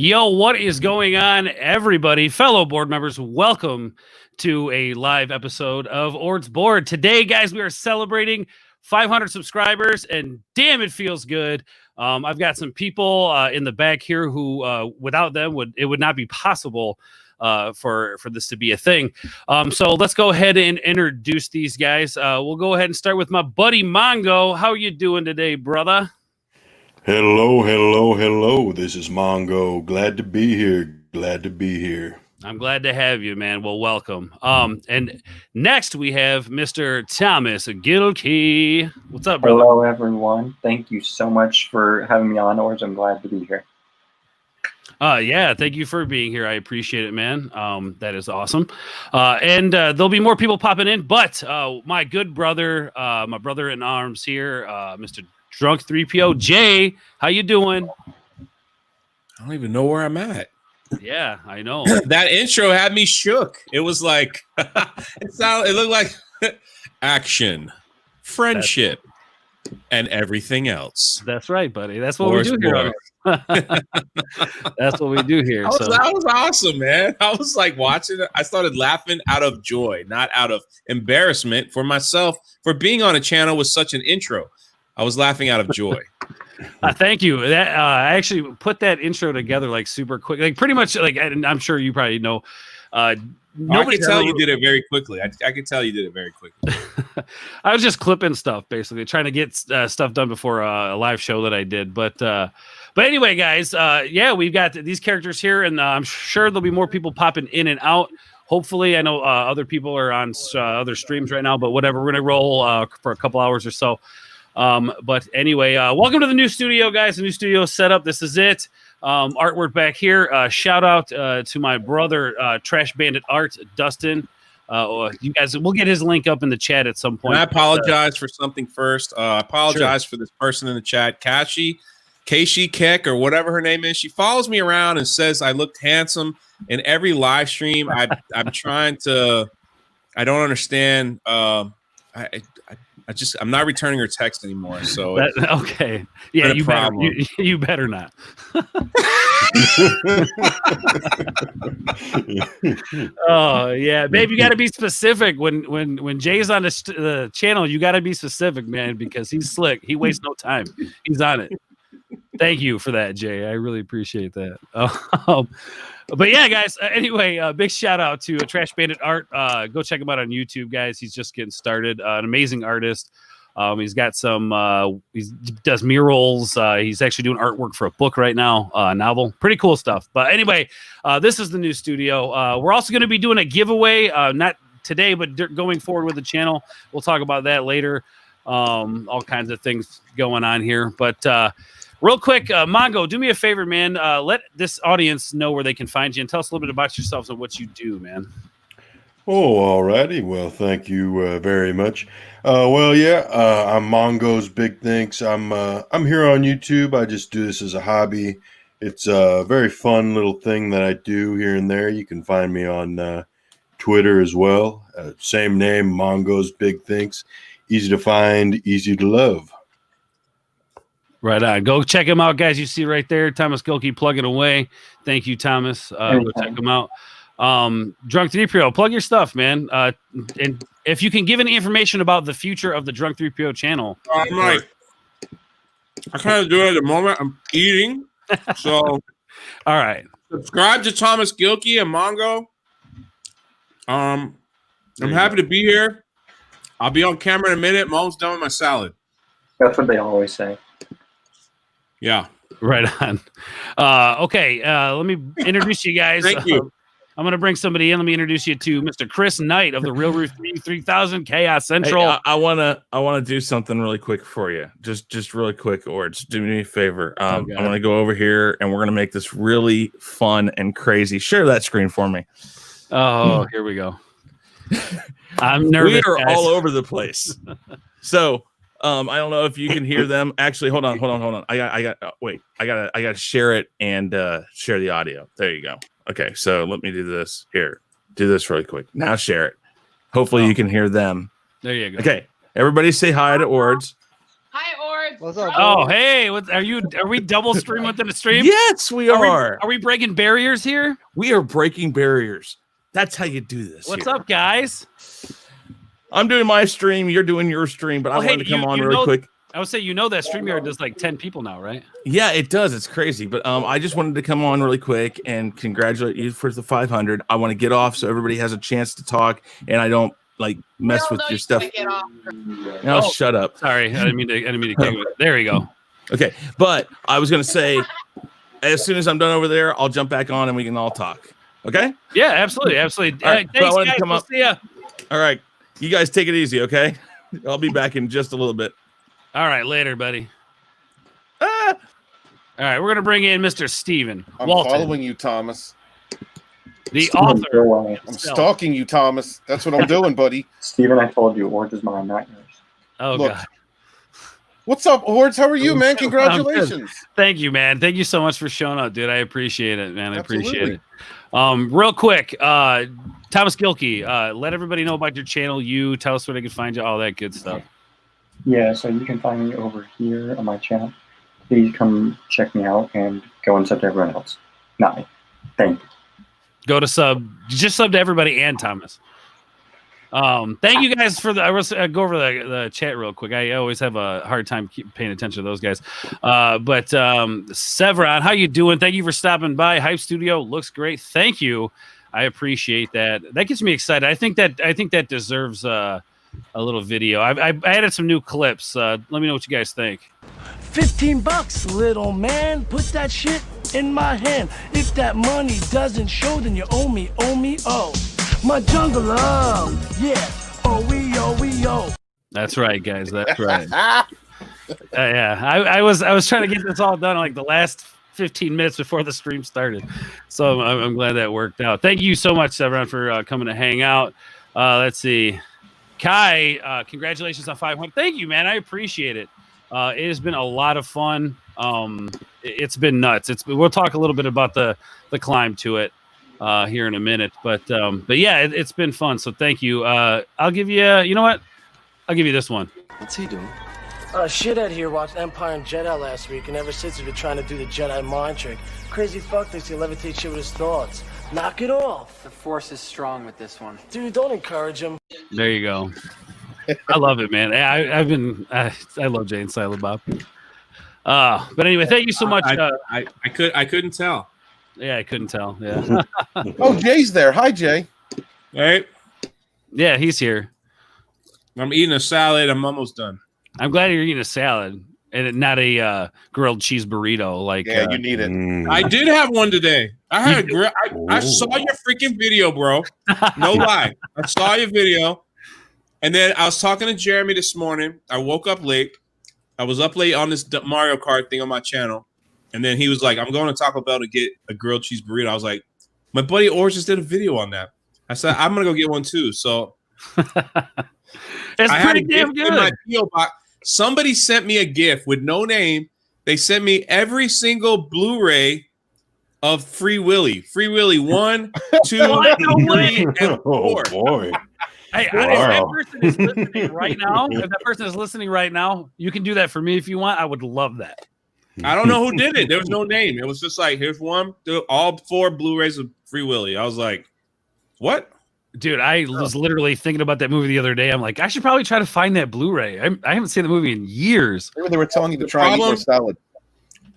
Yo, what is going on, everybody? Fellow board members, welcome to a live episode of Ord's Board. Today, guys, we are celebrating 500 subscribers, and damn, it feels good. I've got some people in the back here who, without them, it would not be possible for this to be a thing. So let's go ahead and introduce these guys. We'll go ahead and start with my buddy Mongo. How you doing today, brother? Hello. This is Mongo. Glad to be here. I'm glad to have you, man. Well, welcome. And next we have Mr. Thomas Gilkey. What's up, brother? Hello, everyone. Thank you so much for having me on, Ors. I'm glad to be here. Yeah, thank you for being here. I appreciate it, man. That is awesome. And there'll be more people popping in, but my good brother, my brother in arms here, Mr. Drunk 3PO. Jay, how you doing? I don't even know where I'm at. Yeah, I know. That intro had me shook. It was like it looked like action, friendship, and everything else. That's right, buddy. That's what we do here. That's what we do here. That was awesome, man. I was like watching it. I started laughing out of joy, not out of embarrassment for myself for being on a channel with such an intro. I was laughing out of joy. Thank you. That I actually put that intro together like super quick, like pretty much like, and I'm sure you probably know. Nobody tell you did it very quickly. I could tell you did it very quickly. I was just clipping stuff, basically trying to get stuff done before a live show that I did. But anyway, guys, yeah, we've got these characters here, and I'm sure there'll be more people popping in and out. Hopefully, I know other people are on other streams right now, but whatever, we're gonna roll for a couple hours or so. But anyway, welcome to the new studio, guys. The new studio setup. This is it. Artwork back here. Shout out to my brother, Trash Bandit Art, Dustin. You guys, we'll get his link up in the chat at some point. And I apologize for something first. I apologize for this person in the chat, Kashi Keck, or whatever her name is. She follows me around and says I looked handsome in every live stream. I'm trying to. I don't understand. I'm not returning her text anymore. So okay, yeah, you better not. Oh yeah, babe, you got to be specific when Jay's on the channel. You got to be specific, man, because he's slick. He wastes no time. He's on it. Thank you for that, Jay. I really appreciate that. But yeah, guys. Anyway, big shout out to Trash Bandit Art. Go check him out on YouTube, guys. He's just getting started. An amazing artist. He's got some. He does murals. He's actually doing artwork for a book right now, a novel. Pretty cool stuff. But anyway, this is the new studio. We're also going to be doing a giveaway. Not today, but going forward with the channel. We'll talk about that later. All kinds of things going on here, but. Real quick, Mongo, do me a favor, man. Let this audience know where they can find you and tell us a little bit about yourselves and what you do, man. Oh, all righty. Well, thank you very much. I'm Mongo's Big Thanks. I'm here on YouTube. I just do this as a hobby. It's a very fun little thing that I do here and there. You can find me on Twitter as well. Same name, Mongo's Big Thanks. Easy to find, easy to love. Right on. Go check him out, guys. You see right there, Thomas Gilkey plugging away. Thank you, Thomas. Go check him out. Drunk 3PO, plug your stuff, man. And if you can give any information about the future of the Drunk 3PO channel. I'm like, I kind of do it at the moment. I'm eating. So, all right. Subscribe to Thomas Gilkey and Mongo. I'm happy to be here. I'll be on camera in a minute. I'm almost done with my salad. That's what they always say. Yeah. Right on. Okay. Let me introduce you guys. Thank you. I'm going to bring somebody in. Let me introduce you to Mr. Chris Knight of the Real Roof 3000 Chaos Central. Hey, I want to do something really quick for you. Just really quick, or just do me a favor. I'm going to go over here and we're going to make this really fun and crazy. Share that screen for me. Oh, here we go. I'm nervous. We are guys. all over the place. So, I don't know if you can hear them. Actually, hold on. I got to share it and share the audio. There you go. Okay, so let me do this here. Do this really quick. Now share it. Hopefully you can hear them. There you go. Okay, everybody say hi to Ords. Hi, Ords. What's up? Oh, hey, are we double stream within a stream? Yes, we are. Are we breaking barriers here? We are breaking barriers. That's how you do this. What's here. up, guys? I'm doing my stream. You're doing your stream, but I Well, wanted hey, to come you on know- really quick. I would say that StreamYard does like 10 people now, right? Yeah, it does. It's crazy. But I just wanted to come on really quick and congratulate you for the 500. I want to get off so everybody has a chance to talk and I don't like mess with your stuff. Now shut up. Sorry, I didn't mean to kick it. There you go. Okay, but I was gonna say, as soon as I'm done over there, I'll jump back on and we can all talk. Okay? Yeah, absolutely. All right, Thanks, so I wanted to guys. come We'll up. see ya. All right, you guys take it easy, okay? I'll be back in just a little bit. All right, later, buddy. All right, we're gonna bring in Mr. Steven I'm Walton, following you, Thomas. the Steven, author. go away. I'm stalking you, Thomas. That's what I'm doing, buddy. Steven, I told you, Orange is mine, not yours. Oh Look, God. What's up, Hordes? How are you, man? I'm good. Congratulations. Thank you, man. Thank you so much for showing up, dude. I appreciate it, man. I appreciate Absolutely. it. Real quick, Thomas Gilkey, let everybody know about your channel. You tell us where they can find you, all that good stuff. Yeah, so you can find me over here on my channel. Please come check me out and go and sub to everyone else. Not me. Thank you. Go to just sub to everybody and Thomas. Thank you guys for I was go over the chat real quick. I always have a hard time paying attention to those guys. But Severon, how you doing? Thank you for stopping by. Hype Studio looks great. Thank you. I appreciate that. That gets me excited. I think that deserves a little video. I added some new clips. Let me know what you guys think. $15, little man. Put that shit in my hand. If that money doesn't show, then you owe me, oh. My jungle love, yeah. Oh. That's right, guys. That's right. Yeah, I was trying to get this all done like the last 15 minutes before the stream started, so I'm glad that worked out. Thank you so much, Severon, for coming to hang out. Let's see, Kai, congratulations on 500. Thank you, man. I appreciate it. It has been a lot of fun. It's been nuts. We'll talk a little bit about the climb to it here in a minute, but yeah, it's been fun. So thank you. I'll give you. You know what? I'll give you this one. What's he doing? Shithead here watched Empire and Jedi last week, and ever since he's been trying to do the Jedi mind trick. Crazy fuck thinks he'll levitate shit with his thoughts. Knock it off. The Force is strong with this one. Dude, don't encourage him. There you go. I love it, man. I love Jay and Silent Bob. But anyway, thank you so much. I couldn't tell. Yeah, I couldn't tell. Yeah. Oh, Jay's there. Hi, Jay. Right? Yeah, he's here. I'm eating a salad. I'm almost done. I'm glad you're eating a salad and not a grilled cheese burrito. Like, Yeah, you need it. I did have one today. I had I saw your freaking video, bro. No lie. I saw your video. And then I was talking to Jeremy this morning. I woke up late. I was up late on this Mario Kart thing on my channel. And then he was like, I'm going to Taco Bell to get a grilled cheese burrito. I was like, my buddy Orange just did a video on that. I said, I'm going to go get one too. So it's I had pretty a damn gift in my good. PO box. Somebody sent me a gift with no name. They sent me every single Blu-ray of Free Willy. Free Willy 1, 2, 3, and 4. Oh boy. Hey, Wow. if that person is listening right now, you can do that for me if you want. I would love that. I don't know who did it. There was no name. It was just like, here's one, all 4 Blu-rays of Free Willy. I was like, what? Dude, I was literally thinking about that movie the other day. I'm like, I should probably try to find that Blu-ray. I haven't seen the movie in years. Maybe they were telling you to try and eat more salad.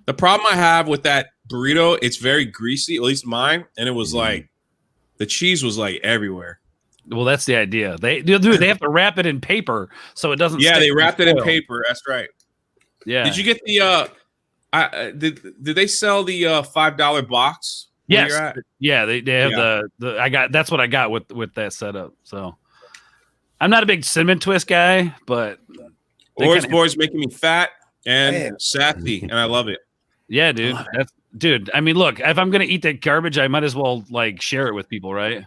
The problem I have with that burrito, it's very greasy, at least mine. And it was like, the cheese was like everywhere. Well, that's the idea. They have to wrap it in paper so it doesn't. Yeah, stick they to wrapped the it in foil. paper. That's right. Yeah. Did you get the did they sell the $5 box? where Yes. you're at? Yeah, they have Yeah. that's what I got with that setup. So I'm not a big cinnamon twist guy, but Orange Boy's making me fat and Man. sassy, and I love it. yeah, dude. I mean, look, if I'm gonna eat that garbage, I might as well like share it with people, right?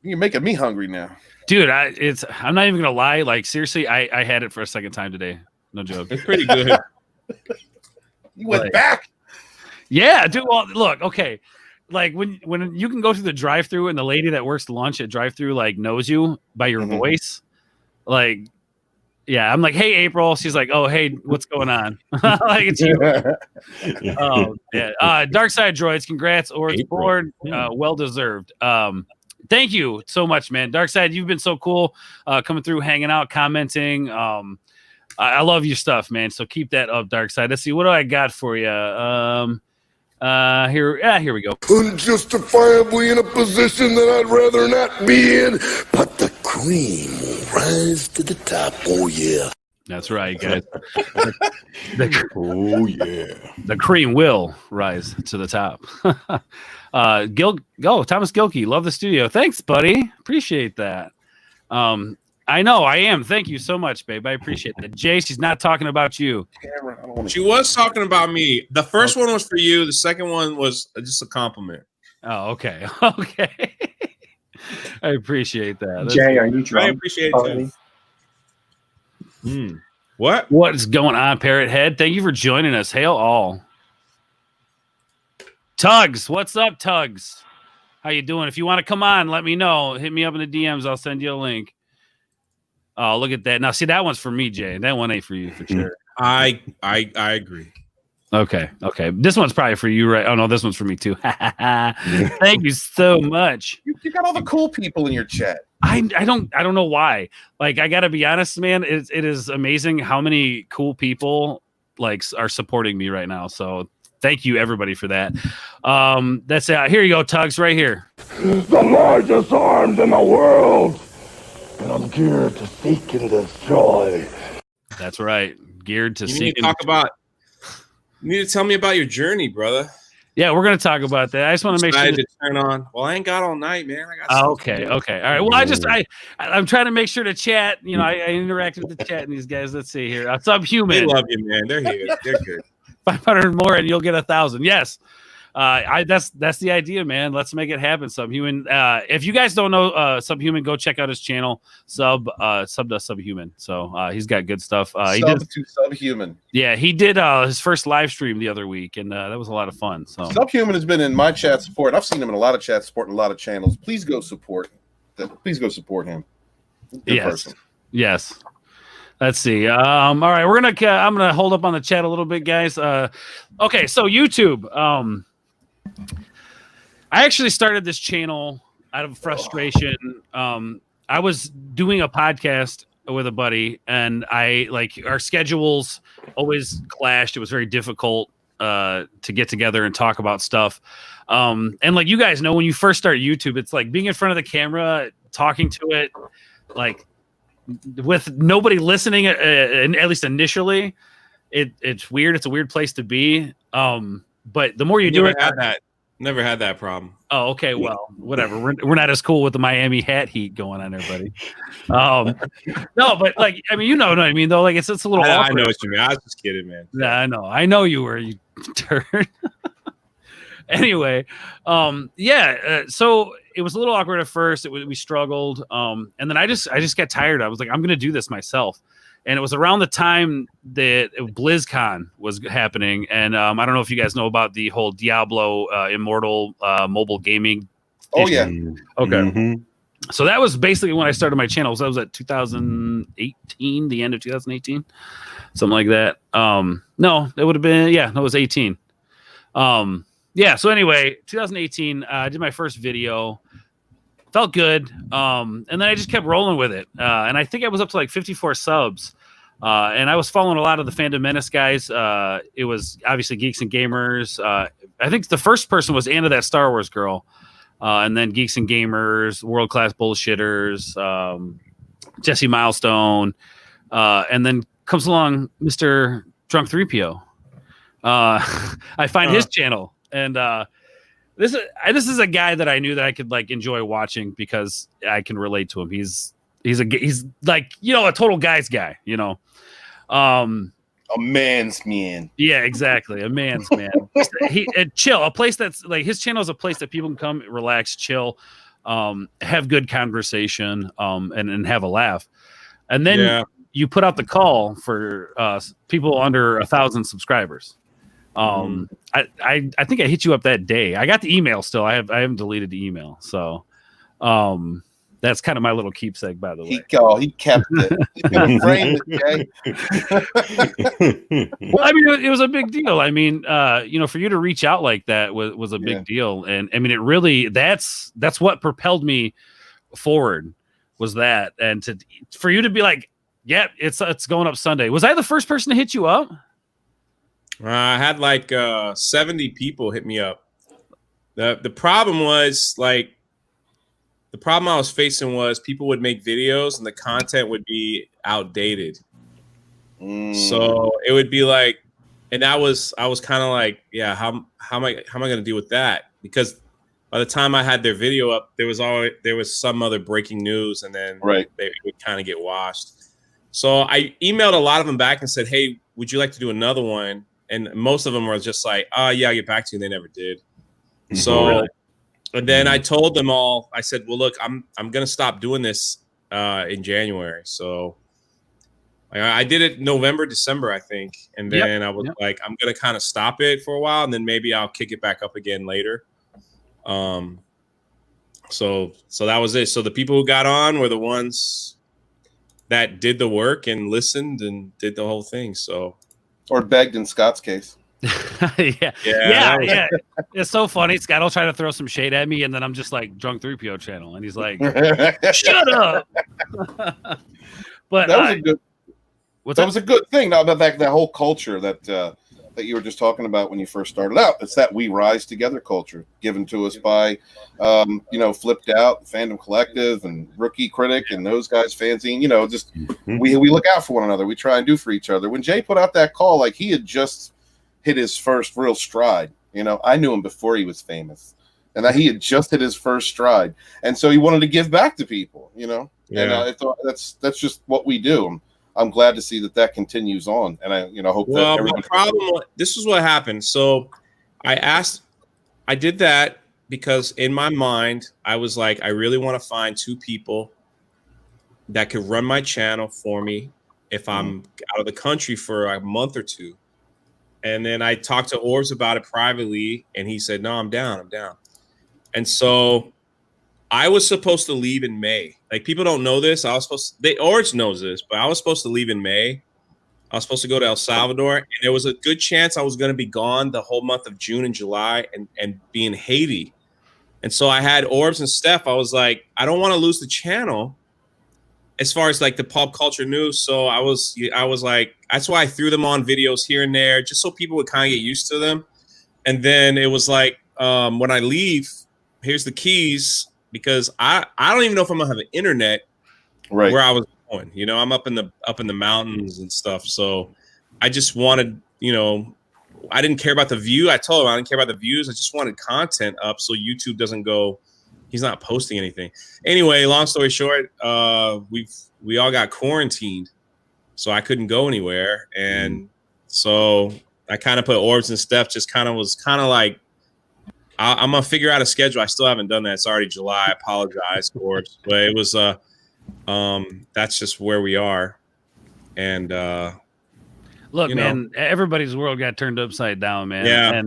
You're making me hungry now. Dude, I'm not even gonna lie. Like seriously, I had it for a second time today. No joke. It's pretty good. You went Right. back. Yeah, dude. Well, look, okay. Like when you can go through the drive-through and the lady that works lunch at drive-through like knows you by your Mhm. voice, like Yeah, I'm like, hey, April. She's like, oh, hey, what's going on? Like, it's you. Oh, yeah. Dark Side Droids, congrats, or it's board. Well deserved. Thank you so much, man. Dark Side, you've been so cool coming through, hanging out, commenting. I love your stuff, man. So keep that up, Dark Side. Let's see, what do I got for you? Here we go. Unjustifiably in a position that I'd rather not be in, but the cream will rise to the top. Oh yeah. That's right, guys. Oh yeah. The cream will rise to the top. Thomas Gilkey, love the studio. Thanks, buddy. Appreciate that. I know I am. Thank you so much, babe. I appreciate that. Jay, she's not talking about you. She was talking about me. The first one was for you. The second one was just a compliment. Oh, okay. Okay. I appreciate that. Jay, are you drunk? I appreciate it too. What? What is going on, Parrot Head? Thank you for joining us. Hail all. Tugs, what's up, Tugs? How you doing? If you want to come on, let me know. Hit me up in the DMs. I'll send you a link. Oh, look at that. Now, see, that one's for me, Jay. That one ain't for you for sure. I agree. Okay. This one's probably for you, right? Oh, no, this one's for me, too. Thank you so much. You got all the cool people in your chat. I don't know why. Like, I got to be honest, man. It is amazing how many cool people, like, are supporting me right now. So thank you, everybody, for that. That's it. Here you go, Tugs, right here. The largest arms in the world, and I'm geared to seek and destroy. That's right. Geared to You seek. need to talk about. You need to tell me about your journey, brother. Yeah, we're gonna talk about that. I just want to make sure to turn on. Well, I ain't got all night, man. I got. Okay. All right. Well, I'm trying to make sure to chat. You know, I interacted with the chat and these guys. Let's see here. Subhuman. They love you, man. They're here. They're good. 500 more and you'll get 1,000. Yes. That's the idea, man. Let's make it happen. Subhuman. If you guys don't know Subhuman, go check out his channel. Sub to Subhuman. So he's got good stuff. He did to Subhuman. Yeah, he did his first live stream the other week, and that was a lot of fun. So Subhuman has been in my chat support. I've seen him in a lot of chat support and a lot of channels. Please go support. Please go support him. Good person. Yes. Let's see. All right, I'm gonna hold up on the chat a little bit, guys. Okay, so YouTube. I actually started this channel out of frustration. I was doing a podcast with a buddy, and our schedules always clashed. It was very difficult to get together and talk about stuff. And like you guys know, when you first start YouTube, it's like being in front of the camera, talking to it, like with nobody listening. At least initially, it's weird. It's a weird place to be. But the more you do it, Never had that problem. Oh, okay. Well, whatever. We're not as cool with the Miami hat heat going on there, buddy. No, but like, I mean, you know what I mean, though. Like, it's a little. I know what you mean. I was just kidding, man. Yeah, I know you were. You turd. Anyway, so it was a little awkward at first. We struggled, and then I just got tired. I was like, I'm gonna do this myself. And it was around the time that BlizzCon was happening. And I don't know if you guys know about the whole Diablo Immortal mobile gaming. Oh, yeah. Okay. Mm-hmm. So that was basically when I started my channel. So that was at 2018, the end of 2018, something like that. No, it would have been, it was 18. So anyway, 2018, I did my first video. Felt good. And then I just kept rolling with it. And I think I was up to like 54 subs. And I was following a lot of the Fandom Menace guys. It was obviously Geeks and Gamers. I think the first person was Anna, that Star Wars girl. And then Geeks and Gamers, World Class Bullshitters, Jesse Milestone. And then comes along Mr. Drunk 3PO. I find his channel. And This is a guy that I knew that I could like enjoy watching because I can relate to him. He's like, a total guy's guy, A man's man. Yeah, exactly. A man's man. Chill. A place that's like his channel is a place that people can come, relax, chill, have good conversation, and have a laugh. And then you put out the call for people under 1,000 subscribers. I think I hit you up that day. I got the email still. I haven't deleted the email. So, That's kind of my little keepsake, by the way. He kept it. He's gonna frame it, Jay. Well, I mean, it was a big deal. I mean, for you to reach out like that was a big deal, and I mean, it really that's what propelled me forward was that, and for you to be like, yeah, it's going up Sunday. Was I the first person to hit you up? I had like 70 people hit me up. The problem was like. The problem I was facing was people would make videos and the content would be outdated. So it would be like, and I was kind of like, yeah, how am I going to deal with that? Because by the time I had their video up, there was some other breaking news, and then they would kind of get washed. So I emailed a lot of them back and said, hey, would you like to do another one? And most of them were just like, oh yeah, I'll get back to you. And they never did. So. And then I told them all, I said, well, look, I'm going to stop doing this in January. So I did it November, December, I think. And then I was like, I'm going to kind of stop it for a while, and then maybe I'll kick it back up again later. So that was it. So the people who got on were the ones that did the work and listened and did the whole thing. So, or begged in Scott's case. Yeah. It's so funny. Scott will try to throw some shade at me, and then I'm just like drunk 3PO channel, and he's like, "Shut up." But that was a good thing. Now that whole culture that you were just talking about when you first started out, it's that we rise together culture given to us by Flipped Out, Fandom Collective, and Rookie Critic, and those guys fanzine. Just we look out for one another. We try and do for each other. When Jay put out that call, like he had just hit his first real stride. I knew him before he was famous, and that he had just hit his first stride, and so he wanted to give back to people. And I thought that's just what we do. I'm glad to see that continues on, and I hope that. Well, my problem. This is what happened. So, I did that because in my mind I was like, I really want to find two people that could run my channel for me if I'm out of the country for a month or two. And then I talked to Orbs about it privately, and he said, no, I'm down. And so I was supposed to leave in May. Like, people don't know this. Orbs knows this, but I was supposed to leave in May. I was supposed to go to El Salvador, and there was a good chance I was going to be gone the whole month of June and July and be in Haiti. And so I had Orbs and Steph. I was like, I don't want to lose the channel as far as like the pop culture news. So I was like, that's why I threw them on videos here and there, just so people would kind of get used to them. And then it was like, when I leave, here's the keys, because I don't even know if I'm gonna have an internet where I was going. I'm up in the mountains and stuff. So I just wanted, I didn't care about the view. I told him I didn't care about the views. I just wanted content up so YouTube doesn't go, he's not posting anything. Anyway, long story short, we all got quarantined, so I couldn't go anywhere. And so I kind of put Orbs and Steph, just was like, I'm gonna figure out a schedule. I still haven't done that. It's already July. I apologize, Orbs, but it was that's just where we are. And look, man, everybody's world got turned upside down, man. Yeah,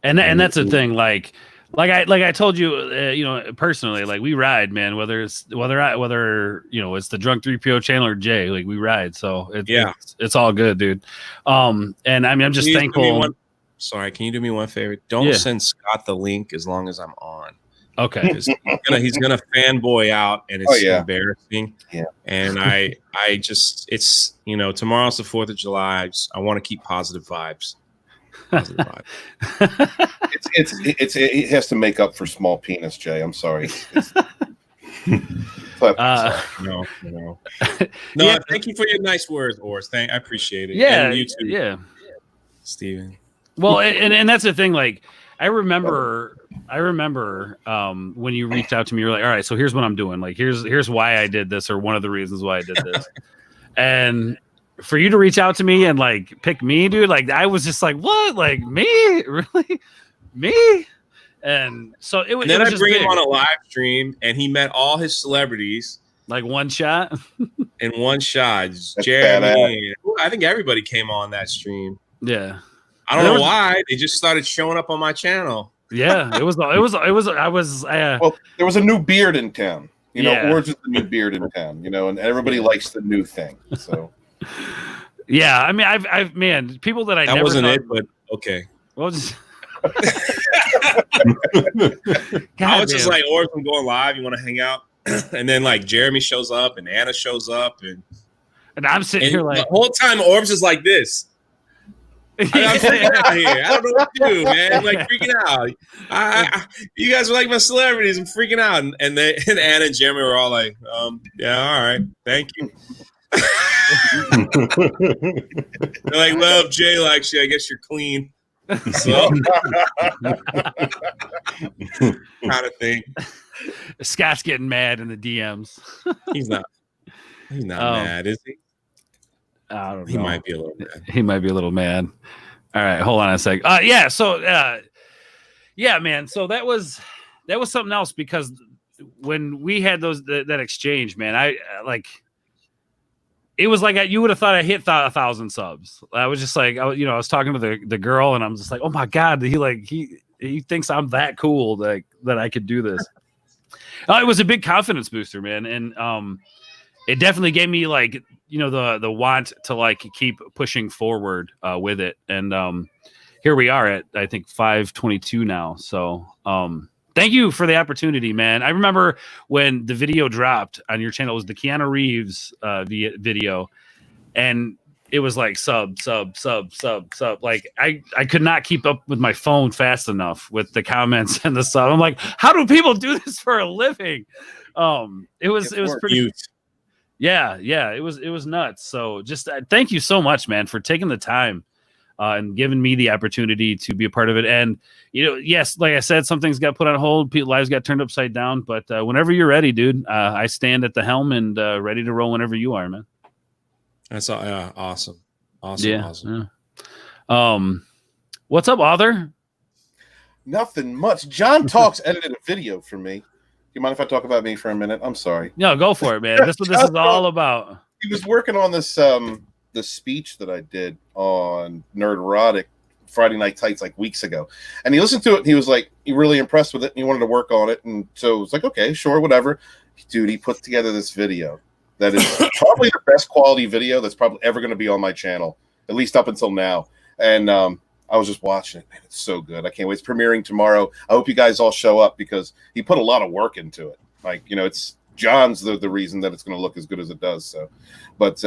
and that's the thing. Like I told you, personally, like we ride, man. Whether it's it's the Drunk 3PO channel or Jay, like we ride. So it's all good, dude. And I mean, I'm just thankful. Sorry, can you do me one favor? Don't send Scott the link as long as I'm on. Okay. He's gonna fanboy out, and it's embarrassing. Yeah. And I just, it's tomorrow's the 4th of July. I want to keep positive vibes. It has to make up for small penis, Jay. I'm sorry. No. Thank you for your nice words, Oris. I appreciate it. Yeah, and you too. Yeah, Steven. Well, and that's the thing. Like, I remember when you reached out to me, you're like, all right, so here's what I'm doing. Like, here's why I did this, or one of the reasons why I did this. And for you to reach out to me and like pick me, dude, like I was just like, what? Like me? Really? Me? And so it was. And then I bring him on a live stream, and he met all his celebrities. Like one shot? In one shot. Jeremy. I think everybody came on that stream. Yeah. I don't know why. They just started showing up on my channel. Yeah, it was. Well, there was a new beard in town. You know, Orbs is the new beard in town. You know, and everybody likes the new thing. So. Yeah, I mean, I've man, people that I that never wasn't thought, it, but okay. Well, just, I was just like, Orbs, I'm going live. You want to hang out? And then like Jeremy shows up and Anna shows up, and I'm sitting here like the whole time Orbs is like this. I'm freaking out here. I don't know what to do, man. I'm like freaking out. You guys are like my celebrities. I'm freaking out. And Anna and Jeremy were all like, yeah, all right, thank you. They're like, well, Jay likes you. I guess you're clean. So kind of thing. Scott's getting mad in the DMs. He's not mad, is he? I don't know. He might be a little mad. He might be a little mad. All right, hold on a sec. Yeah, so yeah, man. So that was something else, because when we had that exchange, man, I like it was like you would have thought I hit 1,000 subs. I was just like, I was talking to the girl, and I'm just like, oh my god, he thinks I'm that cool that I could do this. It was a big confidence booster, man, and it definitely gave me like the want to like keep pushing forward with it, and here we are at I think 522 now. So thank you for the opportunity, man. I remember when the video dropped on your channel, it was the Keanu Reeves video, and it was like sub. Like I could not keep up with my phone fast enough with the comments and the sub. I'm like, how do people do this for a living? It was pretty. Huge. Yeah, it was nuts. So just thank you so much, man, for taking the time and giving me the opportunity to be a part of it. And yes, like I said, some things got put on hold, lives got turned upside down. But whenever you're ready, dude, I stand at the helm and ready to roll whenever you are, man. That's awesome. Yeah. What's up, Author? Nothing much. John Talks edited a video for me. You mind if I talk about me for a minute? I'm sorry. No, go for it, man. That's what this is all about. He was working on this the speech that I did on Nerd Erotic Friday Night Tights like weeks ago. And he listened to it and he was like, he really impressed with it and he wanted to work on it. And so it was like, okay, sure, whatever. Dude, he put together this video that is probably the best quality video that's probably ever going to be on my channel, at least up until now. And I was just watching it. Man, it's so good. I can't wait. It's premiering tomorrow. I hope you guys all show up because he put a lot of work into it. Like, it's John's the reason that it's going to look as good as it does. So, but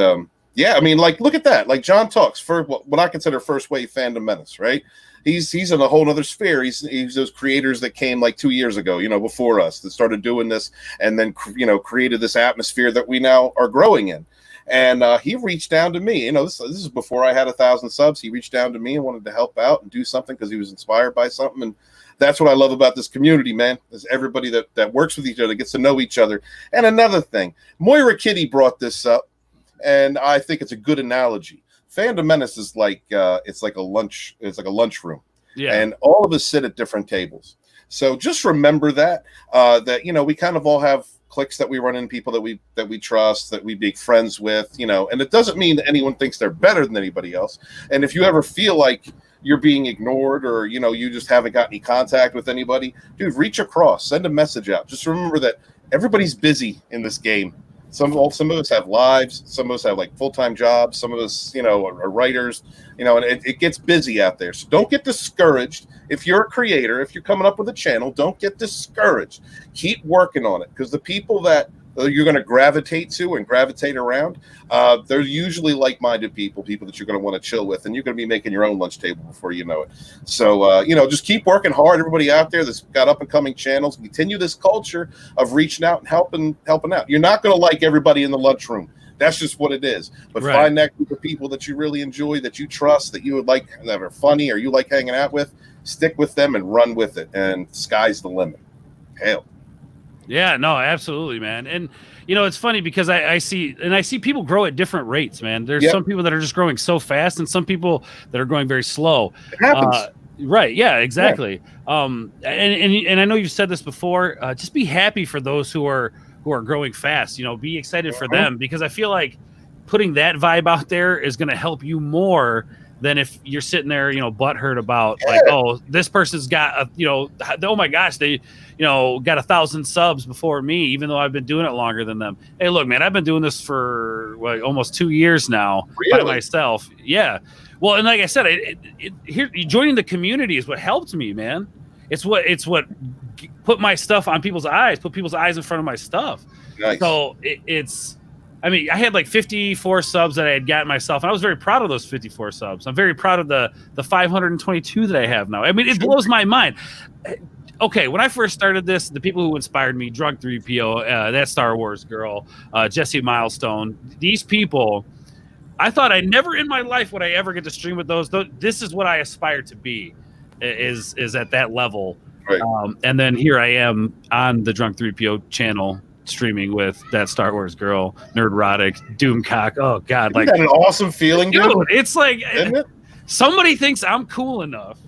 yeah, I mean, like, look at that. Like, John Talks, for what I consider first wave fandom menace, right? He's in a whole other sphere. He's those creators that came like 2 years ago, before us, that started doing this and then, created this atmosphere that we now are growing in. And he reached down to me. This is before I had 1,000 subs. He reached down to me and wanted to help out and do something because he was inspired by something. And that's what I love about this community, man, is everybody that works with each other, gets to know each other. And another thing, Moira Kitty brought this up, and I think it's a good analogy. Fandom Menace is like it's like a lunchroom. Yeah. And all of us sit at different tables. So just remember that we kind of all have cliques that we run in, people that we trust, that we be friends with, and it doesn't mean that anyone thinks they're better than anybody else. And if you ever feel like you're being ignored or, you just haven't got any contact with anybody, dude, reach across, send a message out. Just remember that everybody's busy in this game. Some of us have lives. Some of us have like full-time jobs. Some of us, are writers, and it gets busy out there. So don't get discouraged. If you're a creator, if you're coming up with a channel, don't get discouraged. Keep working on it because the people that you're going to gravitate to and gravitate around, they're usually like-minded people that you're going to want to chill with, and you're going to be making your own lunch table before you know it. So, just keep working hard. Everybody out there that's got up-and-coming channels, continue this culture of reaching out and helping out. You're not going to like everybody in the lunchroom. That's just what it is. But find that group of people that you really enjoy, that you trust, that you would like, that are funny or you like hanging out with. Stick with them and run with it, and sky's the limit. Hell. Yeah, no, absolutely, man. And it's funny because I see people grow at different rates, man. There's some people that are just growing so fast, and some people that are growing very slow. It happens. Right? Yeah, exactly. Yeah. And I know you've said this before. Just be happy for those who are growing fast. Be excited for them, because I feel like putting that vibe out there is going to help you more than if you're sitting there, butthurt about like, oh, this person's got oh my gosh, they, got 1,000 subs before me, even though I've been doing it longer than them. Hey, look, man, I've been doing this for almost 2 years now by myself. Yeah. Well, and like I said, here joining the community is what helped me, man. It's what put my stuff on people's eyes, put people's eyes in front of my stuff. Nice. So I had like 54 subs that I had gotten myself, and I was very proud of those 54 subs. I'm very proud of the 522 that I have now. I mean, it blows my mind. Okay, when I first started this, the people who inspired me, Drunk 3PO, that Star Wars girl, Jesse Milestone, these people, I thought I never in my life would I ever get to stream with those. This is what I aspire to be, is at that level. Right. And then here I am on the Drunk 3PO channel, streaming with that Star Wars girl, Nerdrotic, Doomcock. Oh God, Isn't that an awesome feeling, dude? It's like Isn't it? Somebody thinks I'm cool enough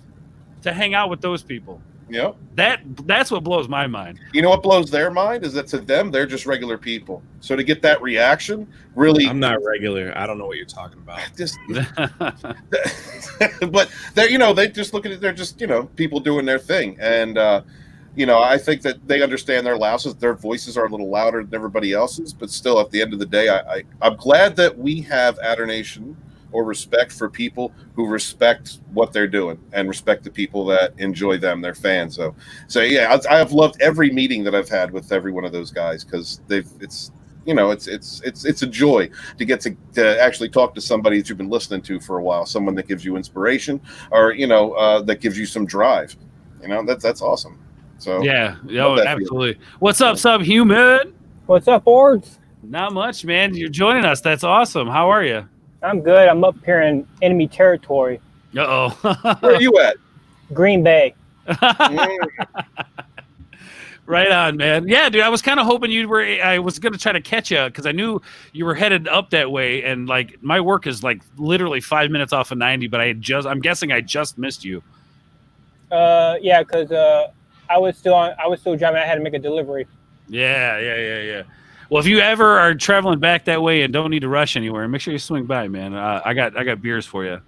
to hang out with those people. Yeah. That's what blows my mind. You know what blows their mind is that to them they're just regular people. So to get that reaction, really, I'm not regular. I don't know what you're talking about. Just, but they just look at it. They're just people doing their thing, and I think that they understand their louses. Their voices are a little louder than everybody else's, but still, at the end of the day, I'm glad that we have Adoration or respect for people who respect what they're doing and respect the people that enjoy them, their fans. So yeah, I have loved every meeting that I've had with every one of those guys because it's a joy to get to actually talk to somebody that you've been listening to for a while, someone that gives you inspiration or that gives you some drive. That's awesome. So yeah, absolutely. Feeling. What's up, Subhuman? What's up, Orgs? Not much, man. You're joining us. That's awesome. How are you? I'm good. I'm up here in enemy territory. Uh-oh. Where are you at? Green Bay. Right on, man. Yeah, dude, I was kind of hoping I was going to try to catch you because I knew you were headed up that way. And like my work is like literally 5 minutes off of 90, but I'm guessing I just missed you. Yeah, because I was still driving. I had to make a delivery. Yeah. Well, if you ever are traveling back that way and don't need to rush anywhere, make sure you swing by, man. I got beers for you.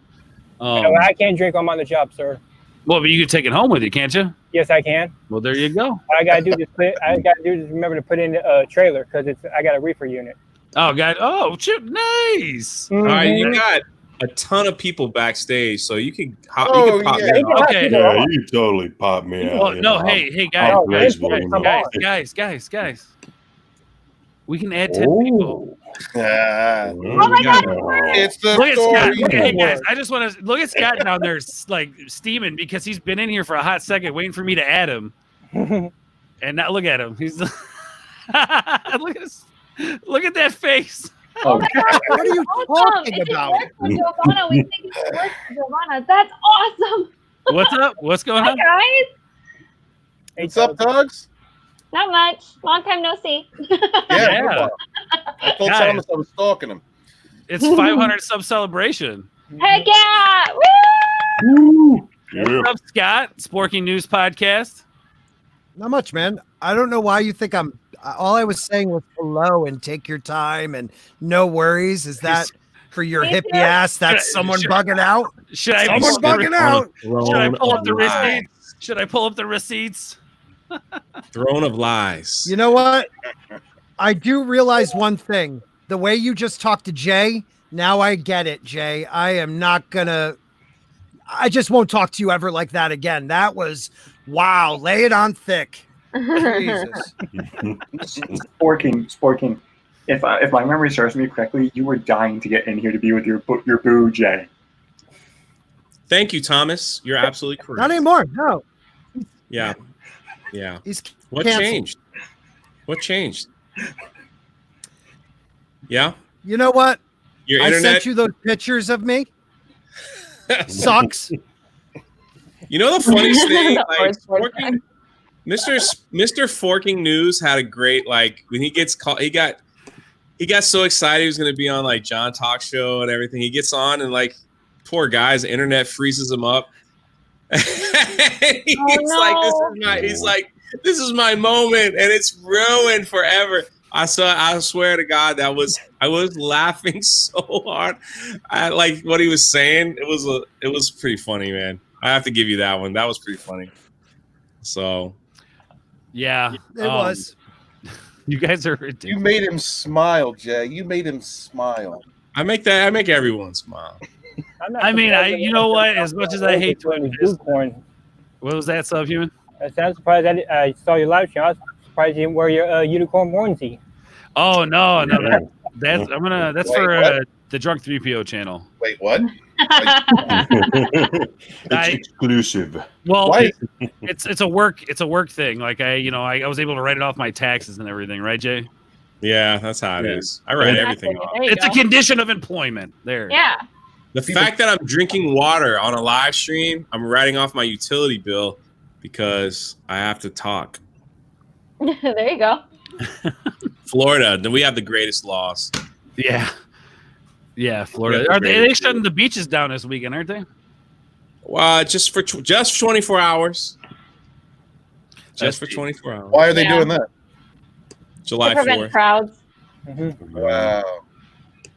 I can't drink. I'm on the job, sir. Well, but you can take it home with you, can't you? Yes, I can. Well, there you go. All I gotta do is remember to put in a trailer because I got a reefer unit. Oh God! Oh, nice. Mm-hmm. All right, you got a ton of people backstage, so you can pop Okay. Yeah, you totally pop me out. Well, no, hey, guys, guys. We can add 10 people. Oh my God! It's the look story. at Scott. Hey guys, I just want to look at Scott down there, like steaming because he's been in here for a hot second, waiting for me to add him. And now look at him. He's look at that face. Oh my God. What are you talking about? Giovanna. We think it works for Giovanna. That's awesome. What's up? What's going on? Hi, guys. What's up, Dogs? Not much. Long time no see. Yeah. I told Thomas I was stalking him. It's 500 sub celebration. Heck yeah! Woo! What's up, Scott? Sporking News Podcast. Not much, man. I don't know why you think I'm. All I was saying was hello and take your time and no worries. Is that for your hippie ass? That's someone bugging out. Should I pull up the receipts? Should I pull up the receipts? Throne of lies. You know what? I do realize one thing. The way you just talked to Jay, now I get it, Jay. I just won't talk to you ever like that again. That was wow. Lay it on thick. Jesus. Sporking. If my memory serves me correctly, you were dying to get in here to be with your boo, Jay. Thank you, Thomas. You're absolutely correct. Not anymore. No. Yeah. He's What canceled. changed? What changed? Yeah. You know what? Your I internet. sent you those pictures of me. Sucks. You know the funniest thing, like Mr. Forking News had a great when he gets called. He got so excited he was going to be on like John Talk Show and everything. He gets on and poor guy's internet freezes him up. He's like, this is my moment, and it's ruined forever. I swear to God, I was laughing so hard. I like what he was saying. It was pretty funny, man. I have to give you that one. That was pretty funny. So, yeah, It was. You guys are ridiculous. You made him smile, Jay. You made him smile. I make everyone smile. I mean, you know what? As much as I hate to unicorn. What was that, Subhuman? I'm surprised I saw your live stream. I was surprised you didn't wear your unicorn onesie. Oh no, that's Wait, for the Drunk 3PO channel. Wait, what? It's exclusive. Well, Why? it's a work thing. Like I was able to write it off my taxes and everything, right, Jay? Yeah, that's how it is. I write everything off. It's a condition of employment. There. Yeah. The fact that I'm drinking water on a live stream, I'm writing off my utility bill because I have to talk. There you go. Florida, we have the greatest laws. Yeah. Yeah, Florida. Are they shutting the beaches down this weekend, aren't they? Well, just for 24 hours. Just for 24 hours. Why are they doing that? July To prevent 4th. crowds. Wow.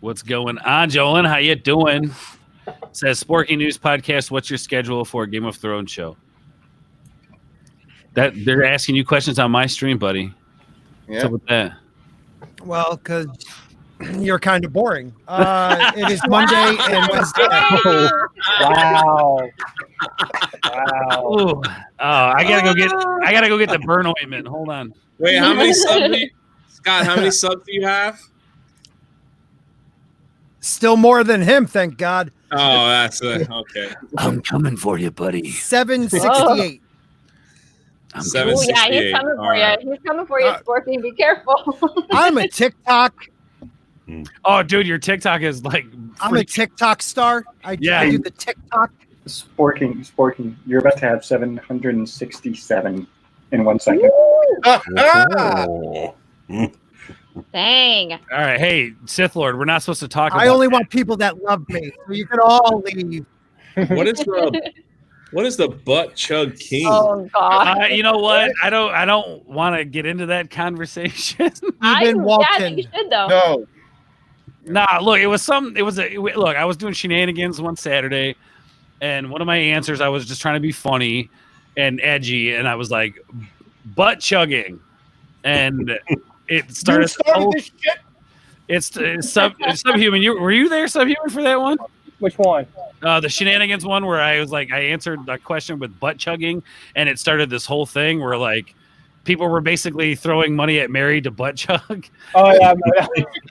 What's going on, Jolyn? How you doing? Says Sporky News Podcast. What's your schedule for a Game of Thrones show? That they're asking you questions on my stream, buddy. What's up with that? Well, because you're kind of boring. It is Monday and Wednesday. Wow. Ooh. Oh, I gotta go get the burn ointment. Hold on. Wait, how many subs do you, Scott? How many subs do you have? Still more than him, thank God. Oh, that's okay. I'm coming for you, buddy. 768. Oh yeah, he's coming for you. He's coming for you, Sporky. Be careful. I'm a TikTok. Oh, dude, your TikTok is like. I'm a TikTok star. I do the TikTok. Sporking, you're about to have 767 in 1 second. Dang. All right, hey, Sith Lord, we're not supposed to talk. I only want people that love me, so you can all leave. What is the butt chug king? Oh God. You know what? I don't want to get into that conversation. Yeah, I think you should though. No. Nah, look, look, I was doing shenanigans one Saturday, and one of my answers, I was just trying to be funny and edgy, and I was like, butt chugging. And it started this shit? It's Subhuman. Were you there, Subhuman, for that one? Which one? The shenanigans one where I was like, I answered a question with butt chugging, and it started this whole thing where like people were basically throwing money at Mary to butt chug. Oh yeah.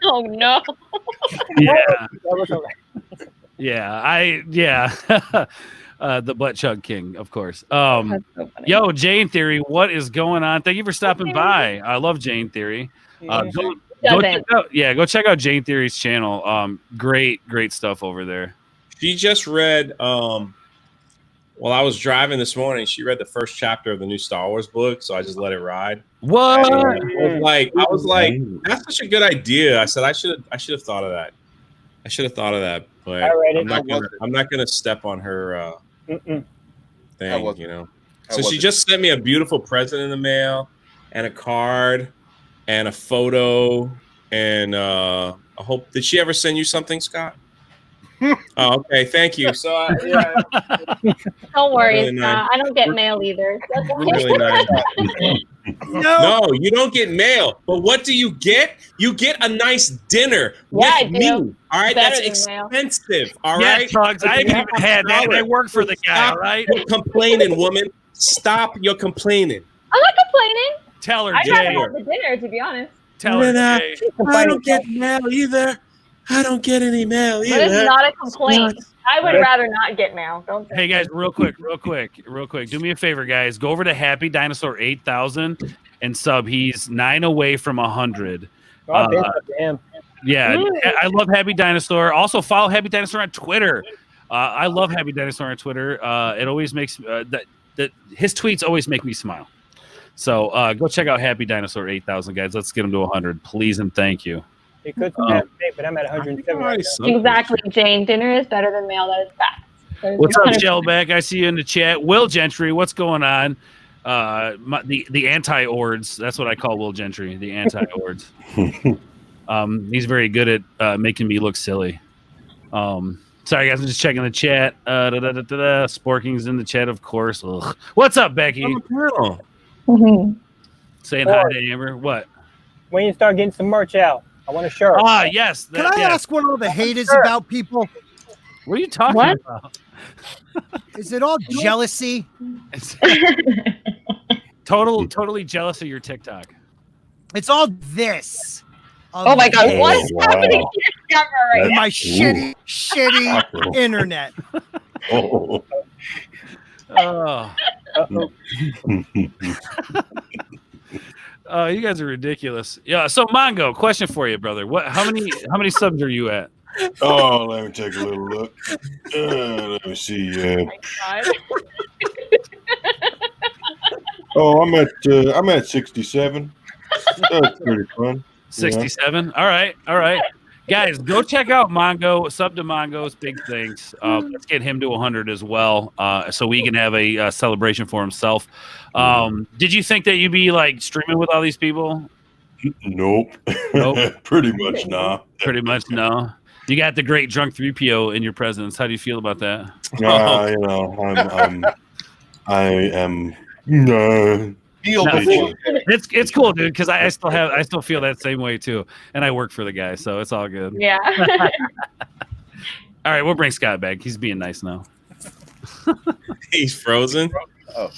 Oh no. Yeah. The butt chug king, of course. Yo, Jane Theory, what is going on? Thank you for stopping by. I love Jane Theory. Go check out Jane Theory's channel. Great stuff over there. She just read while I was driving this morning, she read the first chapter of the new Star Wars book, so I just let it ride. What? I was like, that's such a good idea. I said I should have thought of that. I should have thought of that, but I'm not gonna step on her thing, you know. So she just sent me a beautiful present in the mail and a card and a photo and I hope, did she ever send you something, Scott? Oh, okay, thank you. So Don't worry, really nice. I don't get mail either. Really nice. No, you don't get mail. But what do you get? You get a nice dinner with me. All right, Better that's than mail. expensive. All right, Tugs, I haven't even had that. I work for the guy. All right, you're complaining, woman. Stop your complaining. I'm not complaining. Tell her, I'd rather Jay. have the dinner, to be honest. Tell her, Jay. I don't get mail either. I don't get any mail But either. it's not a complaint. I would rather not get mail. Don't say Hey guys, real quick. Do me a favor, guys. Go over to Happy Dinosaur 8000 and sub. He's 9 away from 100. Yeah, I love Happy Dinosaur. Also follow Happy Dinosaur on Twitter. I love Happy Dinosaur on Twitter. It always makes his tweets always make me smile. So go check out Happy Dinosaur 8000, guys. Let's get him to 100, please and thank you. It could be but I'm at 107 right now. Exactly, Jane. Dinner is better than mail. That is fact. What's up, Shellback? I see you in the chat. Will Gentry, what's going on? the anti-ords. That's what I call Will Gentry, the anti-ords. He's very good at making me look silly. Sorry, guys, I'm just checking the chat. Sporking's in the chat, of course. Ugh. What's up, Becky? Saying hi to Amber. What? When you start getting some merch out, I want a shirt. Ah, yes. Can I ask what all the hate is about people? What are you talking about? Is it all jealousy? Totally jealous of your TikTok. It's all this. Oh my God, what's happening to your camera right now? My shitty internet. Oh. You guys are ridiculous. Yeah. So Mongo, question for you, brother. How many subs are you at? Oh, let me take a little look. Let me see. I'm at 67. That's pretty fun. 67. Yeah. All right. Guys, go check out Mongo. Sub to Mongo's big things. Let's get him to 100 as well, so we can have a celebration for himself. Did you think that you'd be like streaming with all these people? Nope. Pretty much not. Pretty much no. You got the great drunk 3PO in your presence. How do you feel about that? I am. It's cool, dude. Because I still feel that same way too, and I work for the guy, so it's all good. Yeah. All right, we'll bring Scott back. He's being nice now. He's frozen. Oh,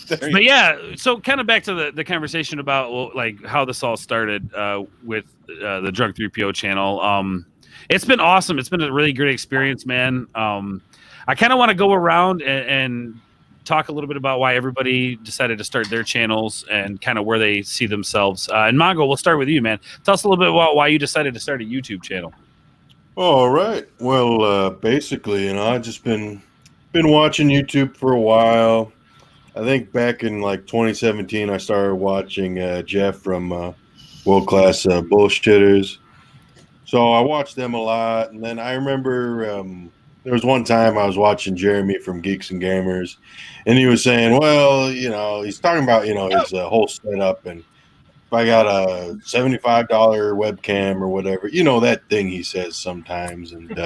but yeah, so kind of back to the conversation about like how this all started with the Drunk 3PO channel. It's been awesome. It's been a really great experience, man. I kind of want to go around and talk a little bit about why everybody decided to start their channels and kind of where they see themselves. And Mongo, we'll start with you, man. Tell us a little bit about why you decided to start a YouTube channel. All right. Well, basically, I've just been watching YouTube for a while. I think back in like 2017, I started watching Jeff from World Class Bullshitters. So I watched them a lot, and then I remember there was one time I was watching Jeremy from Geeks and Gamers, and he was saying, well, he's talking about, his whole setup, and if I got a $75 webcam or whatever, that thing he says sometimes. And,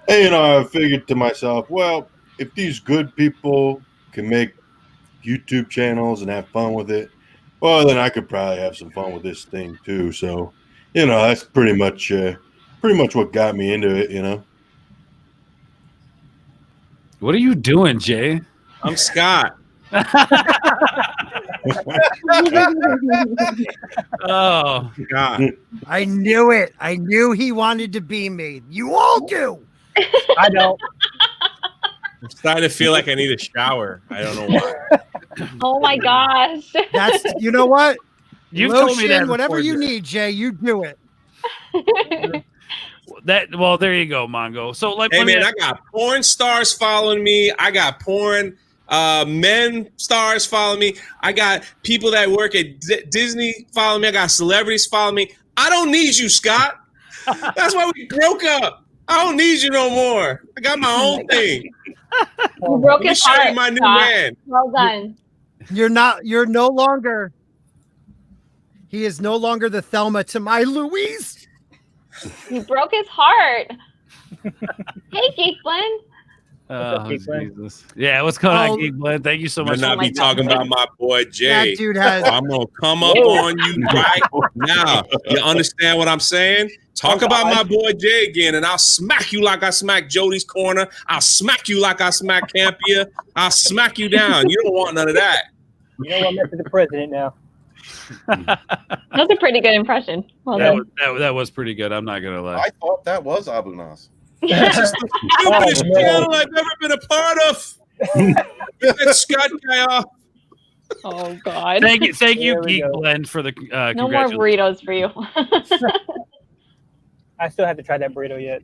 I figured to myself, well, if these good people can make YouTube channels and have fun with it, well, then I could probably have some fun with this thing too. So, that's pretty much what got me into it, What are you doing, Jay? I'm Scott. Oh, God. I knew it. I knew he wanted to be me. You all do. I don't. I'm starting to feel like I need a shower. I don't know why. Oh my gosh. That's, you know what? You've Lotion, told me that whatever before, you Jay. need, Jay, you do it. Well, there you go, Mongo. So, like, hey man, I got porn stars following me. I got porn men stars following me. I got people that work at Disney following me. I got celebrities following me. I don't need you, Scott. That's why we broke up. I don't need you no more. I got my own thing. You broke his heart. My new Scott. man. Well done. You're no longer. He is no longer the Thelma to my Louise. You broke his heart. Hey, Geek Blend. Oh, Jesus. Yeah, what's going on, Geek Blend? Thank you so much. I'm not be talking about my boy Jay. That dude has. I'm gonna come up on you right now. You understand what I'm saying? Talk about my boy Jay again, and I'll smack you like I smacked Jody's Corner. I'll smack you like I smacked Campia. I'll smack you down. You don't want none of that. You know what, Mr. The President now. That's a pretty good impression. Well done. That was pretty good. I'm not gonna lie. I thought that was Abu Nas. This is the stupidest channel I've ever been a part of. Get that Scott guy off. Oh God. Thank you, Geek Blend, for the no more burritos for you. I still have to try that burrito yet.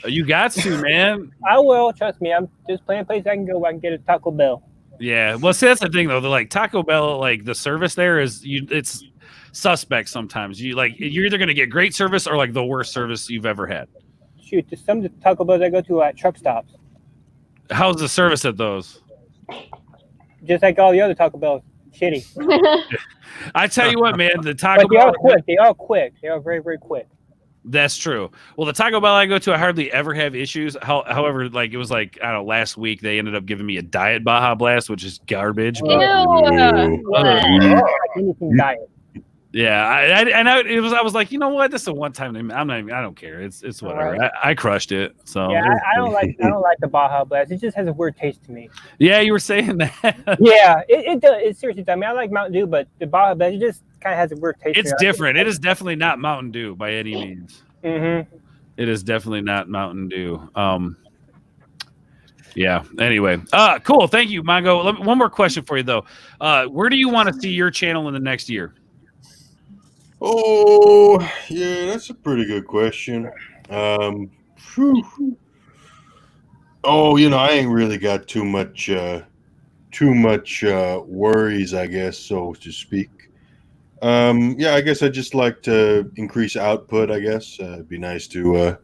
You got to, man. I will. Trust me. I'm just playing a place I can go where I can get a Taco Bell. Yeah. Well, see, that's the thing, though. They're like Taco Bell, like the service there it's suspect sometimes. You're either going to get great service or like the worst service you've ever had. Shoot, some of the Taco Bells I go to are at truck stops. How's the service at those? Just like all the other Taco Bells. shitty. I tell you what, man, the Taco But they Bell. are quick. They are quick. They are very, very quick. That's true. Well, the Taco Bell I go to, I hardly ever have issues. However, like it was like I don't know, last week they ended up giving me a diet Baja Blast, which is garbage. But, Anything diet. yeah, I was like, you know what? This is a one time thing. I don't care. It's whatever. Right. I crushed it. So Yeah, I don't like the Baja Blast. It just has a weird taste to me. Yeah, you were saying that. Yeah, it does. It seriously does. I mean, I like Mountain Dew, but the Baja Blast, it just kind of has a weird taste. It's different. It is definitely not Mountain Dew by any means. Mm-hmm. It is definitely not Mountain Dew. Yeah. Anyway, cool. Thank you, Mongo. One more question for you though. Where do you want to see your channel in the next year? Oh, yeah, that's a pretty good question. Whew. Oh, I ain't really got too much worries, I guess, so to speak. Yeah, I guess I just like to increase output, I guess. It'd be nice to,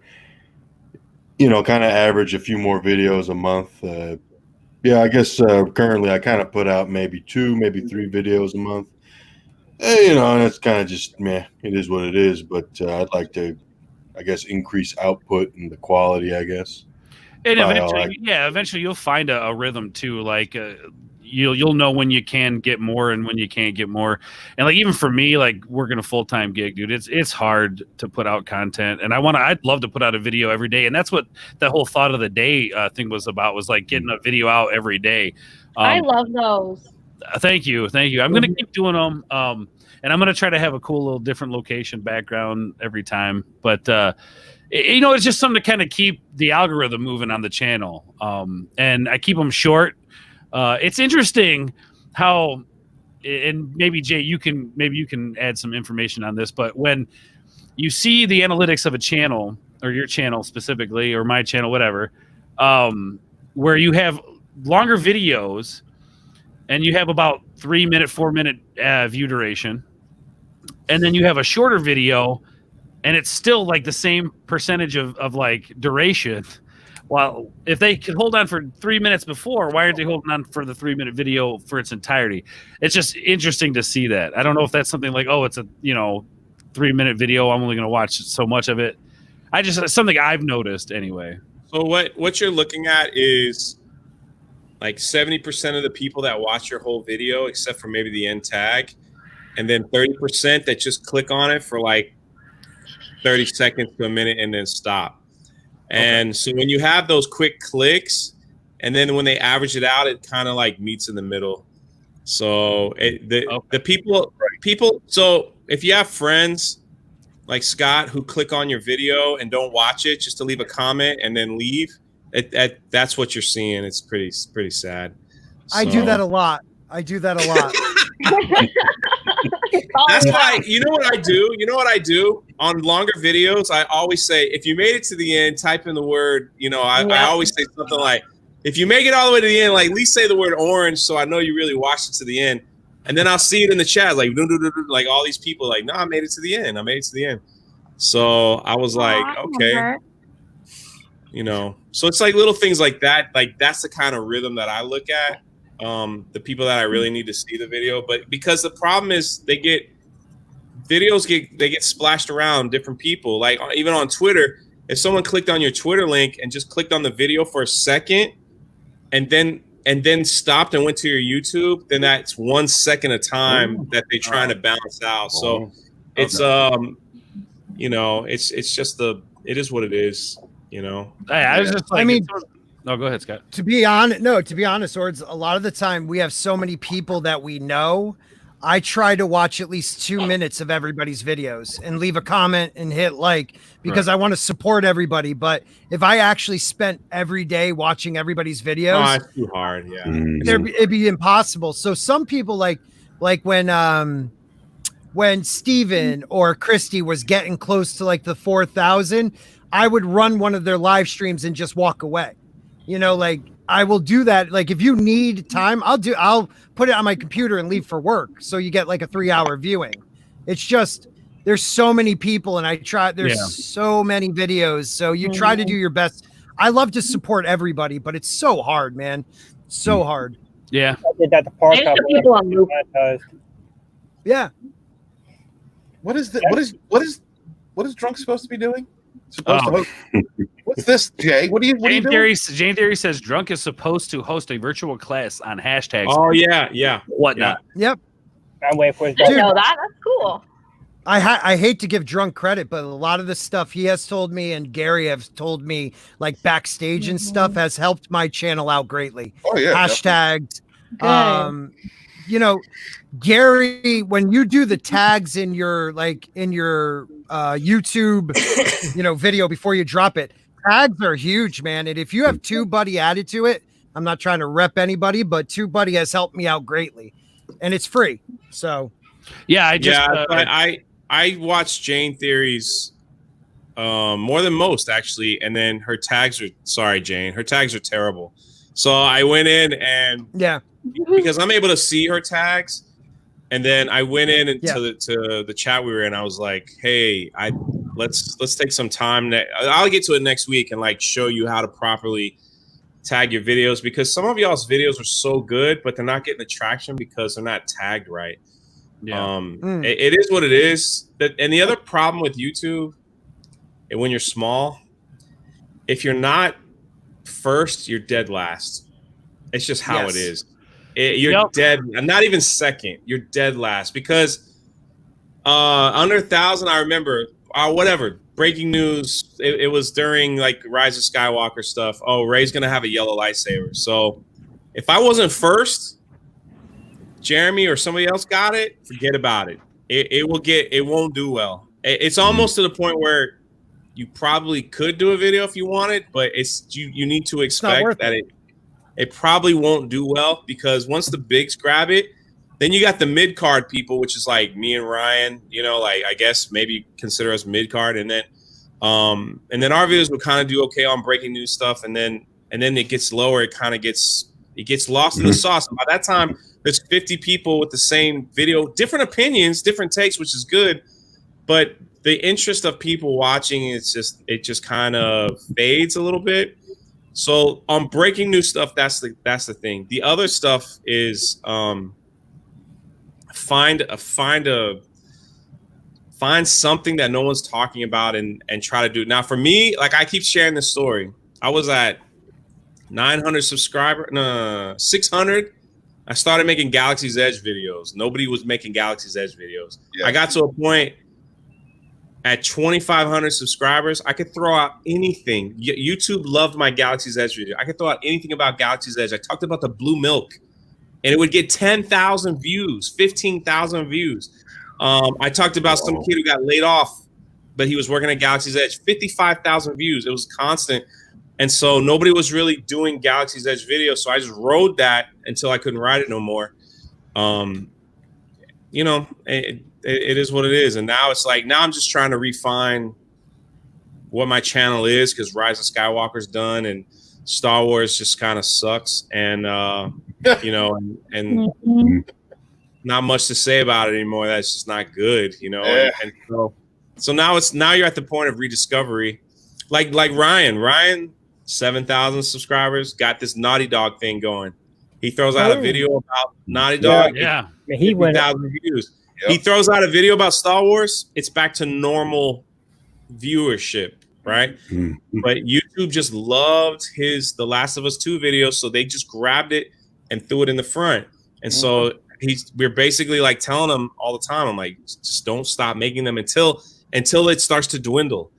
kind of average a few more videos a month. Yeah, I guess currently I kind of put out maybe 2, maybe 3 videos a month. And it's kind of just, it is what it is. But I'd like to, I guess, increase output and the quality, I guess. And eventually you'll find a rhythm too. Like you'll know when you can get more and when you can't get more. And like even for me, like working a full-time gig, dude, it's hard to put out content. And I'd love to put out a video every day. And that's what the whole thought of the day thing was about, was like getting a video out every day. I love those. Thank you. I'm gonna keep doing them, and I'm gonna try to have a cool little different location background every time. But it's just something to kind of keep the algorithm moving on the channel, and I keep them short. It's interesting how, and maybe Jay, you can add some information on this. But when you see the analytics of a channel, or your channel specifically, or my channel, whatever, where you have longer videos. And you have about 3 minute, 4 minute view duration. And then you have a shorter video and it's still like the same percentage of like duration. Well, if they could hold on for 3 minutes before, why aren't they holding on for the 3 minute video for its entirety? It's just interesting to see that. I don't know if that's something like, oh, it's a 3 minute video, I'm only going to watch so much of it. It's something I've noticed anyway. So what you're looking at is like 70% of the people that watch your whole video, except for maybe the end tag, and then 30% that just click on it for like 30 seconds to a minute and then stop. And so when you have those quick clicks, and then when they average it out, it kind of like meets in the middle. So the people. So if you have friends like Scott who click on your video and don't watch it just to leave a comment and then leave, that's what you're seeing. It's pretty sad. I do that a lot. That's why, you know what I do on longer videos? I always say, if you made it to the end, type in the word, I always say something like, if you make it all the way to the end, like at least say the word orange so I know you really watched it to the end. And then I'll see it in the chat, like all these people like, no, I made it to the end. So I was like, okay. So it's like little things like that. Like that's the kind of rhythm that I look at. The people that I really need to see the video, but because the problem is they get splashed around different people. Like even on Twitter, if someone clicked on your Twitter link and just clicked on the video for a second, and then stopped and went to your YouTube, then that's 1 second of time that they're trying to balance out. So it's it's just it is what it is. I was just like, no, go ahead, Scott. To be honest, Ords, a lot of the time we have so many people that we know. I try to watch at least 2 minutes of everybody's videos and leave a comment and hit like, because I want to support everybody. But if I actually spent every day watching everybody's videos, it's too hard. Yeah, it'd be impossible. So some people like when Steven or Christy was getting close to like the 4,000, I would run one of their live streams and just walk away. Like I will do that. Like if you need time, I'll put it on my computer and leave for work. So you get like a 3-hour viewing. It's just, there's so many people and there's so many videos. So you try to do your best. I love to support everybody, but it's so hard, man. So hard. Yeah. I did that to Park Maybe Cup. some people on loop. Yeah. What is Drunk supposed to be doing? Supposed to host? What's this, Jay? What are you doing? Jane Theory says Drunk is supposed to host a virtual class on hashtags. Oh yeah. Whatnot. Yep. I'm waiting for his I know that. That's cool. I hate to give Drunk credit, but a lot of the stuff he has told me and Gary has told me, like backstage and stuff, has helped my channel out greatly. Oh yeah. Hashtags. Good. You know, Gary, when you do the tags in your YouTube, video before you drop it, tags are huge, man. And if you have TubeBuddy added to it, I'm not trying to rep anybody, but TubeBuddy has helped me out greatly, and it's free. So, yeah, I watched Jane Theory's more than most actually, and then her tags are her tags are terrible. So I went in and because I'm able to see her tags, and then I went in into to the chat we were in. I was like, hey, let's take some time. I'll get to it next week and like show you how to properly tag your videos, because some of y'all's videos are so good, but they're not getting the traction because they're not tagged right. Yeah. It is what it is. And the other problem with YouTube, and when you're small, if you're not first, you're dead last. It's just how it is. You're dead. Not even second. You're dead last, because under 1,000. I remember whatever breaking news. It was during like Rise of Skywalker stuff. Oh, Rey's gonna have a yellow lightsaber. So if I wasn't first, Jeremy or somebody else got it, forget about it. It won't do well. It's almost to the point where you probably could do a video if you wanted, but you need to expect that it probably won't do well, because once the bigs grab it, then you got the mid card people, which is like me and Ryan, like I guess maybe consider us mid card, and then our videos will kind of do okay on breaking news stuff, and then it gets lower. It kind of gets lost in the sauce. And by that time, there's 50 people with the same video, different opinions, different takes, which is good, but the interest of people watching, it just kind of fades a little bit. So on breaking news stuff, that's the thing. The other stuff is find something that no one's talking about and try to do it. Now for me, like I keep sharing this story. I was at 600. I started making Galaxy's Edge videos. Nobody was making Galaxy's Edge videos. Yeah. I got to a point at 2,500 subscribers, I could throw out anything. YouTube loved my Galaxy's Edge video. I could throw out anything about Galaxy's Edge. I talked about the blue milk, and it would get 10,000 views, 15,000 views. I talked about some kid who got laid off, but he was working at Galaxy's Edge, 55,000 views. It was constant. And so nobody was really doing Galaxy's Edge videos. So I just rode that until I couldn't ride it no more. It is what it is. And now it's like, now I'm just trying to refine what my channel is, because Rise of Skywalker's done and Star Wars just kind of sucks. And, and not much to say about it anymore. That's just not good, Yeah. And so now you're at the point of rediscovery. Like Ryan, 7,000 subscribers, got this Naughty Dog thing going. He throws out a video about Naughty Dog. Yeah. He went 50,000 views. Yep. He throws out a video about Star Wars. It's back to normal viewership, right? Mm-hmm. But YouTube just loved The Last of Us 2 video, so they just grabbed it and threw it in the front. And so we're basically like telling him all the time, I'm like, just don't stop making them until it starts to dwindle.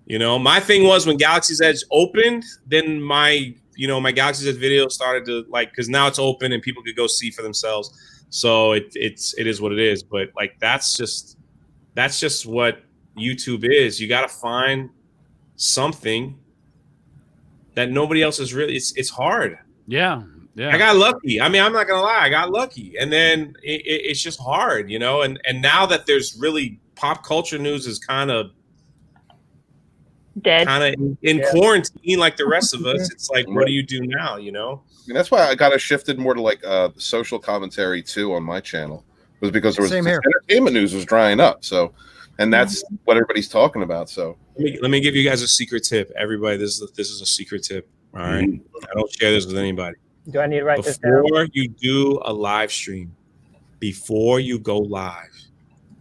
My thing was when Galaxy's Edge opened, then my Galaxy's Edge video started to because now it's open and people could go see for themselves. So it is what it is. But like that's just what YouTube is. You got to find something that nobody else is really. It's hard. Yeah. I got lucky. I mean, I'm not gonna lie. I got lucky, and then it's just hard, And now that there's really pop culture news is kind of dead, in quarantine like the rest of us. It's like, what do you do now? I mean, that's why I got shifted more to social commentary too on my channel, was because there was entertainment news was drying up. So, and that's what everybody's talking about. So let me give you guys a secret tip, everybody. This is a secret tip. All right, I don't share this with anybody. Do I need to write this down? Before you do a live stream, before you go live,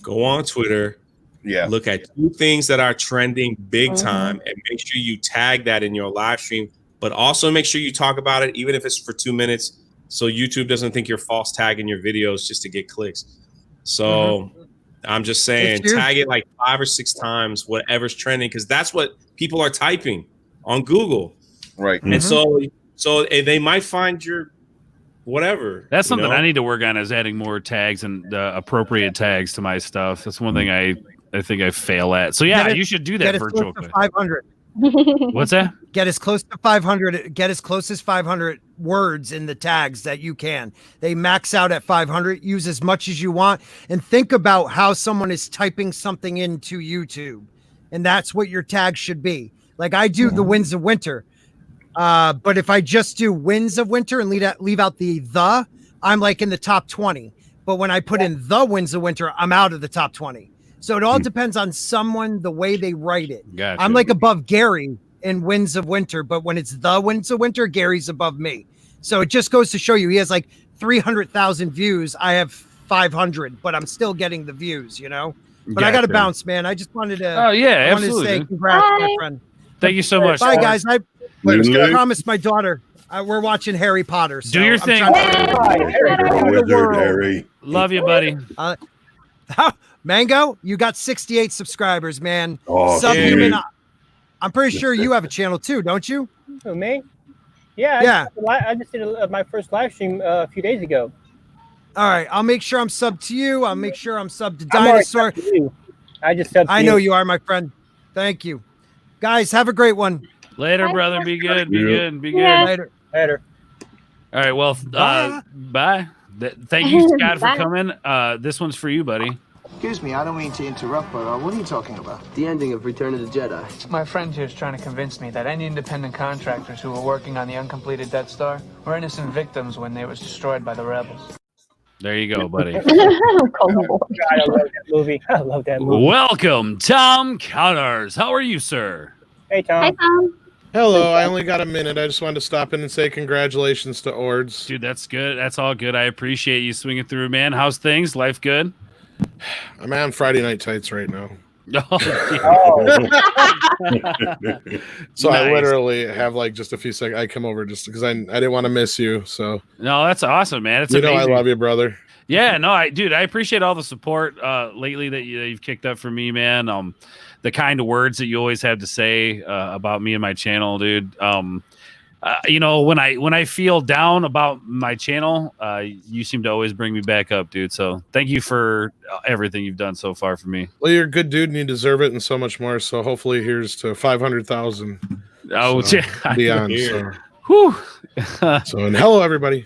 go on Twitter. Yeah. Look at 2 things that are trending big time and make sure you tag that in your live stream, but also make sure you talk about it, even if it's for 2 minutes, so YouTube doesn't think you're false tagging your videos just to get clicks. So I'm just saying, tag it like 5 or 6 times, whatever's trending, because that's what people are typing on Google. Right. And so they might find your whatever. That's something I need to work on, is adding more tags and appropriate tags to my stuff. That's one thing I think I fail at. So yeah, you should do that, Virtual. 500. What's that? Get as close to 500. Get as close as 500 words in the tags that you can. They max out at 500. Use as much as you want, and think about how someone is typing something into YouTube, and that's what your tag should be. Like I do the Winds of Winter, but if I just do Winds of Winter and leave out the, I'm like in the top 20. But when I put in the Winds of Winter, I'm out of the top 20. So it all depends on someone, the way they write it. Gotcha. I'm like above Gary in Winds of Winter, but when it's the Winds of Winter, Gary's above me. So it just goes to show you, he has like 300,000 views. I have 500, but I'm still getting the views, you know? But I got to bounce, man. I just wanted to, absolutely, say congrats, my friend. Thank you so much. Bye, guys. I promised my daughter we're watching Harry Potter. So do your thing. Harry. Love you, buddy. Mango, you got 68 subscribers, man. Oh, Subhuman. I'm pretty sure you have a channel too, don't you? Who, me? Yeah. I just did my first live stream a few days ago. All right, I'll make sure I'm subbed to you. I'll make sure I'm subbed to Dinosaur. I just subbed to I know you are, my friend. Thank you. Guys, have a great one. Later, brother. Be good. Be good. Be good. Later. All right. Well, bye. Thank you, Scott, for coming. This one's for you, buddy. Excuse me, I don't mean to interrupt, but what are you talking about? The ending of Return of the Jedi. My friend here is trying to convince me that any independent contractors who were working on the uncompleted Death Star were innocent victims when they was destroyed by the rebels. There you go, buddy. God, I love that movie. I love that movie. Welcome, Tom Connors. How are you, sir? Hey, Tom. Hi, Tom. Hello, I only got a minute. I just wanted to stop in and say congratulations to Ords. Dude, that's good. That's all good. I appreciate you swinging through, man. How's things? Life good? I'm on Friday Night Tights right now. So Nice. I literally have like just a few seconds. I come over just because I didn't want to miss you. So No, that's awesome, man. It's amazing. amazing. I love you, brother. Yeah, no, I appreciate all the support lately that you've kicked up for me, man. The kind of words that you always have to say about me and my channel, dude. When I feel down about my channel, you seem to always bring me back up, dude. So thank you for everything you've done so far for me. Well, you're a good dude and you deserve it and so much more. So hopefully here's to 500,000. Oh, so, yeah. beyond. So. Whew. So, and hello, everybody.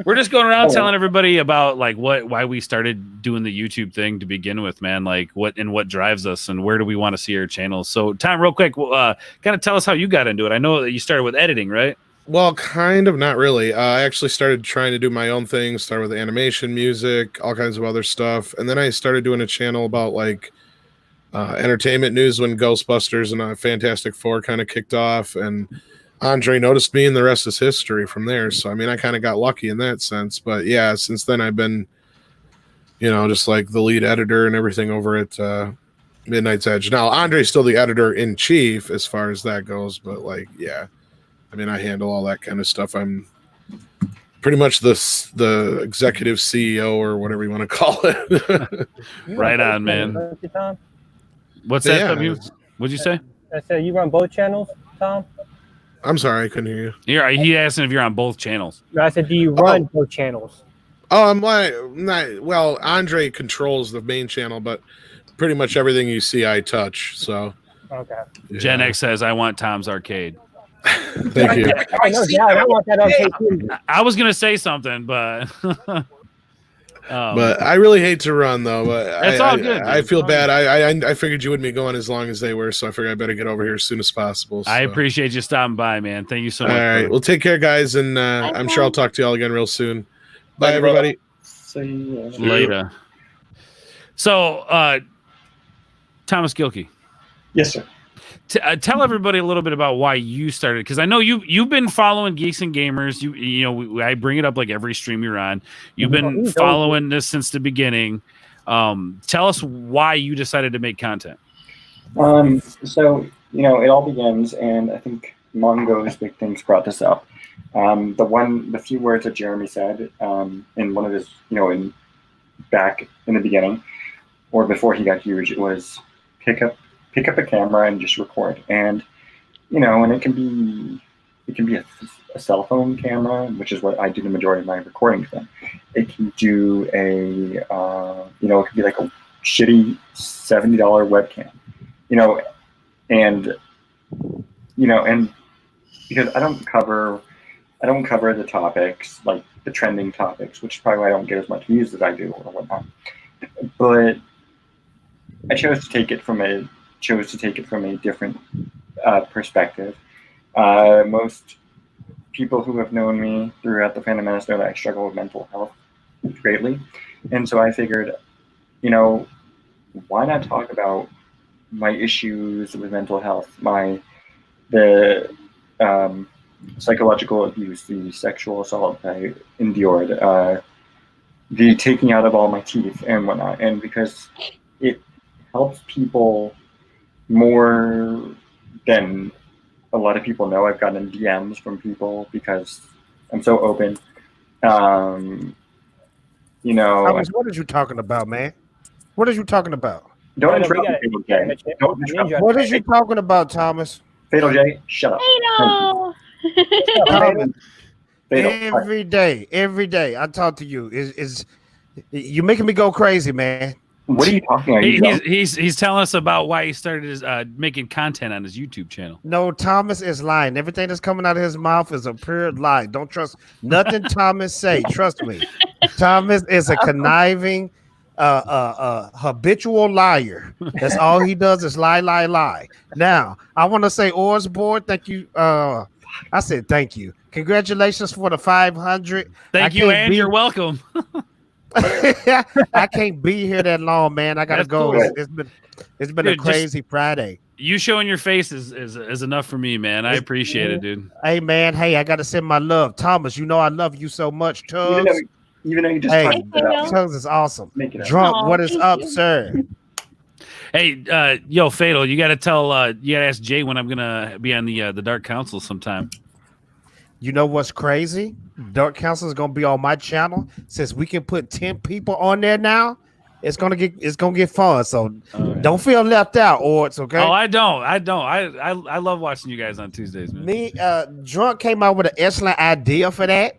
We're just going around telling everybody about like why we started doing the YouTube thing to begin with, man. Like what drives us and where do we want to see our channels. So Tom, real quick, kind of tell us how you got into it. I know that you started with editing, right? Well, kind of, not really. I actually started trying to do my own thing, start with animation, music, all kinds of other stuff. And then I started doing a channel about like entertainment news when Ghostbusters and Fantastic Four kind of kicked off. And Andre noticed me and the rest is history from there. So, I mean, I kind of got lucky in that sense. But yeah, since then I've been, just like the lead editor and everything over at Midnight's Edge. Now, Andre's still the editor-in-chief as far as that goes. But like, yeah, I mean, I handle all that kind of stuff. I'm pretty much the executive CEO or whatever you want to call it. Right on, man. What's that? Yeah, what'd you say? I said you run both channels, Tom? I'm sorry, I couldn't hear you. He asked if you're on both channels. No, I said, do you run both channels? Oh, I'm like, well, Andre controls the main channel, but pretty much everything you see, I touch. So, okay. Yeah. Gen X says, "I want Tom's arcade." Thank you. I want that arcade too. I was gonna say something, but. But I really hate to run though. But it's all good. I feel bad. I figured you wouldn't be going as long as they were, so I figured I better get over here as soon as possible. So. I appreciate you stopping by, man. Thank you so much. All right, well, take care, guys, and I'm sure I'll talk to y'all again real soon. Bye, everybody. See you later. So, Thomas Gilkey. Yes, sir. Tell everybody a little bit about why you started, because I know you've been following Geeks and Gamers. I bring it up like every stream you're on. You've been following this since the beginning. Tell us why you decided to make content. So it all begins, and I think Mongo's Big Things brought this up. The few words that Jeremy said in one of his, back in the beginning, or before he got huge, it was pick up a camera and just record. And and it can be a cell phone camera, which is what I do the majority of my recording with. It can do it could be like a shitty $70 webcam, and because I don't cover the topics, like the trending topics, which is probably why I don't get as much views as I do or whatnot. But I chose to take it from a different perspective. Most people who have known me throughout the Phantom Menace know that I struggle with mental health greatly, and so I figured, why not talk about my issues with mental health, the psychological abuse, the sexual assault I endured, the taking out of all my teeth and whatnot, and because it helps people more than a lot of people know. I've gotten DMs from people because I'm so open. Thomas, what are you talking about, man? What are you talking about? Don't interrupt me, Fatal J. Don't interrupt me. What are you talking about, Thomas? Fatal J, shut up. Thomas, every day I talk to you. Is you're making me go crazy, man. What are you talking about? He's telling us about why he started his making content on his YouTube channel. No, Thomas is lying. Everything that's coming out of his mouth is a pure lie. Don't trust nothing Thomas say. Trust me. Thomas is a conniving, habitual liar. That's all he does is lie. Now, I want to say, Orsborn, thank you. I said thank you. Congratulations for the 500. Thank you, and you're welcome. I can't be here that long, man. I gotta go. Cool. It's been a crazy Friday. You showing your face is enough for me, man. I appreciate it, dude. Hey, man. Hey, I gotta send my love, Thomas. I love you so much, Tubbs. Even though you just Tubbs is awesome. Drunk, what is up, sir? Hey, Fatal, you gotta you gotta ask Jay when I'm gonna be on the Dark Council sometime. You know what's crazy? Dark Council is gonna be on my channel. Since we can put 10 people on there now, it's gonna get fun. So don't feel left out, or it's okay. Oh, I don't. I love watching you guys on Tuesdays, man. Me, Drunk came out with an excellent idea for that.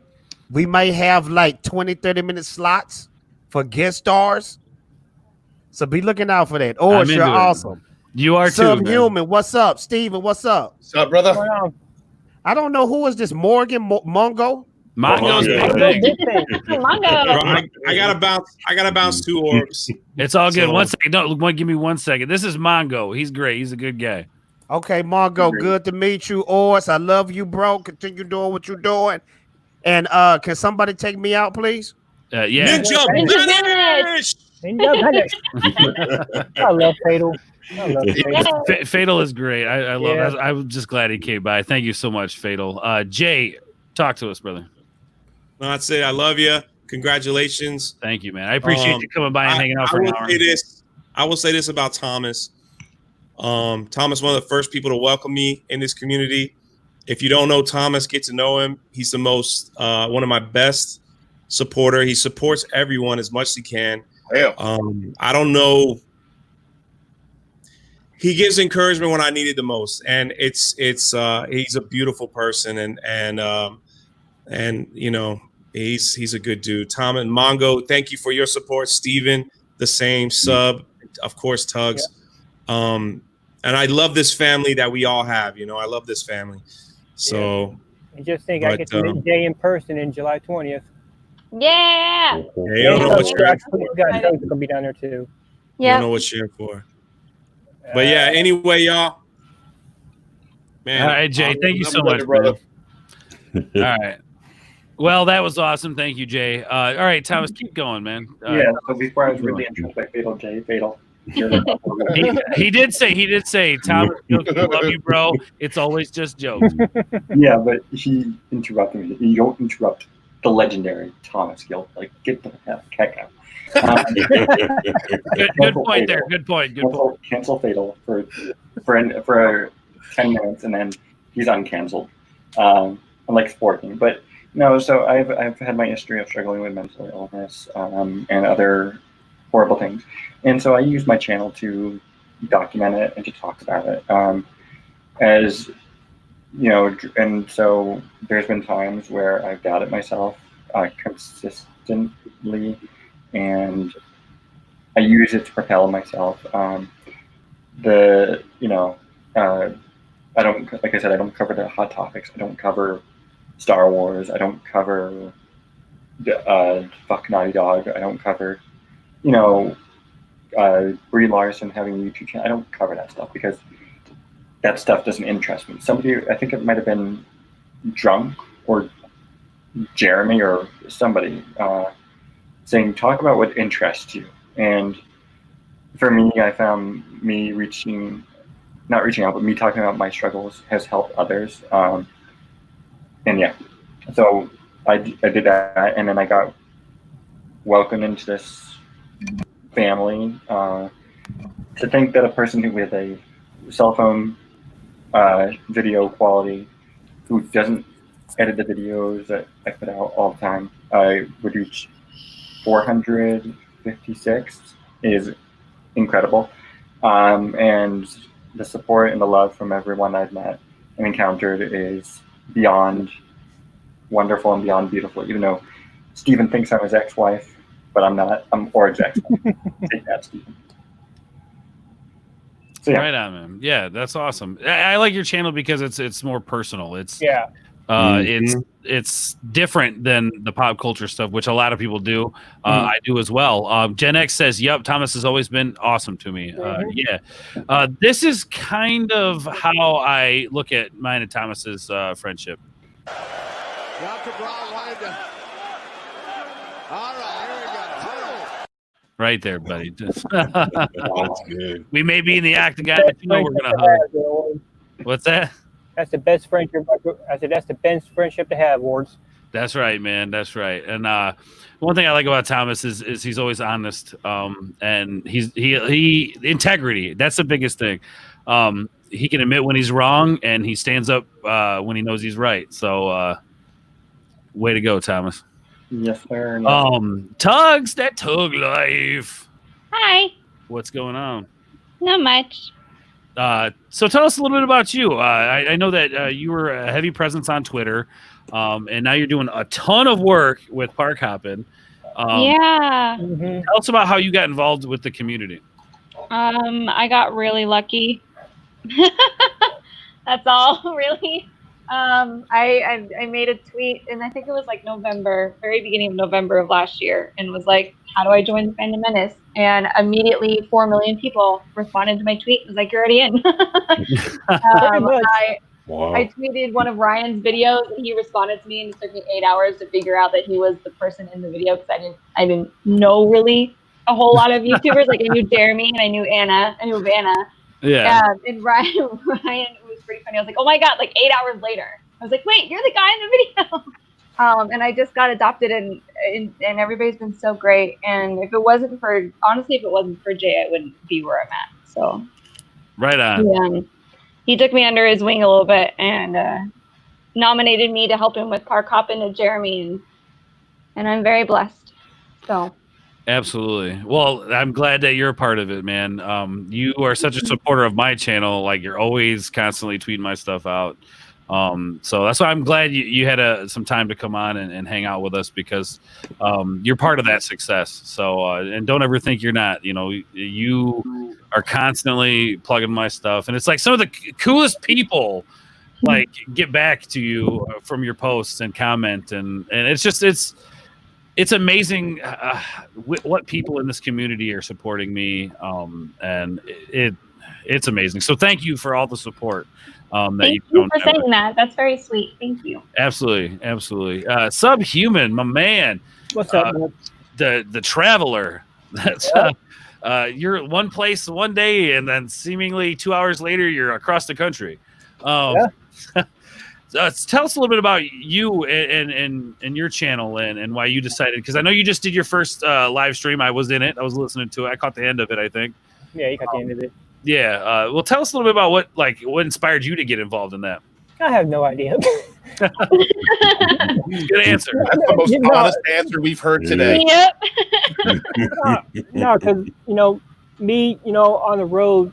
We may have like 20-30 minute slots for guest stars. So be looking out for that. Or you're awesome. You are too. Subhuman, what's up? Steven, what's up? What's up, brother? I don't know who is this. Morgan Mongo? Mongo's big thing. I gotta bounce 2 orbs. It's all good. 1 second. Don't give me 1 second. This is Mongo. He's great. He's a good guy. Okay, Mongo. Good to meet you, Ors. I love you, bro. Continue doing what you're doing. And can somebody take me out, please? Yeah. Ninja Vanish. I love Fatal. Fatal is great. I love it. I'm just glad he came by. Thank you so much, Fatal. Jay, talk to us, brother. No, that's it. I love you. Congratulations. Thank you, man. I appreciate you coming by and hanging out for an hour. I will say this about Thomas. Thomas, one of the first people to welcome me in this community. If you don't know Thomas, get to know him. He's the most one of my best supporter. He supports everyone as much as he can. I don't know. He gives encouragement when I need it the most, and it's he's a beautiful person, and he's a good dude. Tom and Mongo, thank you for your support. Steven, the same. Sub, of course, Tugs. And I love this family that we all have. I love this family. So I just think I get to meet Jay in person in July 20th. Yeah. Hey, you don't know what you're in for. Gonna be down there too. Yeah. You don't know what you're in for. But yeah, anyway, y'all. Man, all right, Jay, thank you so much, brother. All right. Well, that was awesome. Thank you, Jay. All right, Thomas, keep going, man. So before I was really interested by Fatal, He did say, Thomas, I love you, bro. It's always just jokes. Yeah, but he interrupted me. You don't interrupt the legendary Thomas Gill. Like, get the heck out. Good point there. Good point. Cancel Fatal for 10 minutes, and then he's uncanceled. Unlike Sporting, but no. So I've had my history of struggling with mental illness and other horrible things, and so I use my channel to document it and to talk about it. As you know, and so there's been times where I've doubted myself consistently, and I use it to propel myself. I don't, like I said, I don't cover the hot topics. I don't cover Star Wars. I don't cover fuck Naughty Dog. I don't cover, Brie Larson having a YouTube channel. I don't cover that stuff because that stuff doesn't interest me. Somebody, I think it might have been Drunk or Jeremy or somebody saying, talk about what interests you. And for me, I found me not reaching out, but me talking about my struggles has helped others. And yeah, so I did that, and then I got welcomed into this family. To think that a person with a cell phone video quality who doesn't edit the videos that I put out all the time, I would reach 456 is incredible. And the support and the love from everyone I've met and encountered is beyond wonderful and beyond beautiful, even though Stephen thinks I'm his ex-wife, but I'm not. I'm Org's ex-wife. Take that, Stephen. So, yeah. Right on, man. Yeah, that's awesome. I like your channel because it's more personal. It's it's different than the pop culture stuff, which a lot of people do. I do as well. Gen X says, "Yep, Thomas has always been awesome to me." Yeah, this is kind of how I look at mine and Thomas's friendship. Right there, buddy. That's good. We may be in the act of guy, but you know we're gonna hug. What's that? That's the best friendship. I said that's the best friendship to have, Wards. That's right, man. That's right. And one thing I like about Thomas is he's always honest. And he integrity. That's the biggest thing. He can admit when he's wrong, and he stands up when he knows he's right. So, way to go, Thomas. Yes, sir. Tugs, that Tug life. Hi. What's going on? Not much. So tell us a little bit about you. I know that you were a heavy presence on Twitter, and now you're doing a ton of work with Park Hoppin'. Yeah. Tell us about how you got involved with the community. I got really lucky. That's all, really. I made a tweet, and I think it was like November, very beginning of November of last year, and was like, how do I join the Fandom Menace? And immediately 4 million people responded to my tweet. It was like, you're already in. I tweeted one of Ryan's videos, and he responded to me, and it took me 8 hours to figure out that he was the person in the video, because I didn't know really a whole lot of YouTubers. Like, I knew Jeremy, and I knew Anna. I knew of Anna. Yeah. And Ryan was pretty funny. I was like, oh my God, like 8 hours later. I was like, wait, you're the guy in the video. And I just got adopted, and everybody's been so great. And if it wasn't for Jay, I wouldn't be where I'm at. So. Right on. He took me under his wing a little bit and nominated me to help him with Park Hoppin' to Jeremy, and I'm very blessed. So. Absolutely. Well, I'm glad that you're a part of it, man. You are such a supporter of my channel. Like, you're always constantly tweeting my stuff out. So that's why I'm glad you had some time to come on and hang out with us, because you're part of that success. So, and don't ever think you're not. You are constantly plugging my stuff, and it's like some of the coolest people like get back to you from your posts and comment, and it's amazing what people in this community are supporting me, and it's amazing. So thank you for all the support. Thank you for saying that. That's very sweet. Thank you. Absolutely. Subhuman, my man. What's up, man? The traveler. That's you're one place one day, and then seemingly 2 hours later, you're across the country. So tell us a little bit about you and your channel and why you decided, because I know you just did your first live stream. I was in it. I was listening to it. I caught the end of it, I think. Yeah, you got the end of it. Yeah. Well, tell us a little bit about what inspired you to get involved in that. I have no idea. Good answer. That's the most honest answer we've heard today. Yep. No, because me, on the road,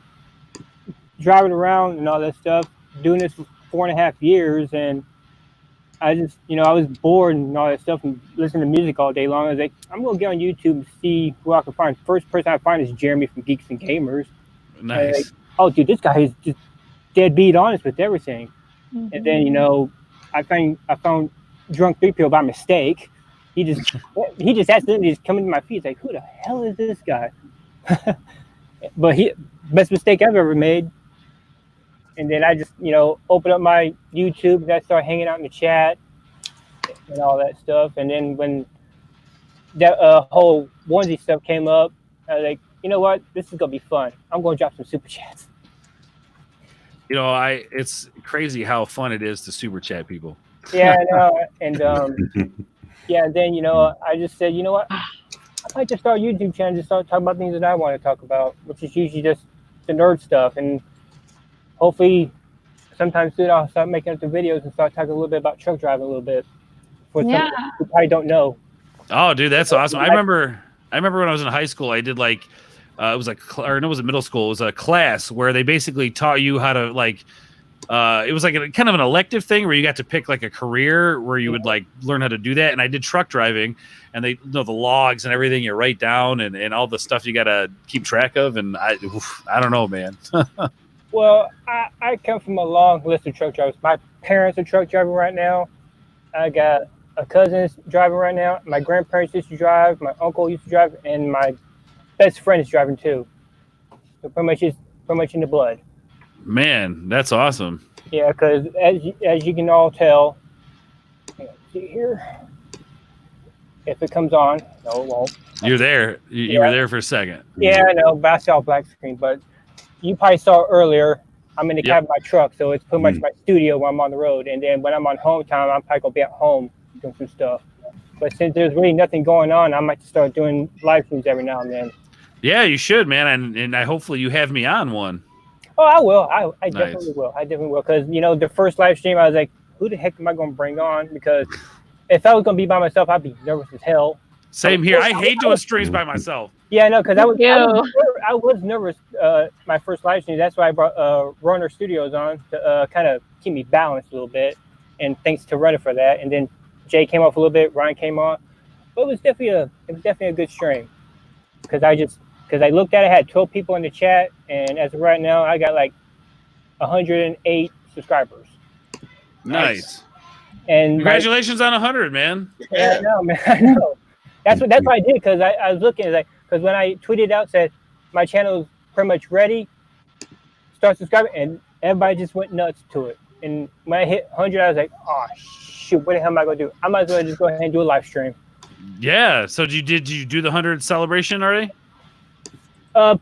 driving around and all that stuff, doing this for 4.5 years, and I just, I was bored and all that stuff, and listening to music all day long. I was like, I'm gonna get on YouTube and see who I can find. First person I find is Jeremy from Geeks and Gamers. Nice. Like, oh, dude, this guy is just deadbeat honest with everything. Mm-hmm. And then, I found Drunk 3PO by mistake. He just accidentally just come into my feed. It's like, who the hell is this guy? But best mistake I've ever made. And then I just, open up my YouTube and I start hanging out in the chat and all that stuff. And then when that whole onesie stuff came up, I was like, you know what? This is gonna be fun. I'm gonna drop some super chats. It's crazy how fun it is to super chat people. Yeah, I know. And yeah, and then I just said, you know what? I might just start a YouTube channel, just start talking about things that I want to talk about, which is usually just the nerd stuff. And hopefully, sometime soon I'll start making up the videos and start talking a little bit about truck driving a little bit. For some who probably don't know. Oh, dude, that's awesome! I remember when I was in high school, I did it was it was a middle school. It was a class where they basically taught you how to it was like a kind of an elective thing where you got to pick like a career where you would learn how to do that. And I did truck driving, and they know the logs and everything you write down and all the stuff you got to keep track of. And I don't know, man. Well, I come from a long list of truck drivers. My parents are truck driving right now. I got a cousin driving right now. My grandparents used to drive. My uncle used to drive, and my best friend is driving too. So pretty much in the blood. Man, that's awesome. Yeah, because as you can all tell, see here, if it comes on, no, it won't. You're there. You were there for a second. Yeah, I know, but I saw a black screen. But you probably saw earlier, I'm in the cab of my truck, so it's pretty much my studio when I'm on the road. And then when I'm on home time, I'm probably going to be at home doing some stuff. But since there's really nothing going on, I might start doing live streams every now and then. Yeah, you should, man. And I hopefully you have me on one. Oh, I will. I definitely will. I definitely will. Because, the first live stream, I was like, who the heck am I going to bring on? Because if I was going to be by myself, I'd be nervous as hell. Same here. I hate doing streams by myself. Yeah, I know, because I was nervous my first live stream. That's why I brought Runner Studios on to kind of keep me balanced a little bit. And thanks to Runner for that. And then Jay came off a little bit. Ryan came on. But it was definitely a good stream. Because I looked at it, I had 12 people in the chat, and as of right now, I got 108 subscribers. Nice. And congratulations on 100, man. Yeah, I know, man. I know. That's what I did, because I was looking because when I tweeted out, said my channel is pretty much ready, start subscribing, and everybody just went nuts to it. And when I hit 100, I was like, oh shoot, what the hell am I gonna do? I might as well just go ahead and do a live stream. Yeah. So did you do the 100 celebration already?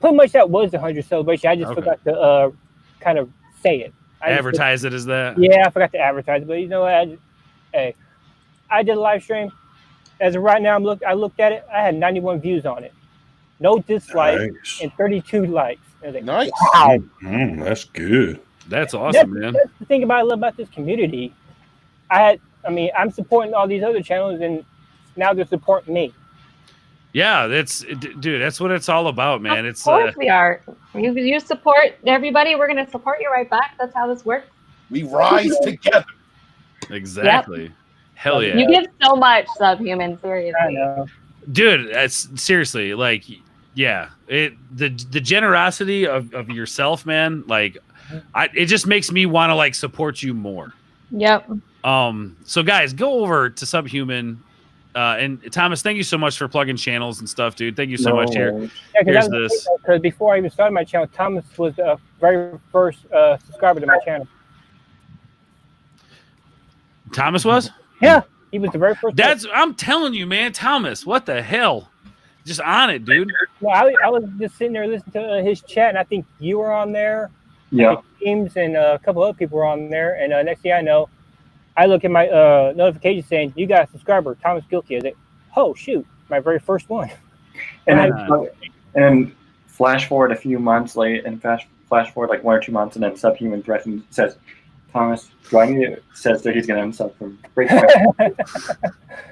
Pretty much that was the 100 celebration. I just forgot to kind of say it. Advertise it as that? Yeah, I forgot to advertise it. But you know what? I did a live stream. As of right now, I looked at it. I had 91 views on it. No dislikes and 32 likes. Like, nice. Wow. That's good. That's awesome, man. That's the thing I love about this community. I'm supporting all these other channels, and now they're supporting me. Yeah, that's what it's all about, man. Of course we are. You support everybody, we're going to support you right back. That's how this works. We rise together. Exactly. Yep. Hell yeah. You give so much, Subhuman, seriously. I know. Dude, seriously, the generosity of yourself, man, it just makes me want to support you more. Yep. So guys, go over to Subhuman. And Thomas, thank you so much for plugging channels and stuff, dude. Thank you so much. Here's this. Because before I even started my channel, Thomas was the very first subscriber to my channel. Thomas was? Yeah, he was the very first. I'm telling you, man, Thomas. What the hell? just on it, dude. No, I was just sitting there listening to his chat, and I think you were on there. Yeah. James and a couple other people were on there, and next thing I know, I look at my notification saying, "You got a subscriber, Thomas Gilkey." I was like, "Oh shoot, my very first one." And flash forward a few months late, and flash forward like 1 or 2 months, and then Subhuman threatens, says, "Thomas, do I need to?" Says that he's going to unsub from Break.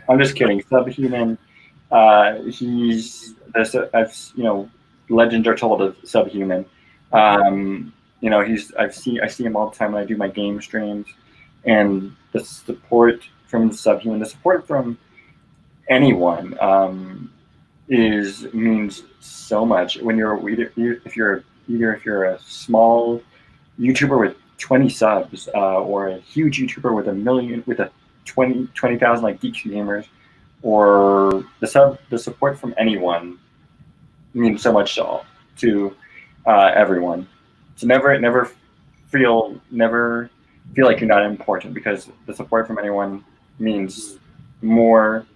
I'm just kidding. Subhuman, he's this. Legends are told of Subhuman. I see him all the time when I do my game streams, and the support from Subhuman, the support from anyone, means so much. When if you're a small YouTuber with 20 subs, or a huge YouTuber with 20,000 like Geek Gamers, or the support from anyone means so much to everyone. So never feel like you're not important, because the support from anyone means more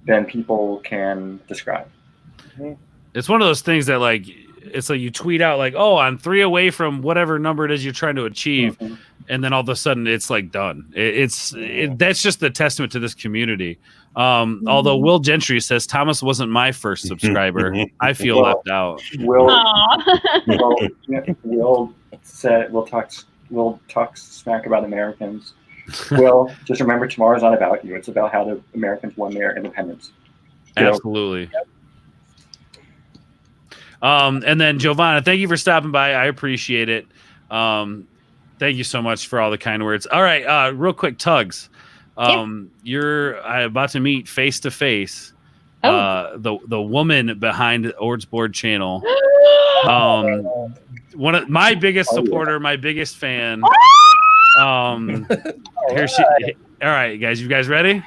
than people can describe. It's one of those things that it's like you tweet out like, "Oh, I'm 3 away from whatever number it is you're trying to achieve," and then all of a sudden it's like done. That's just a testament to this community. Although Will Gentry says Thomas wasn't my first subscriber, I feel left out. Will talk smack about Americans. Will, just remember, tomorrow's not about you. It's about how the Americans won their independence. Absolutely. And then Giovanna, thank you for stopping by. I appreciate it. Thank you so much for all the kind words. All right, real quick, Tugs. You're about to meet face to face the woman behind Ord's Board channel. One of my biggest supporter, my biggest fan. Here she. All right, guys, you guys ready?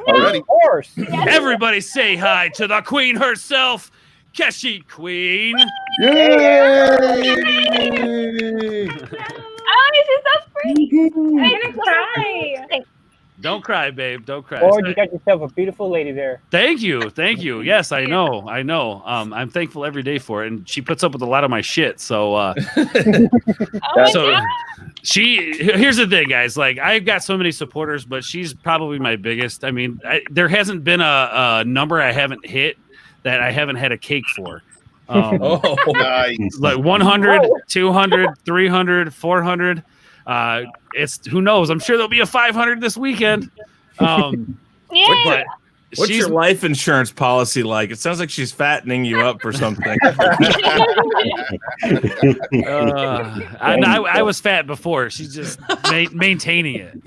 Ready. Of course. Everybody say hi to the queen herself, Keshi Queen. Yay! Oh, she's so pretty. I'm gonna cry. Don't cry, babe. Don't cry. Or you got yourself a beautiful lady there. Thank you. Yes, I know. I'm thankful every day for it, and she puts up with a lot of my shit. So, here's the thing, guys. Like, I've got so many supporters, but she's probably my biggest. I mean, there hasn't been a number I haven't hit that I haven't had a cake for. Nice. Like 100, 200, 300, 400. It's who knows? I'm sure there'll be a 500 this weekend. What's your life insurance policy like? It sounds like she's fattening you up for something. I was fat before. She's just maintaining it.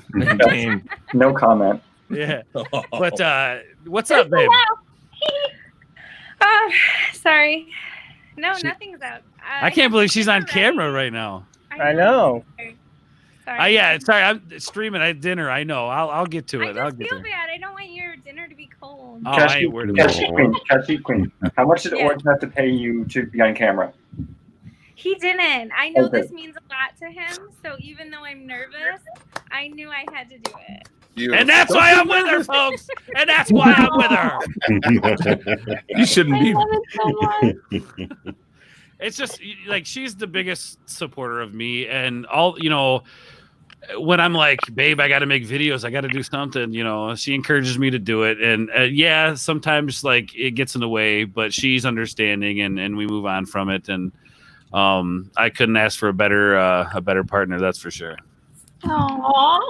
No comment. Yeah. But what's up, babe? Sorry. No, nothing's up. I can't believe she's on camera right now. I know. Sorry. Sorry, I'm streaming at dinner. I know. I'll get to it. I'll get feel to it. bad. I don't want your dinner to be cold. Oh, I ain't worried about it. Catchy Queen. How much did Ord have to pay you to be on camera? He didn't. I know Okay. this means a lot to him. So even though I'm nervous, I knew I had to do it. And that's why I'm with her, folks. And that's why I'm with her. You shouldn't be. It's just like she's the biggest supporter of me, and when I'm like, babe, I got to make videos, I got to do something, she encourages me to do it. And sometimes like it gets in the way, but she's understanding, and we move on from it. And I couldn't ask for a better partner. That's for sure. Aww.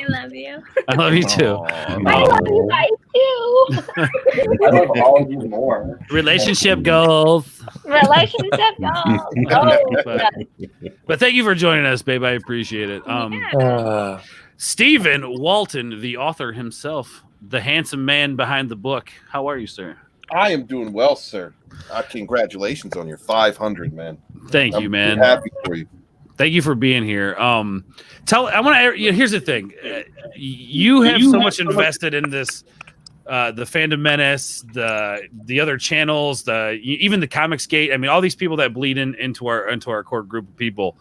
I love you. I love you too. I love you guys too. I love all of you more. Relationship goals. Relationship goals. But thank you for joining us, babe. I appreciate it. Stephen Walton, the author himself, the handsome man behind the book. How are you, sir? I am doing well, sir. Congratulations on your 500, man. Thank you, man. I'm happy for you. Thank you for being here. Here's the thing. You have so much invested in this, the Fandom Menace, the other channels, even the Comics Gate. I mean, all these people that bleed into our core group of people.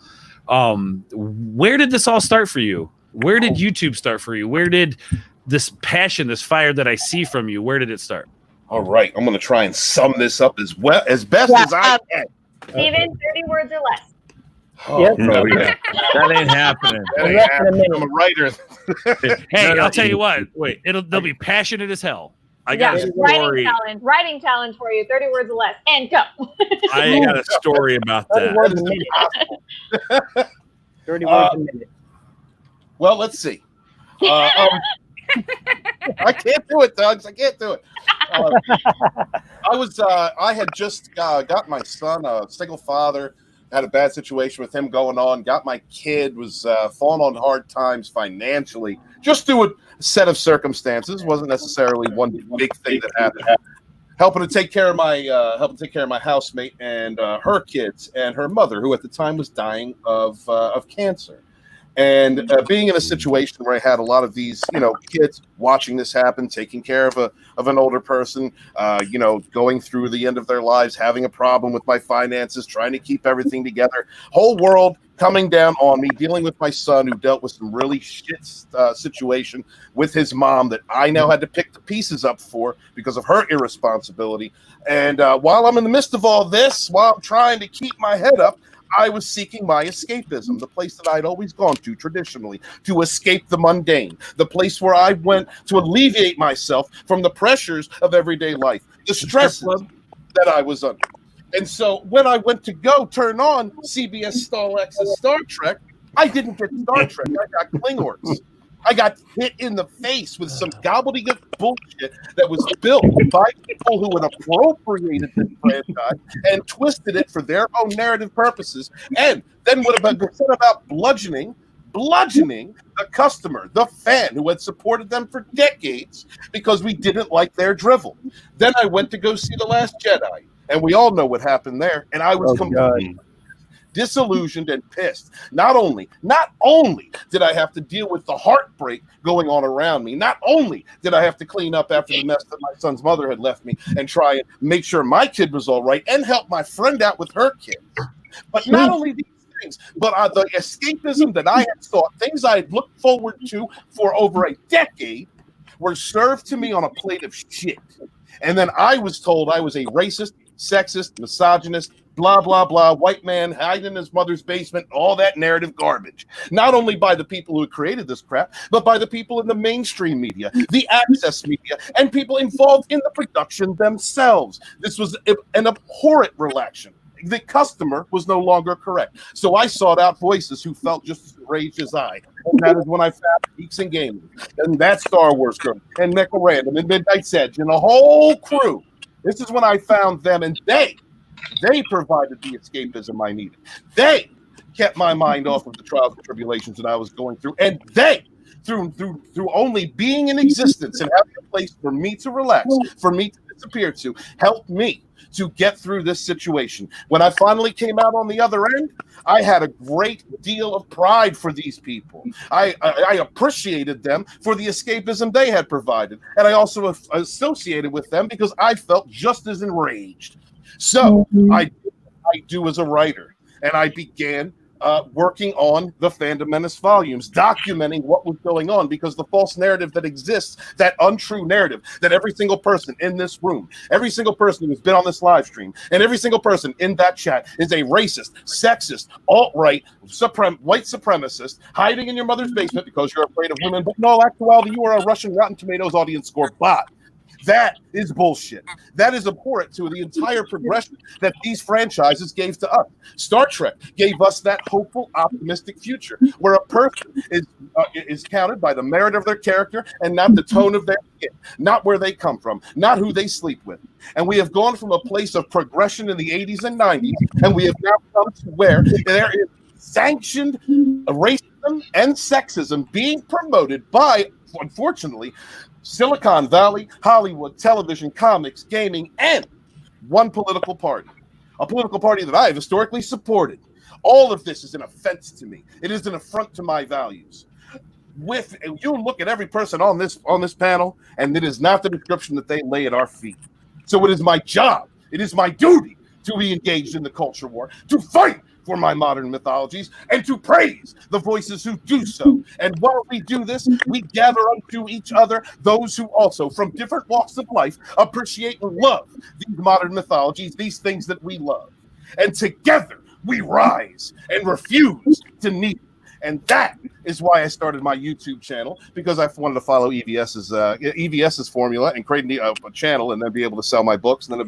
Where did this all start for you? Where did YouTube start for you? Where did this passion, this fire that I see from you, where did it start? All right, I'm going to try and sum this up as best as I can. Steven, 30 words or less. Oh, Yep. no, yeah. That ain't happening. That ain't Less than a happening. minute. I'm a writer. Hey, I'll tell you what. Wait, They'll be passionate as hell. I got a story. Writing challenge for you. 30 words or less, and go. I got a story about 30 that. words a minute. 30 words a minute. Well, let's see. I can't do it, Doug. I can't do it. I had just got my son, a single father, had a bad situation with him going on, got my kid, was falling on hard times financially, just through a set of circumstances. Wasn't necessarily one big thing that happened. Helping to take care of my housemate and her kids and her mother, who at the time was dying of cancer. And being in a situation where I had a lot of these, kids watching this happen, taking care of an older person, going through the end of their lives, having a problem with my finances, trying to keep everything together, whole world coming down on me, dealing with my son who dealt with some really shit situation with his mom that I now had to pick the pieces up for because of her irresponsibility. And while I'm in the midst of all this, while I'm trying to keep my head up, I was seeking my escapism, the place that I'd always gone to traditionally to escape the mundane, the place where I went to alleviate myself from the pressures of everyday life, the stresses that I was under. And so when I went to go turn on CBS Star X's Star Trek, I didn't get Star Trek. I got Klingons. I got hit in the face with some gobbledygook bullshit that was built by people who had appropriated this franchise and twisted it for their own narrative purposes, and then would have been said about bludgeoning the customer, the fan who had supported them for decades because we didn't like their drivel. Then I went to go see The Last Jedi, and we all know what happened there, and I was completely disillusioned and pissed. Not only did I have to deal with the heartbreak going on around me, not only did I have to clean up after the mess that my son's mother had left me and try and make sure my kid was all right and help my friend out with her kids, but not only these things, but the escapism that I had sought, things I had looked forward to for over a decade, were served to me on a plate of shit. And then I was told I was a racist, sexist, misogynist, blah, blah, blah, white man hiding in his mother's basement, all that narrative garbage. Not only by the people who created this crap, but by the people in the mainstream media, the access media, and people involved in the production themselves. This was an abhorrent relaction. The customer was no longer correct. So I sought out voices who felt just as enraged as I. And that is when I found Geeks and Gaming, and that Star Wars girl, and Nickel Random, and Midnight's Edge, and the whole crew. This is when I found them, and they provided the escapism I needed. They kept my mind off of the trials and tribulations that I was going through, and they, through only being in existence and having a place for me to relax, for me to disappear to, helped me to get through this situation. When I finally came out on the other end, I had a great deal of pride for these people. I appreciated them for the escapism they had provided, and I also associated with them because I felt just as enraged. So I do as a writer, and I began working on the Fandom Menace volumes, documenting what was going on, because the false narrative that exists, that untrue narrative that every single person in this room, every single person who's been on this live stream, and every single person in that chat is a racist, sexist, alt-right, white supremacist, hiding in your mother's basement because you're afraid of women, but in all actuality, you are a Russian Rotten Tomatoes audience score bot. That is bullshit. That is abhorrent to the entire progression that these franchises gave to us. Star Trek gave us that hopeful, optimistic future where a person is counted by the merit of their character and not the tone of their skin, not where they come from, not who they sleep with. And we have gone from a place of progression in the 80s and 90s, and we have now come to where there is sanctioned racism and sexism being promoted by, unfortunately, Silicon Valley, Hollywood, television, comics, gaming, and one political party. A political party that I have historically supported. All of this is an offense to me. It is an affront to my values. You look at every person on this panel, and it is not the description that they lay at our feet. So it is my job, it is my duty to be engaged in the culture war, to fight for my modern mythologies and to praise the voices who do so. And while we do this, we gather unto each other those who also, from different walks of life, appreciate and love these modern mythologies, these things that we love. And together we rise and refuse to kneel. And that is why I started my YouTube channel, because I wanted to follow EVS's formula and create a channel and then be able to sell my books and then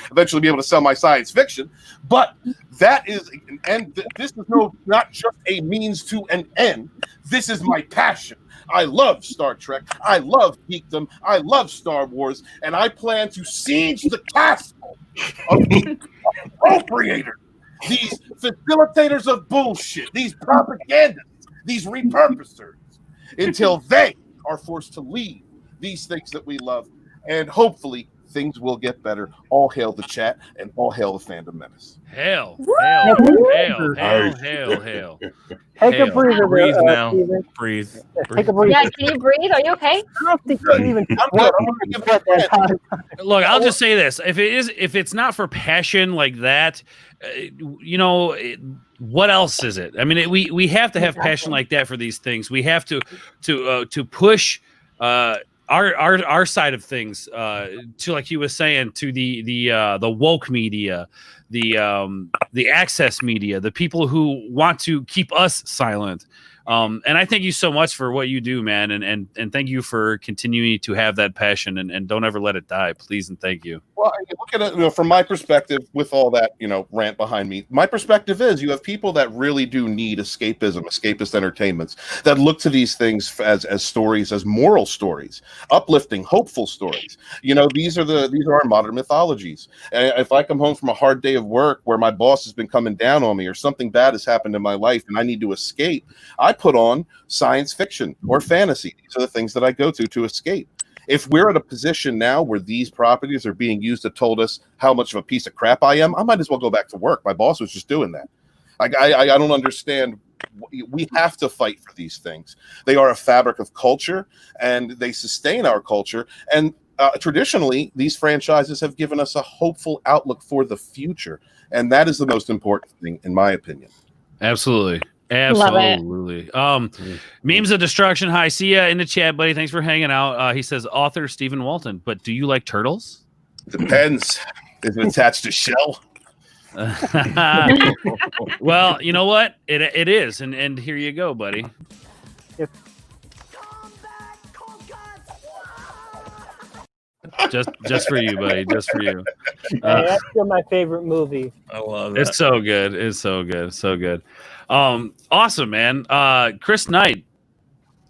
eventually be able to sell my science fiction. But that is, and this is not just a means to an end. This is my passion. I love Star Trek. I love geekdom. I love Star Wars. And I plan to siege the castle of the appropriators, these facilitators of bullshit, these propagandists, these repurposers, until they are forced to leave these things that we love. And hopefully things will get better. All hail the chat and all hail the fandom menace. Hail. Take a breather. Breathe there, now. Steven. Breathe. Take a breather. Yeah, can you breathe? Are you okay? I don't think you can even sweat that time. Look, I'll just say this: if it's not for passion like that, what else is it? I mean, we have to have passion like that for these things. We have to push our side of things to, like he was saying, to the woke media, the access media, the people who want to keep us silent. And I thank you so much for what you do, man, and thank you for continuing to have that passion and don't ever let it die, please, and thank you. Well, look at it from my perspective, with all that rant behind me. My perspective is you have people that really do need escapism, escapist entertainments, that look to these things as stories, as moral stories, uplifting, hopeful stories. These are our modern mythologies. If I come home from a hard day of work where my boss has been coming down on me or something bad has happened in my life and I need to escape, I put on science fiction or fantasy. These are the things that I go to escape. If we're at a position now where these properties are being used to told us how much of a piece of crap I am, I might as well go back to work. My boss was just doing that. I don't understand. We have to fight for these things. They are a fabric of culture, and they sustain our culture. And traditionally, these franchises have given us a hopeful outlook for the future. And that is the most important thing, in my opinion. Absolutely. Absolutely. Memes of Destruction. Hi, see ya in the chat, buddy. Thanks for hanging out. He says author Stephen Walton, but do you like turtles? Depends. Is it attached to shell? Well, you know what? It is, and here you go, buddy. Just for you, buddy. Just for you. That's still my favorite movie. I love it. It's so good. It's so good. So good. Awesome, man. Chris Knight,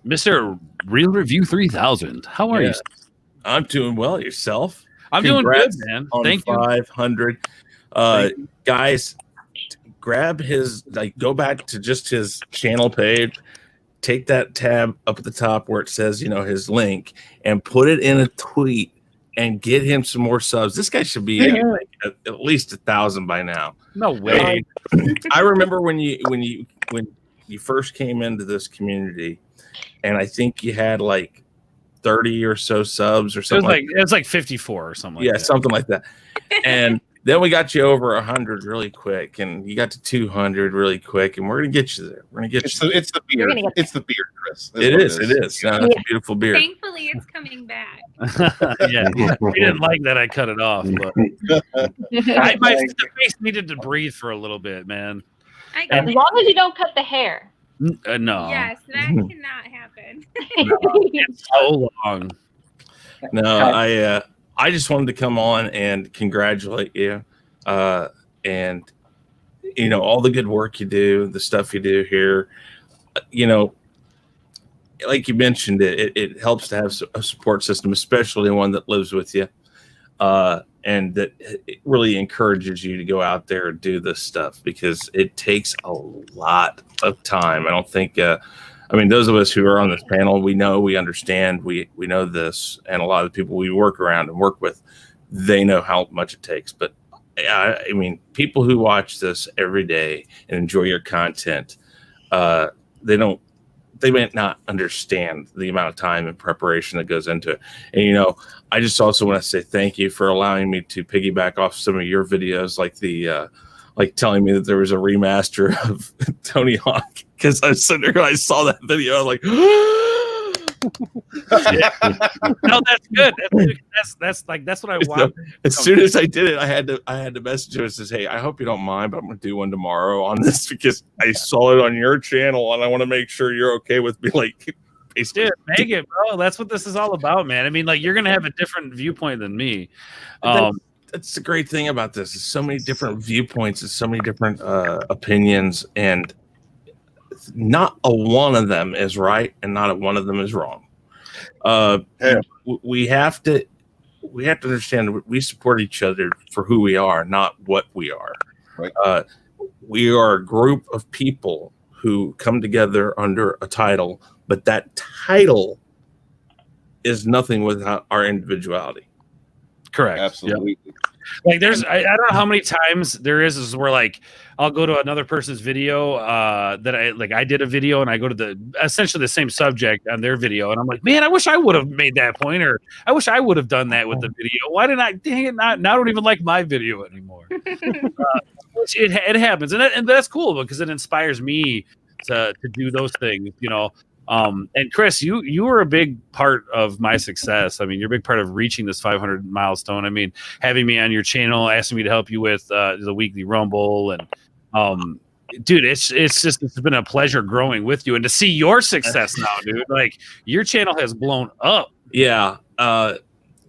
Mr. Real Review 3000. How are you? I'm doing well. Yourself? I'm doing good, man. Thank you. 500. Guys, grab his, go back to just his channel page. Take that tab up at the top where it says, his link, and put it in a tweet and get him some more subs. This guy should be at least 1,000 by now. No way. I remember when you first came into this community, and I think you had like 30 or so subs or something. It was like 54 or something. Yeah, something like that. And then we got you over 100 really quick, and you got to 200 really quick, and we're gonna get you there. We're gonna get you. It's the beard. It's the beard, Chris. It is. No, that's a beautiful beard. Thankfully, it's coming back. Yeah, he didn't like that I cut it off, but the face needed to breathe for a little bit, man. As long as you don't cut the hair. No. Yes, that cannot happen. It's so long. No, I just wanted to come on and congratulate you, and all the good work you do, the stuff you do here. Like you mentioned, it helps to have a support system, especially one that lives with you, and that it really encourages you to go out there and do this stuff, because it takes a lot of time. I don't think. Those of us who are on this panel, we understand, we know this, and a lot of the people we work around and work with, they know how much it takes. But people who watch this every day and enjoy your content, they may not understand the amount of time and preparation that goes into it. And, I just also want to say thank you for allowing me to piggyback off some of your videos, like the like telling me that there was a remaster of Tony Hawk because I was sitting there and I saw that video. I was like, no, that's good. That's what I want. As soon as I did it, I had to message him and says, "Hey, I hope you don't mind, but I'm going to do one tomorrow on this because I saw it on your channel and I want to make sure you're okay with me." Like, dude, make it, bro. That's what this is all about, man. I mean, like, you're gonna have a different viewpoint than me. That's the great thing about this. There's so many different viewpoints. There's so many different opinions, and not a one of them is right, and not a one of them is wrong. We have to understand that we support each other for who we are, not what we are. Right. We are a group of people who come together under a title, but that title is nothing without our individuality. Correct. Absolutely. Yep. Like I don't know how many times there is where like I'll go to another person's video that I did a video and I go to essentially the same subject on their video and I'm like, man, I wish I would have made that point, or I wish I would have done that with the video. Why did I? Dang it! Now I don't even like my video anymore. It happens, and that's cool because it inspires me to do those things, you know. And Chris, you were a big part of my success. I mean, you're a big part of reaching this 500 milestone. I mean, having me on your channel, asking me to help you with the weekly Rumble, and dude, it's been a pleasure growing with you and to see your success now, dude. Like your channel has blown up. Yeah,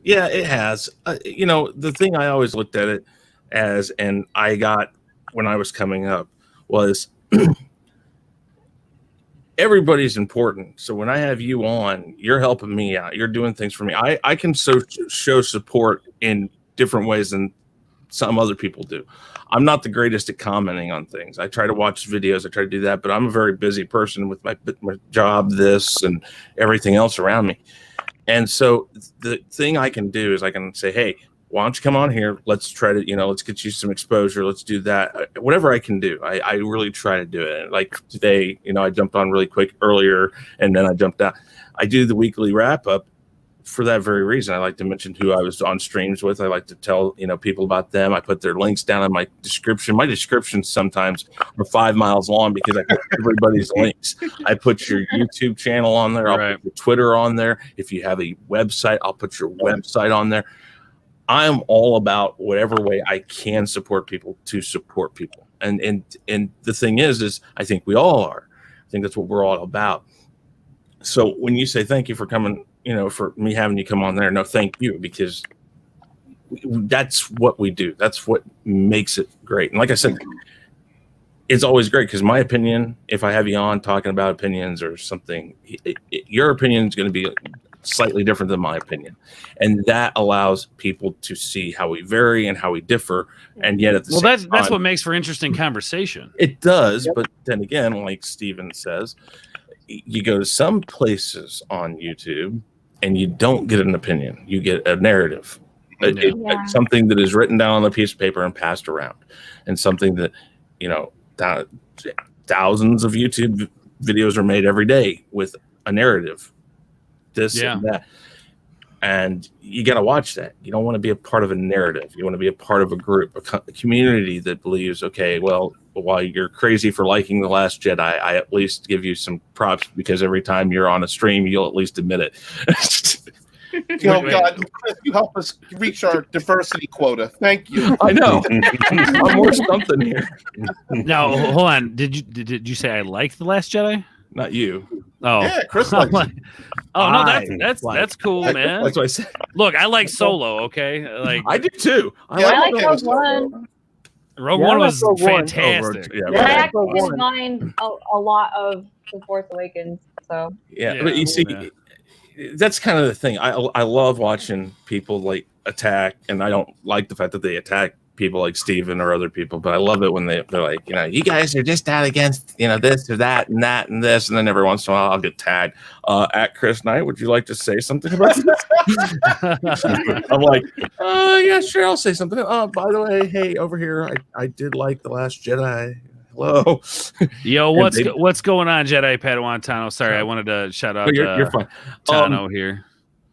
it has. You know, the thing I always looked at it as, and I got when I was coming up was. Everybody's important. So when I have you on, you're helping me out. You're doing things for me. I can show support in different ways than some other people do. I'm not the greatest at commenting on things. I try to watch videos. I try to do that, but I'm a very busy person with my job, this and everything else around me. And so the thing I can do is I can say, hey, why don't you come on here? Let's try to, let's get you some exposure. Let's do that. Whatever I can do, I really try to do it. Like today, I jumped on really quick earlier and then I jumped out. I do the weekly wrap up for that very reason. I like to mention who I was on streams with. I like to tell, people about them. I put their links down in my description. My descriptions sometimes are 5 miles long because I put everybody's links. I put your YouTube channel on there. I'll put your Twitter on there. If you have a website, I'll put your website on there. I'm all about whatever way I can support people to support people. And the thing is I think we all are. I think that's what we're all about. So when you say thank you for coming, for me having you come on there, no, thank you, because that's what we do. That's what makes it great. And like I said, it's always great because my opinion, if I have you on talking about opinions or something, your opinion is going to be slightly different than my opinion, and that allows people to see how we vary and how we differ, and yet at the same that's time, what makes for interesting conversation. It does. But then again, like Steven says, you go to some places on YouTube and you don't get an opinion, you get a narrative. Something that is written down on a piece of paper and passed around, and something that thousands of YouTube videos are made every day with a narrative, this and that, and you got to watch that. You don't want to be a part of a narrative. You want to be a part of a group, a community that believes, okay, well, while you're crazy for liking The Last Jedi, I at least give you some props because every time you're on a stream, you'll at least admit it. God, Chris, you help us reach our diversity quota. Thank you. I know. I'm more something here. Now, hold on. Did you say I like The Last Jedi? Not you. Oh, yeah, Chris likes it. Oh no, that's cool, man. That's what I said. Look, I like Solo. Okay, like I do too. I like Rogue One. Rogue One was fantastic. I actually mind a lot of The Force Awakens. So but you see, that's kind of the thing. I love watching people like attack, and I don't like the fact that they attack people like Steven or other people, but I love it when they're like, you guys are just out against, this or that and that and this, and then every once in a while I'll get tagged. At Chris Knight, would you like to say something about this? I'm like, yeah, sure, I'll say something. Oh, by the way, hey, over here, I did like The Last Jedi. Hello. Yo, what's going on, Jedi Padawan Tano? Sorry, I wanted to shout out you're fine. Tano here.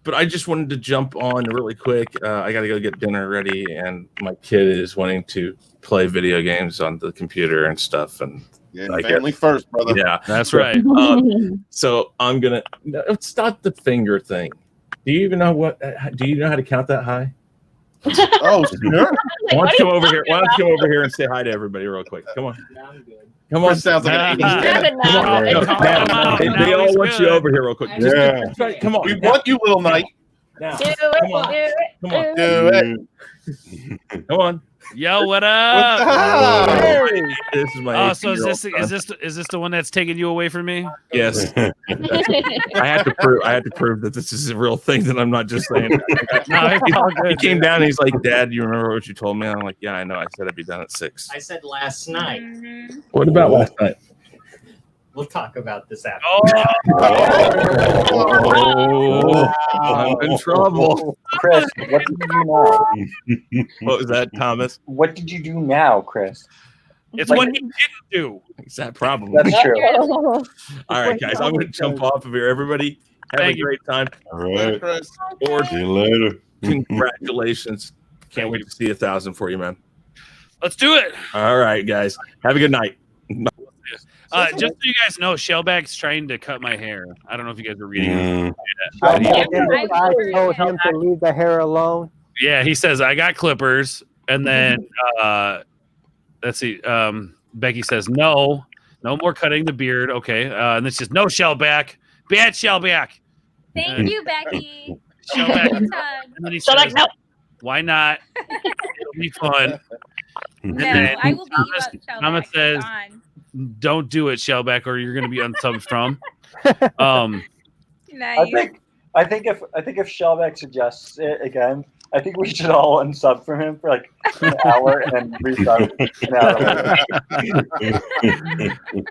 But I just wanted to jump on really quick. I got to go get dinner ready, and my kid is wanting to play video games on the computer and stuff. And yeah, family first, brother. Yeah, that's right. So I'm gonna. No, it's not the finger thing. Do you even know what? Do you know how to count that high? Oh, sure. Why don't you come over here? Why don't you come over here and say hi to everybody real quick? Come on. Come on. Chris sounds like an 80s dad. They all want you over here real quick. Just come on. We want you, little knight. Now. Do it. Come on. Do it. Come on. Yo, what up? This is my. Oh, so is this the one that's taking you away from me? Yes. I had to prove that this is a real thing, that I'm not just saying. He came down and he's like, "Dad, you remember what you told me?" And I'm like, "Yeah, I know. I said I'd be done at 6." I said last night. What about last night? We'll talk about this after. Oh, I'm in trouble. Chris, what did you do now? What was that, Thomas? What did you do now, Chris? It's what you didn't do. It's that problem. That's true. All right, guys, I'm going to jump off of here. Everybody, have a great time. All right. Or See you later. Congratulations. Can't wait to see 1,000 for you, man. Let's do it. All right, guys. Have a good night. Just so you guys know, Shellback's trying to cut my hair. I don't know if you guys are reading. I told him to leave the hair alone. Yeah, he says I got clippers, and then let's see. Becky says no more cutting the beard. Okay, and then she says no Shellback, bad Shellback. Thank you, Becky. Shellback. Hug. And then he says, no. Why not? It'll be fun. No, I will be Thomas says, don't do it, Shellback, or you're going to be unsubbed from. Nice. I think if Shellback suggests it again, I think we should all unsub from him for like an hour and resub an hour.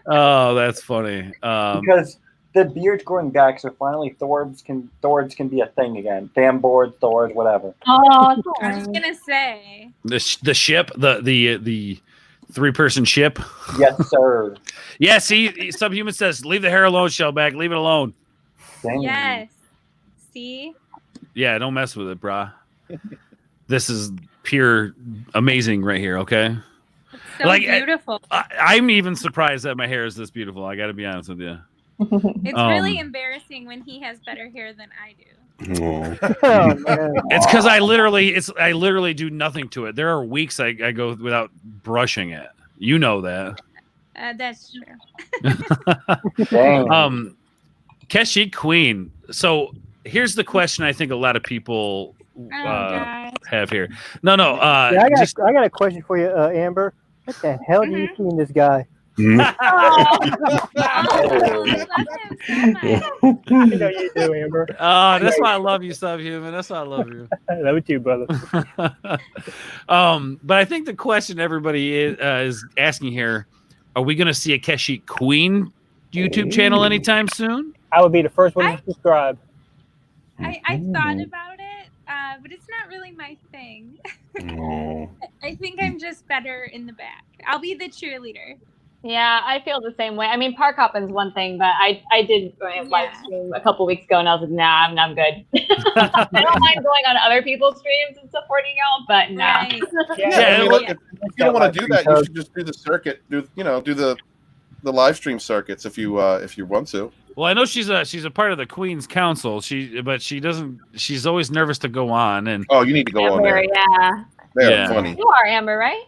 Oh, that's funny. Because the beard's growing back, so finally Thords can be a thing again. Damn boards, Thords, whatever. Oh, I was gonna say the ship, the 3-person ship. Yes, sir. Yeah, see, Subhuman says, leave the hair alone, Shellback. Leave it alone. Dang. Yes. See? Yeah, don't mess with it, brah. This is pure amazing right here, okay? So beautiful. I'm even surprised that my hair is this beautiful. I got to be honest with you. It's really embarrassing when he has better hair than I do. It's because I literally do nothing to it. There are weeks I go without brushing it. You know that. That's true. Keshi Queen. So here's the question I think a lot of people have here. No. I got a question for you, Amber. What the hell do you see in this guy? I know you do, Amber. That's why I love you, Subhuman. That's why I love you. I love you too, brother. But I think the question everybody is asking here: are we going to see a Keshi Queen YouTube channel anytime soon? I would be the first one to subscribe. I thought about it, but it's not really my thing. I think I'm just better in the back. I'll be the cheerleader. Yeah, I feel the same way. I mean, park hopping's one thing, but I did live stream a couple weeks ago, and I was like, nah, I'm good. I don't mind going on other people's streams and supporting y'all, but nah. Right. If you don't want to do that, you should just do the circuit. Do the live stream circuits if you want to. Well, I know she's a part of the Queen's Council. She's always nervous to go on. And you need to go on there. Yeah, they're funny. You are, Amber, right?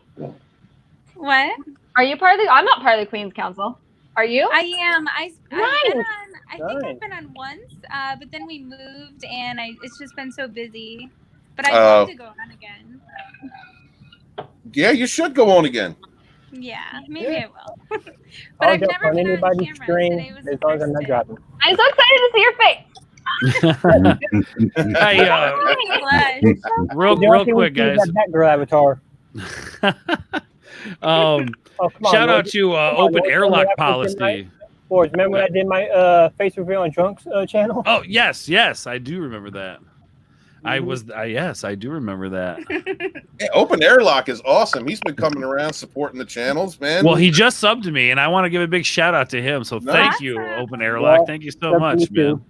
What? Are you part of the? I'm not part of the Queen's Council. Are you? I am. I think Nice. I've been on once, but then we moved, and it's just been so busy. But I'd love to go on again. Yeah, you should go on again. Yeah, maybe I will. But I'll I've jump never on been anybody's on camera. stream Today was as the long as I'm first not day. dropping. I'm so excited to see your face. Real quick, guys. That girl avatar. Shout out to Open Airlock Policy. Boys, remember when I did my face reveal on Drunk's channel? Oh yes, I do remember that. I do remember that. Yeah, Open Airlock is awesome. He's been coming around supporting the channels, man. Well, he just subbed to me, and I want to give a big shout out to him. So thank you, Open Airlock. Thank you so much, man.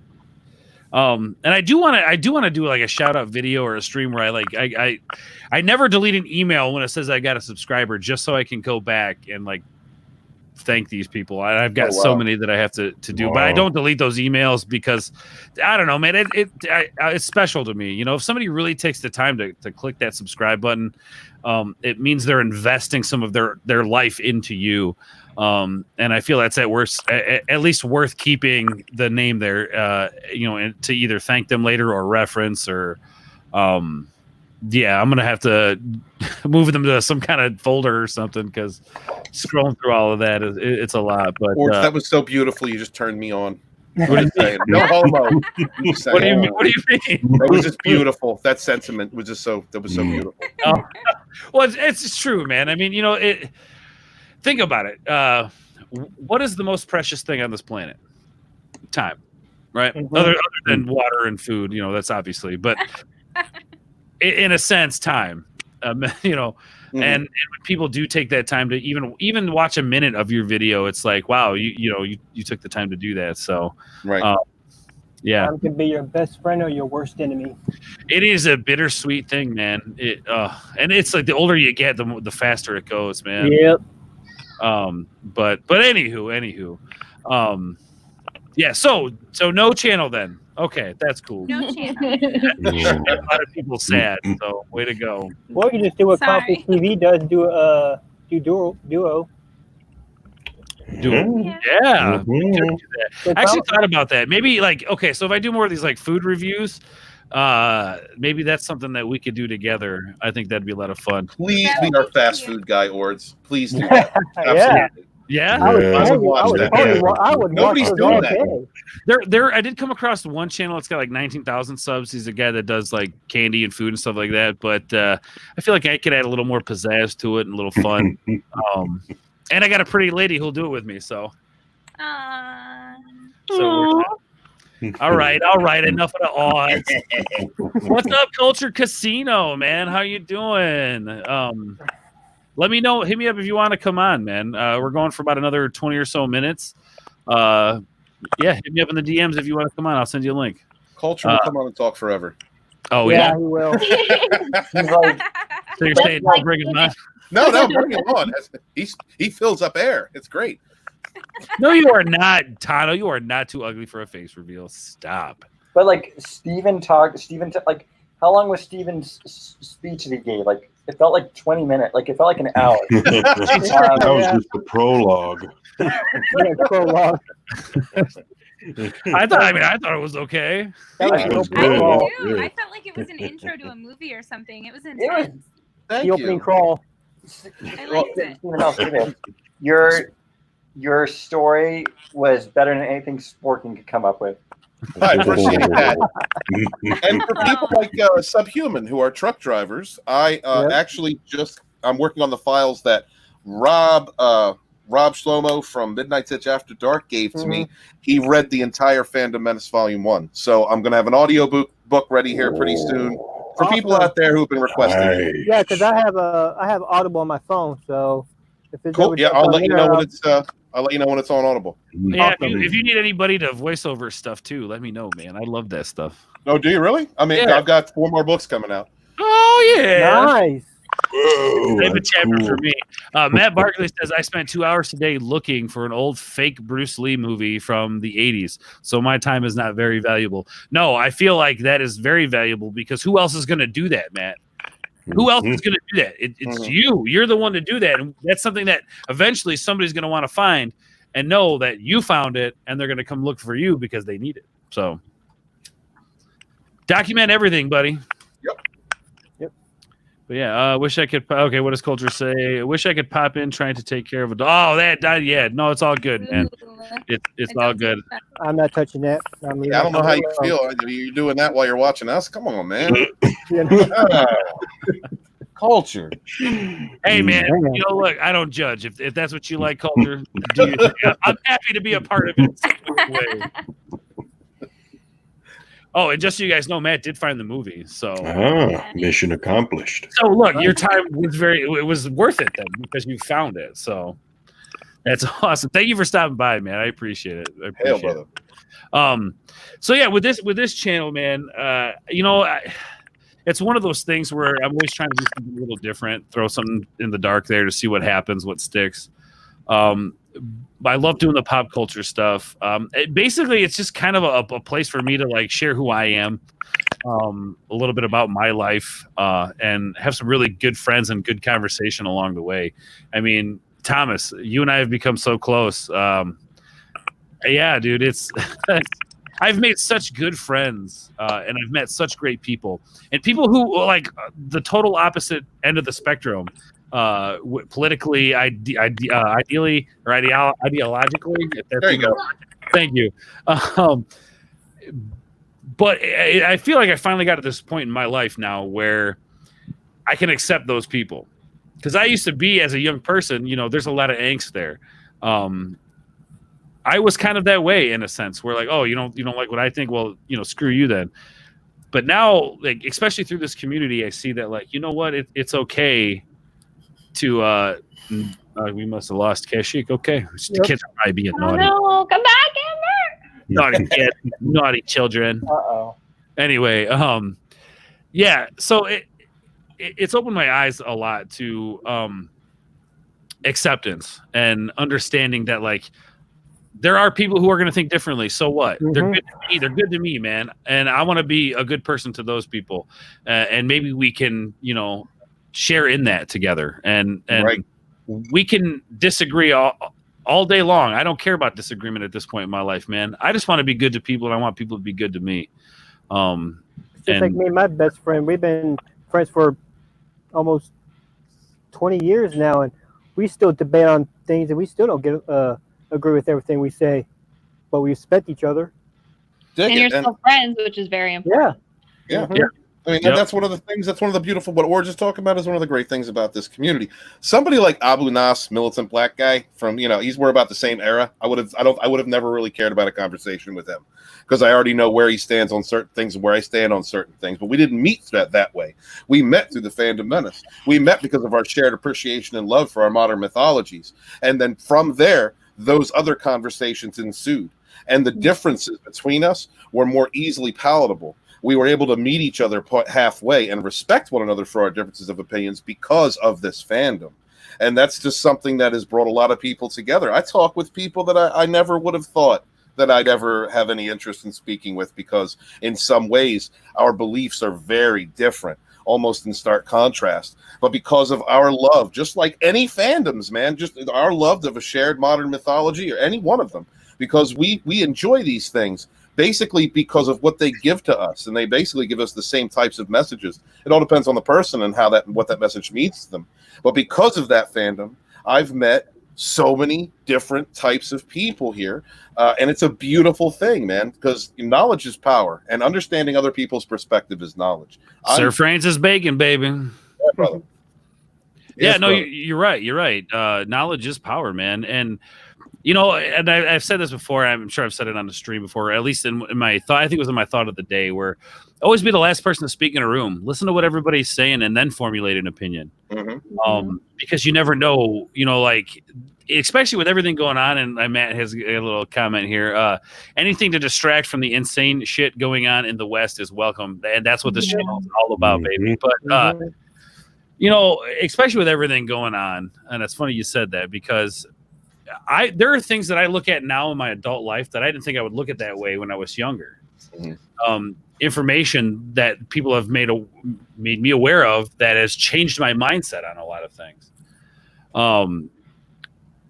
And I do want to do like a shout out video or a stream where I never delete an email when it says I got a subscriber, just so I can go back and like thank these people. I've got so many that I have to do, but I don't delete those emails because I don't know, man. It's special to me. You know, if somebody really takes the time to click that subscribe button, it means they're investing some of their life into you. And I feel that's at least worth keeping the name there, you know, and to either thank them later or reference or, yeah, I'm going to have to move them to some kind of folder or something because scrolling through all of that, it's a lot. But that was so beautiful. You just turned me on. What are you saying? No homo. What do you mean? What do you mean? That was just beautiful. That sentiment was just so beautiful. Well, it's true, man. I mean, you know, think about it. What is the most precious thing on this planet? Time, right? Mm-hmm. Other than water and food, you know, that's obviously, but in a sense, time. You know, and when people do take that time to even watch a minute of your video, it's like, wow, you took the time to do that. So, right. Yeah. Time can be your best friend or your worst enemy. It is a bittersweet thing, man. And it's like the older you get, the faster it goes, man. Yep. But anywho, yeah. So no channel then. Okay, that's cool. No channel. A lot of people sad. So way to go. Or you just do what Sorry. Coffee TV does. Do duo. Yeah. I actually thought about that. Maybe like, okay, so if I do more of these like food reviews, maybe that's something that we could do together. I think that'd be a lot of fun. Please be our fast food guy, Ords. Please do that. Absolutely. Yeah. I would watch that. Nobody's doing that. There, I did come across one channel. It's got like 19,000 subs. He's a guy that does like candy and food and stuff like that. But I feel like I could add a little more pizzazz to it and a little fun. And I got a pretty lady who'll do it with me. So. So all right. Enough of the odds. What's up, Culture Casino, man? How you doing? Let me know. Hit me up if you want to come on, man. We're going for about another 20 or so minutes. Yeah, hit me up in the DMs if you want to come on. I'll send you a link. Culture will come on and talk forever. Oh yeah, he will. So you're saying don't bring him on? No, bring him on. He fills up air. It's great. No, you are not, Tano. You are not too ugly for a face reveal. Stop. But like Steven, like how long was Steven's speech that he gave? Like it felt like 20 minutes. Like it felt like an hour. That was just the prologue. Prologue. I thought it was okay. It was good. I felt like it was an intro to a movie or something. It was intense. The opening crawl. I liked it. Steven, I'll say this. Your story was better than anything Sporking could come up with. I appreciate that. And for people like Subhuman who are truck drivers, I'm working on the files that Rob Shlomo from Midnight's Itch After Dark gave to me. He read the entire Fandom Menace Volume 1. So I'm going to have an audio book ready here pretty soon for people out there who've been requesting. Yeah, because I have Audible on my phone, so if it's cool. Yeah, I'll let you know when it's on Audible. Yeah, if you need anybody to voice over stuff too, let me know, man. I love that stuff. Oh, do you really? I mean, I've got 4 more books coming out. Oh yeah, nice. Save a chapter for me. Matt Barkley says, I spent 2 hours today looking for an old fake Bruce Lee movie from the 80s. So my time is not very valuable. No, I feel like that is very valuable because who else is going to do that, Matt? Who else is going to do that? It's you. You're the one to do that. And that's something that eventually somebody's going to want to find and know that you found it and they're going to come look for you because they need it. So document everything, buddy. But yeah, I wish I could. Okay, what does Culture say? I wish I could pop in trying to take care of a dog. Oh, that. Yeah, no, it's all good, man. It's all good. I'm not touching that. I don't know how you feel. You're doing that while you're watching us. Come on, man. Culture. Hey, man. You know, look, I don't judge. If that's what you like, Culture, I'm happy to be a part of it in some way. Oh, and just so you guys know, Matt did find the movie, so mission accomplished. So look, your time was worth it then because you found it. So that's awesome. Thank you for stopping by, man. I appreciate it. Hell, brother. So yeah, with this channel, man, it's one of those things where I'm always trying to do something a little different, throw something in the dark there to see what happens, what sticks. I love doing the pop culture stuff. Basically, it's just kind of a place for me to like share who I am, a little bit about my life, and have some really good friends and good conversation along the way. I mean, Thomas, you and I have become so close. Yeah, dude, it's I've made such good friends, and I've met such great people, and people who like the total opposite end of the spectrum, politically, ideally, or ideologically. There you go. Thank you. But I feel like I finally got to this point in my life now where I can accept those people, because I used to be, as a young person, there's a lot of angst there. I was kind of that way in a sense, where like, oh, you don't like what I think? Well, screw you then. But now, like, especially through this community, I see that, like, you know what? It's okay to we must have lost Kashik. Okay. The kids are probably being naughty. No, come back, Amber. Naughty kids, naughty children. Uh-oh. Anyway, yeah, so it's opened my eyes a lot to acceptance and understanding that, like, there are people who are going to think differently. So what? Mm-hmm. They're good to me. They're good to me, man. And I want to be a good person to those people. And maybe we can, share in that together. And Right. we can disagree all day long. I don't care about disagreement at this point in my life, man. I just want to be good to people, and I want people to be good to me. Just like me and my best friend, we've been friends for almost 20 years now, and we still debate on things, and we still don't agree with everything we say, but we respect each other. And you're still friends, which is very important. Yeah. Mhm. Yeah. I mean, Yep. that's one of the things. That's one of the beautiful. What we're just talking about is one of the great things about this community. Somebody like Abu Nas, militant black guy from, we're about the same era. I would have never really cared about a conversation with him, because I already know where he stands on certain things and where I stand on certain things. But we didn't meet that way. We met through the Fandom Menace. We met because of our shared appreciation and love for our modern mythologies, and then from there, those other conversations ensued, and the differences between us were more easily palatable. We were able to meet each other halfway and respect one another for our differences of opinions because of this fandom. And that's just something that has brought a lot of people together. I talk with people that I never would have thought that I'd ever have any interest in speaking with, because in some ways our beliefs are very different, almost in stark contrast. But because of our love, just like any fandoms, man, just our love of a shared modern mythology, or any one of them, because we enjoy these things basically because of what they give to us, and they basically give us the same types of messages. It all depends on the person and what that message means to them. But because of that fandom, I've met so many different types of people here, and it's a beautiful thing, man, because knowledge is power, and understanding other people's perspective is knowledge. Sir Francis Bacon, baby. Yeah, brother. Yeah, Yes, no, brother. you're right. You're right. Knowledge is power, man. And and I've said this before. I'm sure I've said it on the stream before, at least in my thought. I think it was in my thought of the day, where always be the last person to speak in a room. Listen to what everybody's saying, and then formulate an opinion. Mm-hmm. Because you never know. Like, especially with everything going on. And Matt has a little comment here. Anything to distract from the insane shit going on in the West is welcome, and that's what this channel is all about, baby. But especially with everything going on, and it's funny you said that, because there are things that I look at now in my adult life that I didn't think I would look at that way when I was younger. Mm-hmm. Information that people have made me aware of that has changed my mindset on a lot of things.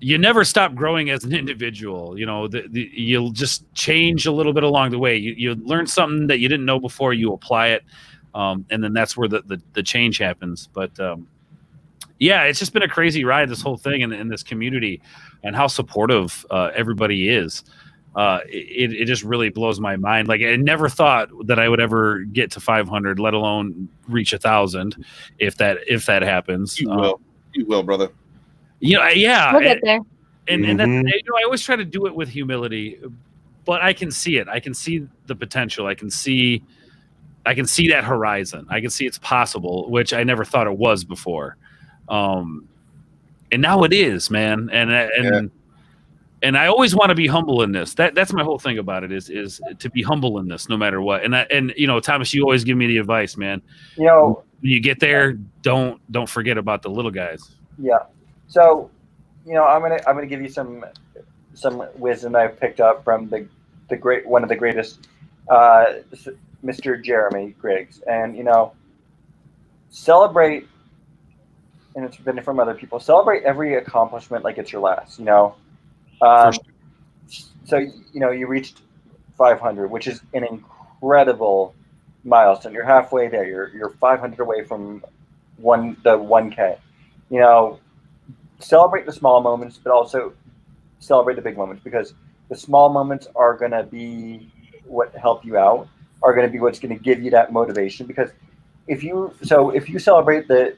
You never stop growing as an individual. You'll just change a little bit along the way. You learn something that you didn't know before, you apply it, and then that's where the change happens. But yeah, it's just been a crazy ride, this whole thing, in this community, and how supportive everybody is. It just really blows my mind. Like, I never thought that I would ever get to 500, let alone reach 1,000, if that happens. You will, brother. Yeah, We'll get there. And that's, I always try to do it with humility, but I can see it. I can see the potential. I can see that horizon. I can see it's possible, which I never thought it was before. And now it is, man. And And I always want to be humble in this. That's my whole thing about it is to be humble in this, no matter what. And you know, Thomas, you always give me the advice, man. You know, when you get there, don't forget about the little guys. Yeah. So, you know, I'm gonna give you some wisdom I've picked up from the great one of the greatest, Mr. Jeremy Griggs, and you know, celebrate. And it's been from other people. Celebrate every accomplishment like it's your last. You know. So you know you reached 500, which is an incredible milestone. You're halfway there. You're 500 away from the 1K. You know, celebrate the small moments, but also celebrate the big moments, because the small moments are gonna be what help you out. Are gonna be what's gonna give you that motivation. Because if you celebrate the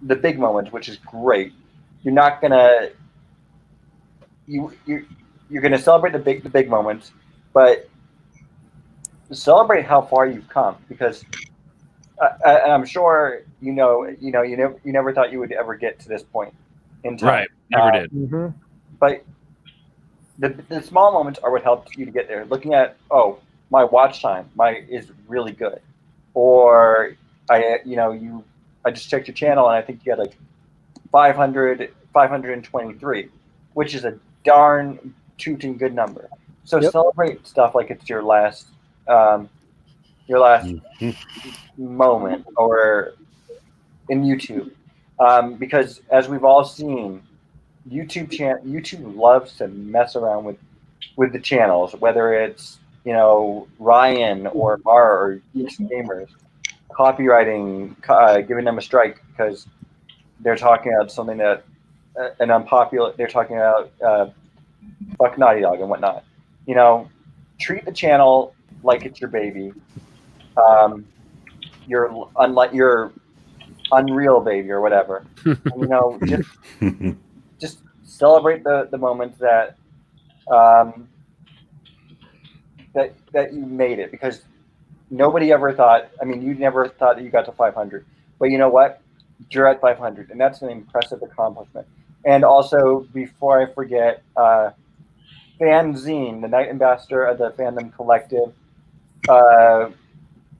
big moments, which is great, you're not gonna you're going to celebrate the big moments, but celebrate how far you've come, because I'm sure you never thought you would ever get to this point in time. Right, never did. But the small moments are what helped you to get there. Looking at, oh, my watch time is really good, or I just checked your channel and I think you had like 523, which is a darn tooting good number. So celebrate stuff like it's your last moment, or in YouTube, because as we've all seen, YouTube loves to mess around with the channels, whether it's Ryan or Mara or Geeks Gamers, copywriting, giving them a strike because they're talking about something that an unpopular. They're talking about fuck Naughty Dog and whatnot. Treat the channel like it's your baby. Your Unreal baby or whatever. And, just celebrate the moments that that you made it, because nobody ever thought. I mean, you never thought that you got to 500, but you know what? You're at 500, and that's an impressive accomplishment. And also, before I forget, Fanzine, the Night Ambassador of the Fandom Collective,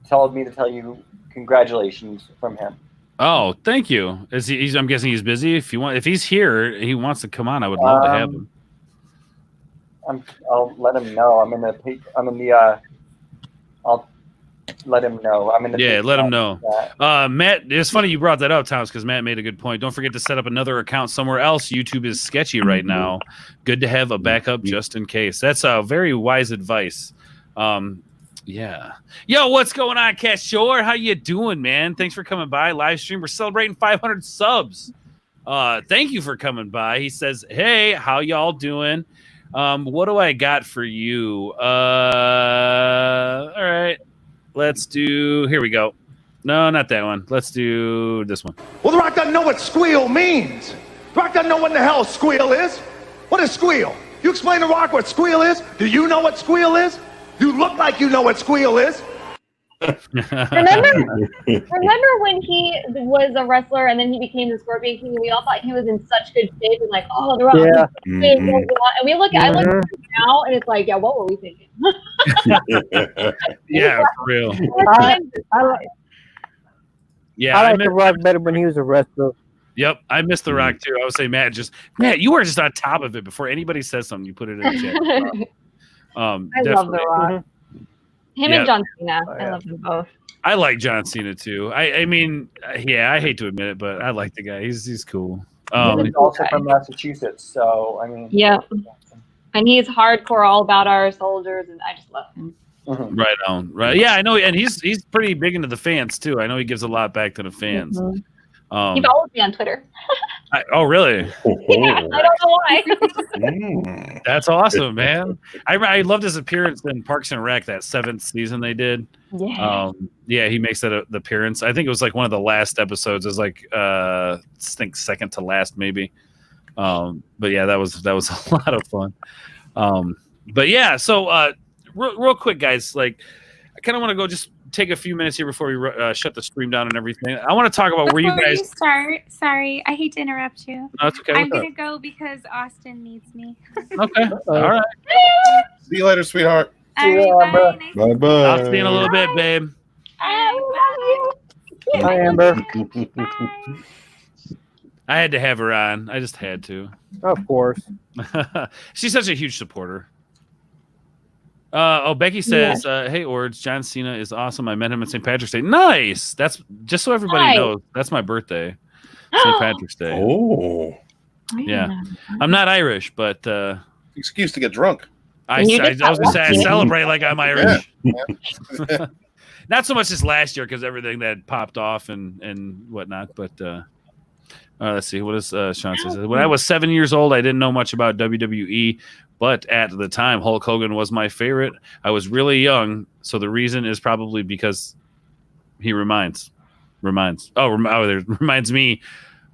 told me to tell you congratulations from him. Oh, thank you. I'm guessing he's busy. If he's here, he wants to come on. I would love to have him. I'll let him know. I'll let him know. Let him know. Matt, it's funny you brought that up, Thomas, because Matt made a good point. Don't forget to set up another account somewhere else. YouTube is sketchy right now. Good to have a backup just in case. That's very wise advice. Yeah. Yo, what's going on, Cash Shore? How you doing, man? Thanks for coming by. Live stream. We're celebrating 500 subs. Thank you for coming by. He says, hey, how y'all doing? What do I got for you? All right. Let's do, here we go. No, not that one. Let's do this one. Well, The Rock doesn't know what squeal means. The Rock doesn't know what in the hell squeal is. What is squeal? You explain to Rock what squeal is? Do you know what squeal is? You look like you know what squeal is. Remember when he was a wrestler and then he became the Scorpion King, and we all thought he was in such good shape, and like, oh, The Rock. Yeah. And I look at him now, and it's like, yeah, what were we thinking? Yeah, for real. I Yeah, like The Rock better when he was a wrestler. Yep, I miss The Rock too. I would say, Matt, you are just on top of it. Before anybody says something, you put it in the chat. I love The Rock. Him and John Cena. I love them both. I like John Cena too. I mean, I hate to admit it, but I like the guy. He's cool. He's also from Massachusetts, so I mean. Yeah, and he's hardcore, all about our soldiers, and I just love him. Right on. Right. Yeah, I know, and he's pretty big into the fans too. I know he gives a lot back to the fans. He follows me on Twitter. Oh, really? Yeah, I don't know why. That's awesome, man. I loved his appearance in Parks and Rec, that 7th season they did. Yeah. He makes that the appearance. I think it was like one of the last episodes. It was like I think second to last, maybe. But yeah, that was a lot of fun. But yeah, so real quick, guys, like I kind of want to go just take a few minutes here before we shut the stream down and everything. I want to talk about where you Before guys. you start, sorry, I hate to interrupt you. No, it's okay. I'm What's gonna go because Austin needs me. Okay. All right. See you later, sweetheart. All right, bye. Nice Bye bye. I'll see you in a little bit, babe. I love you. Hi, Amber. I had to have her on. I just had to. Of course. She's such a huge supporter. Becky says, "Hey, Ords, John Cena is awesome. I met him at St. Patrick's Day. Nice. That's just so everybody knows. That's my birthday, St. Patrick's Day. Oh, yeah. I'm not Irish, but excuse to get drunk. I was gonna say I celebrate like I'm Irish. Yeah. Not so much this last year because everything that popped off and whatnot, but let's see. What does Sean says? When I was 7 years old, I didn't know much about WWE, but at the time, Hulk Hogan was my favorite. I was really young, so the reason is probably because he reminds me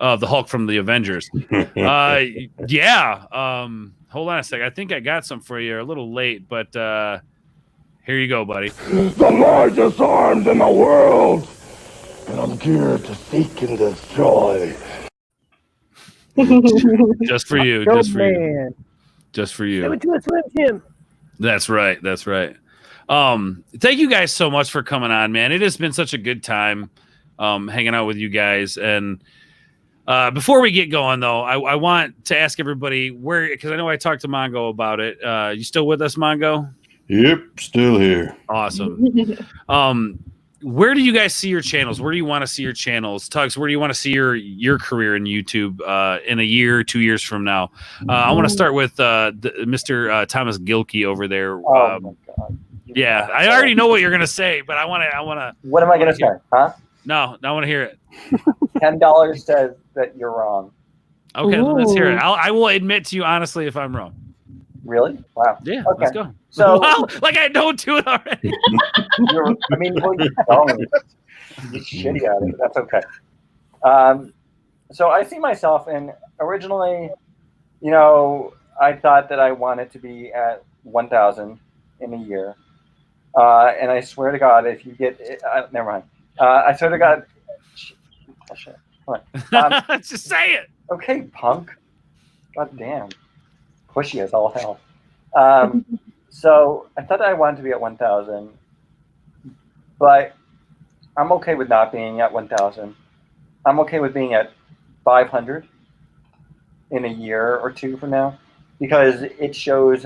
of the Hulk from the Avengers. Yeah. Hold on a sec. I think I got some for you. A little late, but here you go, buddy. The largest arms in the world, and I'm here to seek and destroy. Just for you. Dope Just for you. man. Just for you. Give it to a Slim Jim. That's right. That's right. Thank you guys so much for coming on, man. It has been such a good time hanging out with you guys. And before we get going, though, I want to ask everybody where, because I know I talked to Mongo about it. You still with us, Mongo? Yep, still here. Awesome. Where do you guys see your channels? Where do you want to see your channels? Tugs, where do you want to see your career in YouTube in a year, 2 years from now? I want to start with Mr. Thomas Gilkey over there. Oh my God. Yeah, I already know what you're gonna say, but I want to. What am I gonna say? Huh? No, I want to hear it. $10 says that you're wrong. Okay, let's hear it. I will admit to you honestly if I'm wrong. Really? Wow. Yeah, Okay. let's go. So, wow, like I don't do it already. well, you don't. You're shitty at it. That's okay. So I see myself in originally, I thought that I wanted to be at 1,000 in a year. And I swear to God, if you get it, never mind. I swear to God. Oh, shit. Hold on. Just say it. Okay, punk. God damn. Pushy as all hell. So I thought I wanted to be at 1,000, but I'm okay with not being at 1,000. I'm okay with being at 500 in a year or two from now, because it shows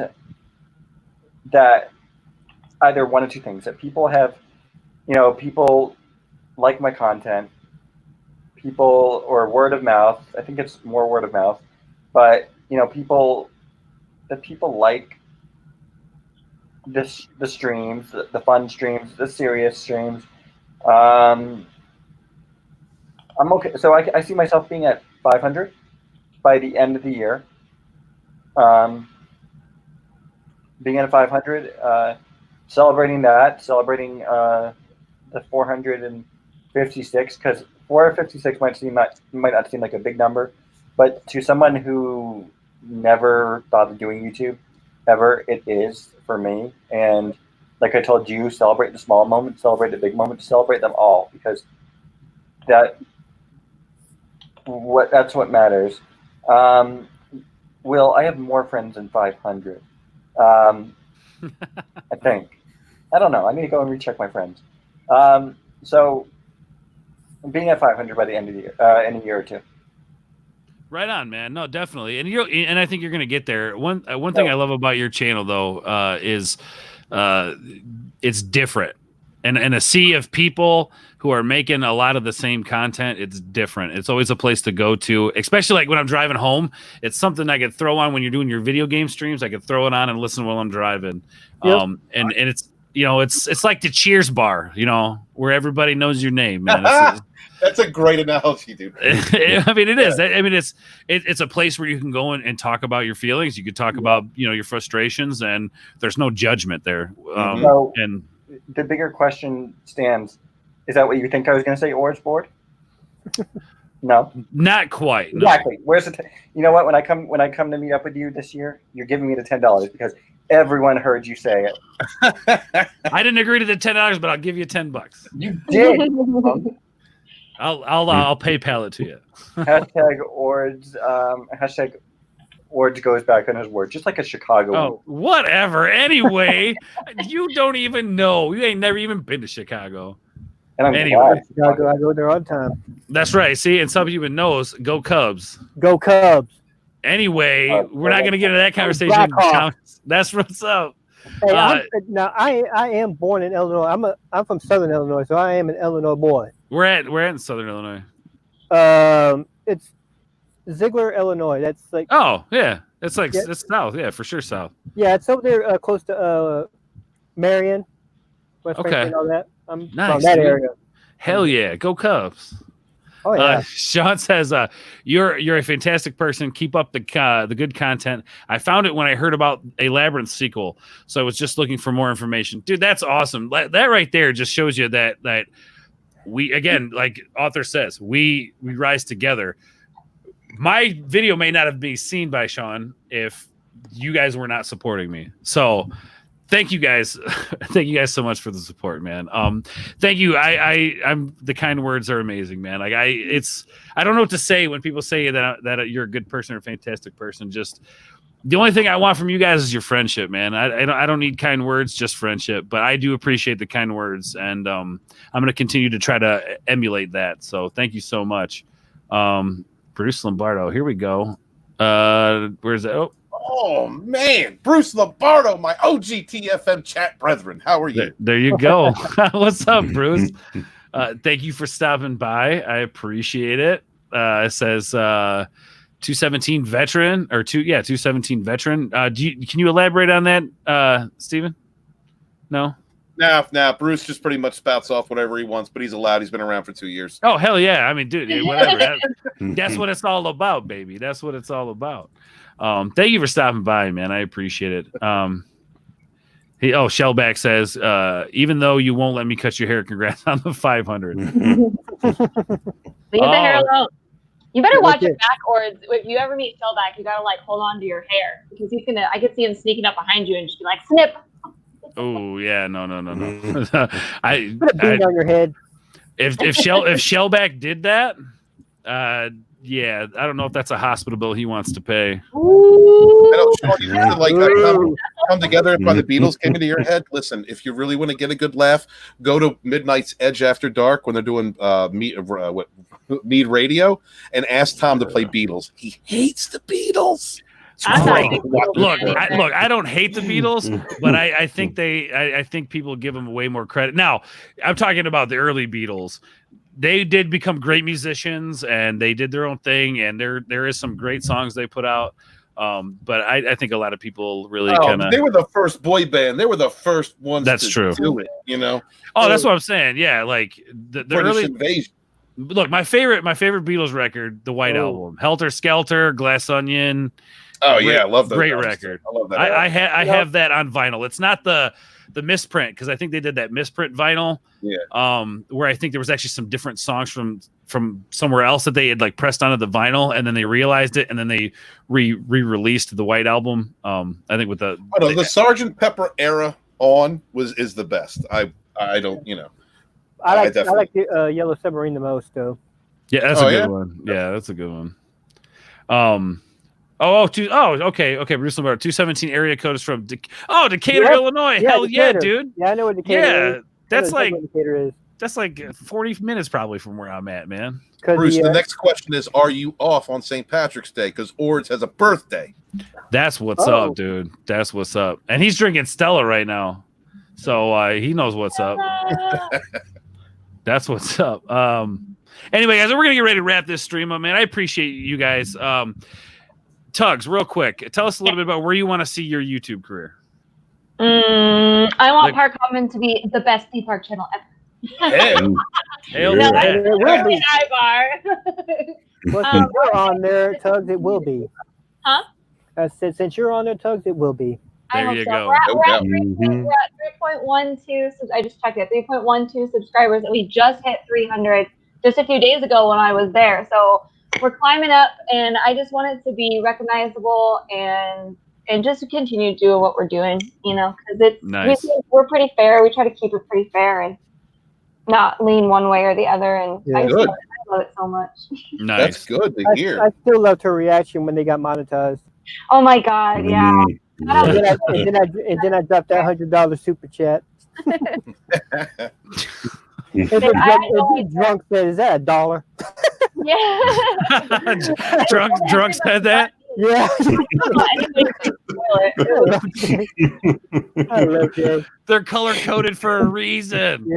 that either one of two things, that people have, people like my content, people, or word of mouth. I think it's more word of mouth, but people like the streams, the fun streams, the serious streams. I'm okay. So I see myself being at 500 by the end of the year. Being at 500, celebrating the 456, because 456 might not seem like a big number, but to someone who never thought of doing YouTube ever, it is for me. And like I told you, celebrate the small moments, celebrate the big moments, celebrate them all, because that's what matters. Will, I have more friends than 500. I think. I don't know. I need to go and recheck my friends. So being at 500 by the end of the year, in a year or two. Right on, man. No, definitely, and I think you're gonna get there. One thing I love about your channel though is it's different, and a sea of people who are making a lot of the same content. It's different. It's always a place to go to, especially like when I'm driving home. It's something I could throw on when you're doing your video game streams. I could throw it on and listen while I'm driving. Yep. And it's it's like the Cheers bar, where everybody knows your name, man. That's a great analogy, dude. I mean, it is. I mean, it's a place where you can go in and talk about your feelings. You could talk about your frustrations, and there's no judgment there. So and the bigger question stands: is that what you think I was going to say, Orange Board? No, not quite. No. Exactly. Where's the? You know what? When I come to meet up with you this year, you're giving me the $10 because Everyone heard you say it. I didn't agree to the $10, but I'll give you $10. You did. I'll PayPal it to you. Hashtag Ords. Hashtag Ords goes back on his word, just like a Chicago. Oh, whatever. Anyway, you don't even know. You ain't never even been to Chicago. And I'm anyway, Chicago, I go there all the time. that's right. See, and somebody even knows. Go Cubs. Go Cubs. Anyway, we're not going to get into that conversation. Blackhawks. That's what's up. Hey, I am born in Illinois. I'm from Southern Illinois, so I am an Illinois boy. We're in Southern Illinois. It's Ziegler, Illinois. That's like it's like it's south. Yeah, for sure south. Yeah, it's over there close to Marion, West Okay. Frankfort, and all that. I'm Nice, from that dude. area. Hell yeah, go Cubs. Oh yeah. Sean says, "You're a fantastic person. Keep up the good content. I found it when I heard about a Labyrinth sequel, so I was just looking for more information." Dude, that's awesome. That right there just shows you that we, again, like author says, we rise together. My video may not have been seen by Sean if you guys were not supporting me. So thank you guys. Thank you guys so much for the support, man. Thank you. I'm the kind words are amazing, man. Like I don't know what to say when people say that you're a good person or a fantastic person. Just the only thing I want from you guys is your friendship, man. I don't need kind words, just friendship. But I do appreciate the kind words, and I'm going to continue to try to emulate that. So thank you so much. Bruce Lombardo, here we go. Where's that? Oh man, Bruce Lombardo, my OG TFM chat brethren. How are you? There you go. What's up, Bruce? Thank you for stopping by. I appreciate it. It says 217 veteran or 217 veteran. Can you elaborate on that, Steven? No. Nah, Bruce just pretty much spouts off whatever he wants, but he's allowed. He's been around for 2 years. Oh, hell yeah. I mean, dude, whatever. That's what it's all about, baby. That's what it's all about. Thank you for stopping by, man. I appreciate it. Shellback says, even though you won't let me cut your hair, congrats on the 500. Leave the hair alone. You better watch it back, or if you ever meet Shellback, you gotta like hold on to your hair because I could see him sneaking up behind you and just be like, snip. Oh yeah, no. Put a bead on your head. If Shellback did that, yeah, I don't know if that's a hospital bill he wants to pay. I know, Sean, you need to like come together by the Beatles came into your head. Listen, if you really want to get a good laugh, go to Midnight's Edge After Dark when they're doing Need Radio and ask Tom to play Beatles. He hates the Beatles. Look, I don't hate the Beatles, but I think I think people give them way more credit. Now, I'm talking about the early Beatles. They did become great musicians, and they did their own thing, and there is some great songs they put out. But I think a lot of people really kind of. They were the first boy band. They were the first ones. That's true. Do it, you know. Oh, that's what I'm saying. Yeah, like the early Invasion. Look, my favorite Beatles record, the White Album, Helter Skelter, Glass Onion. Oh yeah, I love that. Great record. I love that. I have that on vinyl. It's not the misprint because I think they did that misprint vinyl. Yeah. Where I think there was actually some different songs from somewhere else that they had like pressed onto the vinyl, and then they realized it, and then they re-released the White Album. I think with the Sgt. Pepper era is the best. I don't, you know. I like the Yellow Submarine the most though. Yeah, that's a good one. Yeah, that's a good one. Okay. Bruce Lombardo, 217 area code is from Decatur, Illinois. Yeah, Hell Decatur. yeah, dude. Yeah, I know where Decatur is. That's like Decatur is. That's like 40 minutes probably from where I'm at, man. Bruce, the next question is, are you off on St. Patrick's Day? Because Ords has a birthday. That's what's up, dude. That's what's up. And he's drinking Stella right now. So he knows what's up. That's what's up. Anyway, guys, we're going to get ready to wrap this stream up, man. I appreciate you guys. Tugs, real quick, tell us a little bit about where you want to see your YouTube career. I want Park Common to be the best theme park channel ever. Hell no, yeah. it will be. Well, since you're on there, Tugs, it will be. Huh? Since you're on there, Tugs, it will be. There you go. We're at 3.12. I just checked it. 3.12 subscribers, and we just hit 300 just a few days ago when I was there. So we're climbing up, and I just want it to be recognizable and and just continue doing what we're doing, you know, because Nice. we're pretty fair. We try to keep it pretty fair and not lean one way or the other. And Yeah. I Good. love it so much. Nice. That's good to hear. I still loved her reaction when they got monetized. Oh my God, yeah. And then I dropped that $100 super chat. And the drunk said, "Is that $1?" Yeah. drunk said that. Yeah. I love Jay. They're color coded for a reason.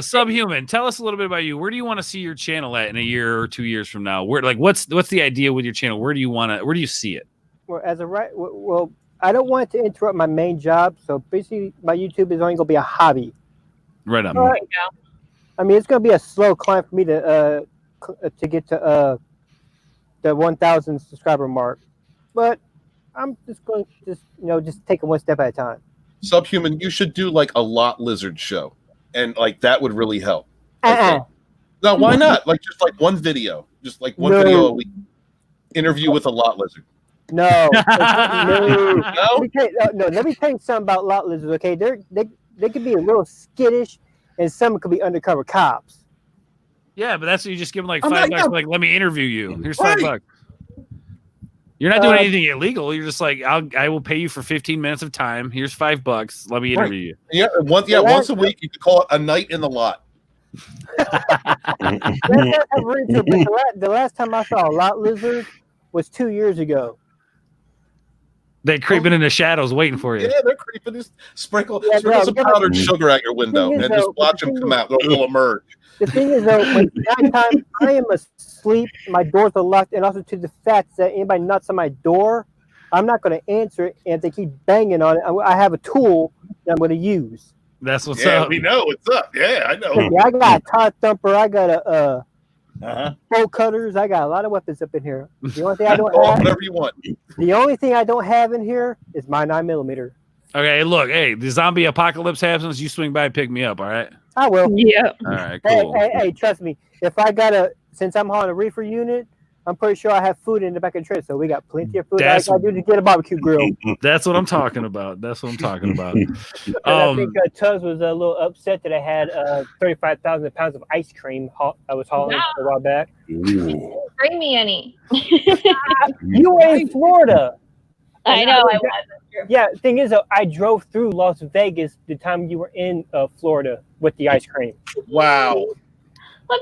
Subhuman, tell us a little bit about you. Where do you want to see your channel at in a year or 2 years from now? Where, like, what's the idea with your channel? Where do you see it? Well, I don't want it to interrupt my main job, so basically my YouTube is only gonna be a hobby. Right on. I mean, it's gonna be a slow climb for me to get to the 1,000 subscriber mark, but I'm just going to just take it one step at a time. Subhuman, you should do like a lot lizard show, and like that would really help. No, why not? Like just like one video, video a week. Interview with a lot lizard. No, No? Let me tell you something about lot lizards. Okay, they could be a little skittish, and some could be undercover cops. Yeah, but that's what you just give them like I'm $5. not- Like, let me interview you. Here's $5. You're not doing anything illegal. You're just like, I will pay you for 15 minutes of time. Here's $5. Let me interview you. Yeah, once a week you could call it a night in the lot. The last time I saw a lot lizard was 2 years ago. They're creeping in the shadows waiting for you. Yeah, they're creeping. Just sprinkle some yeah, powdered sugar out your window and just watch them come out. They'll emerge. The thing is, though, when nighttime, I am asleep, my doors are locked, and also to the fact that anybody knocks on my door, I'm not going to answer it. And if they keep banging on it, I have a tool that I'm going to use. That's what's Yeah, up. we know what's up. Yeah, I know. Yeah, I got a Todd Thumper. I got a bolt cutters. I got a lot of weapons up in here. The only thing I don't have, whatever you want. The only thing I don't have in here is my 9mm. Okay, look, hey, the zombie apocalypse happens. You swing by and pick me up, all right? I will. Yeah. All right, cool. Hey, trust me. If since I'm on a reefer unit, I'm pretty sure I have food in the back of the trailer, so we got plenty of food. I do to get a barbecue grill. That's what I'm talking about. And I think Tubbs was a little upset that I had 35,000 pounds of ice cream I was hauling a while back. Bring me any. You were in Florida. I know. I was. Yeah, thing is, I drove through Las Vegas the time you were in Florida with the ice cream. Wow.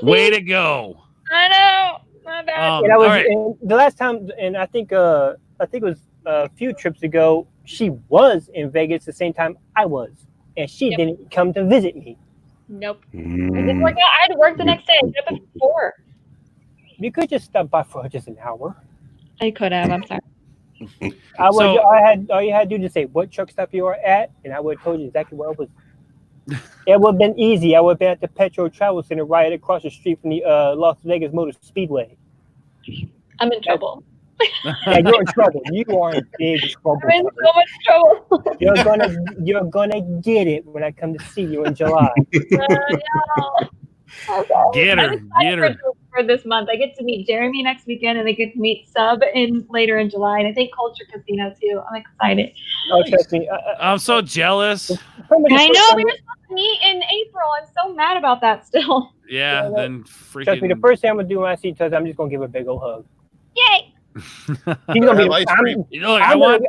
Way to go. I know. My bad. And I was and the last time, and I think it was a few trips ago, she was in Vegas the same time I was, and she didn't come to visit me. Nope. I didn't work out. I had to work the next day. I got up at 4. You could just stop by for just an hour. I could have. I'm sorry. All you had to do is say what truck stop you are at, and I would have told you exactly where I was. It would have been easy. I would have been at the Petro Travel Center right across the street from the Las Vegas Motor Speedway. I'm in trouble. Yeah, you're in trouble. You are in big trouble. I'm in so much trouble. You're gonna get it when I come to see you in July. Get her. For this month, I get to meet Jeremy next weekend, and I get to meet Sub later in July, and I think Culture Casino too. I'm excited. Oh, trust me. I'm so jealous. I know we were supposed to meet in April. I'm so mad about that still. Yeah, then freaking. Trust me. The first thing I'm gonna do when I see Tubbs, I'm just gonna give her a big old hug. Yay! He's gonna be.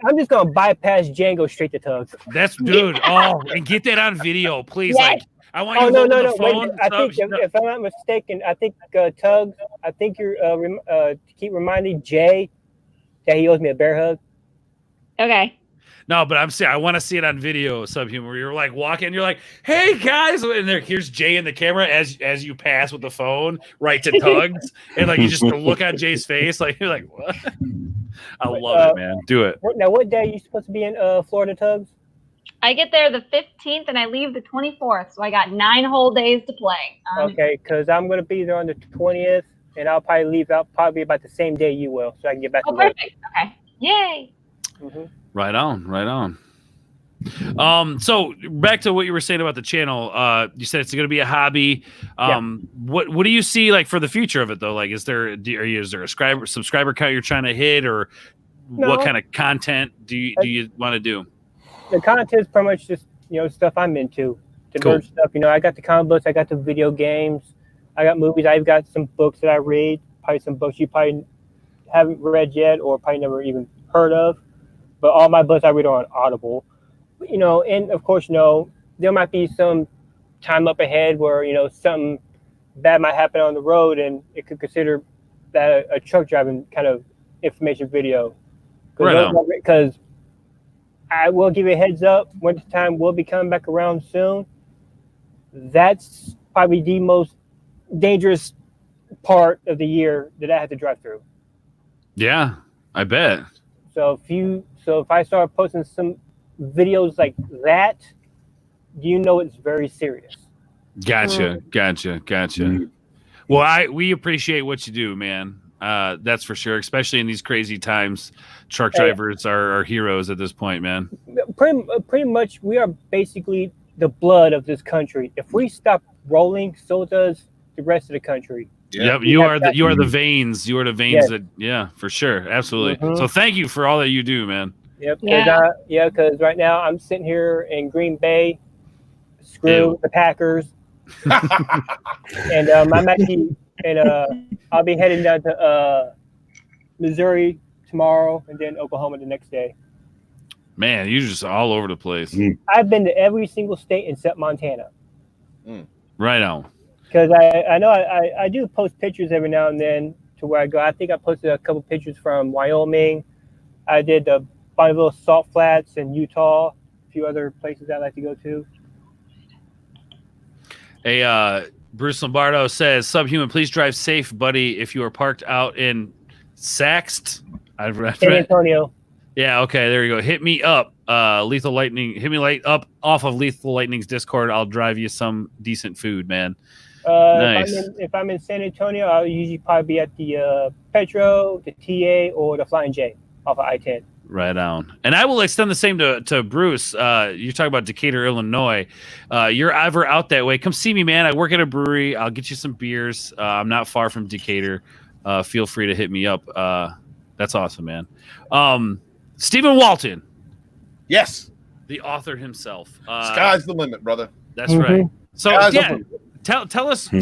I'm just gonna bypass Django straight to Tubbs. That's dude. Oh, and get that on video, please. Yes. Like, I want you to hold the phone. Wait, I think if I'm not mistaken, I think Tubbs. I think you're keep reminding Jay that he owes me a bear hug. Okay. No, but I'm saying I want to see it on video, Subhuman, where you're like walking, you're like, "Hey guys," and here's Jay in the camera as you pass with the phone right to Tugs, and like you just look on Jay's face, like you're like, "What?" I love it, man. Do it. Now, what day are you supposed to be in Florida, Tugs? I get there the 15th and I leave the 24th, so I got 9 whole days to play. Okay, because I'm gonna be there on the 20th, and I'll probably leave out probably about the same day you will, so I can get back. Oh, perfect. Okay. Yay. Right on. So back to what you were saying about the channel. You said it's going to be a hobby. What do you see like for the future of it though? Like, is there a subscriber count you're trying to hit, or what kind of content do you want to do? The content's pretty much just stuff I'm into. The nerd stuff. I got the comic books. I got the video games. I got movies. I've got some books that I read. Probably some books you probably haven't read yet, or probably never even heard of. But all my books I read are on Audible. And of course, there might be some time up ahead where something bad might happen on the road, and it could consider that a truck driving kind of information video. Because I will give you a heads up, winter time will be coming back around soon. That's probably the most dangerous part of the year that I have to drive through. Yeah, I bet. So if I start posting some videos like that, it's very serious. Gotcha. Well, we appreciate what you do, man. That's for sure, especially in these crazy times. Truck drivers are heroes at this point, man. Pretty much, we are basically the blood of this country. If we stop rolling, so does the rest of the country. Yep, you are the veins. You are the veins that, for sure, absolutely. Mm-hmm. So thank you for all that you do, man. Yep. Because right now I'm sitting here in Green Bay, screw the Packers, and I'm actually, I'll be heading down to Missouri tomorrow, and then Oklahoma the next day. Man, you're just all over the place. I've been to every single state except Montana. Right on. Because I know I do post pictures every now and then to where I go. I think I posted a couple pictures from Wyoming. I did the Bonneville Salt Flats in Utah. A few other places I like to go to. Hey, Bruce Lombardo says, Subhuman, please drive safe, buddy, if you are parked out in Saxt. San Antonio. Yeah, okay, there you go. Hit me up, Lethal Lightning. Hit me up off of Lethal Lightning's Discord. I'll drive you some decent food, man. Nice. If I'm in San Antonio, I'll usually probably be at the Petro, the TA, or the Flying J off of I-10. Right on. And I will extend the same to Bruce. You're talking about Decatur, Illinois. You're ever out that way, come see me, man. I work at a brewery. I'll get you some beers. I'm not far from Decatur. Feel free to hit me up. That's awesome, man. Stephen Walton. Yes. The author himself. Sky's the limit, brother. That's right. So tell us Hmm.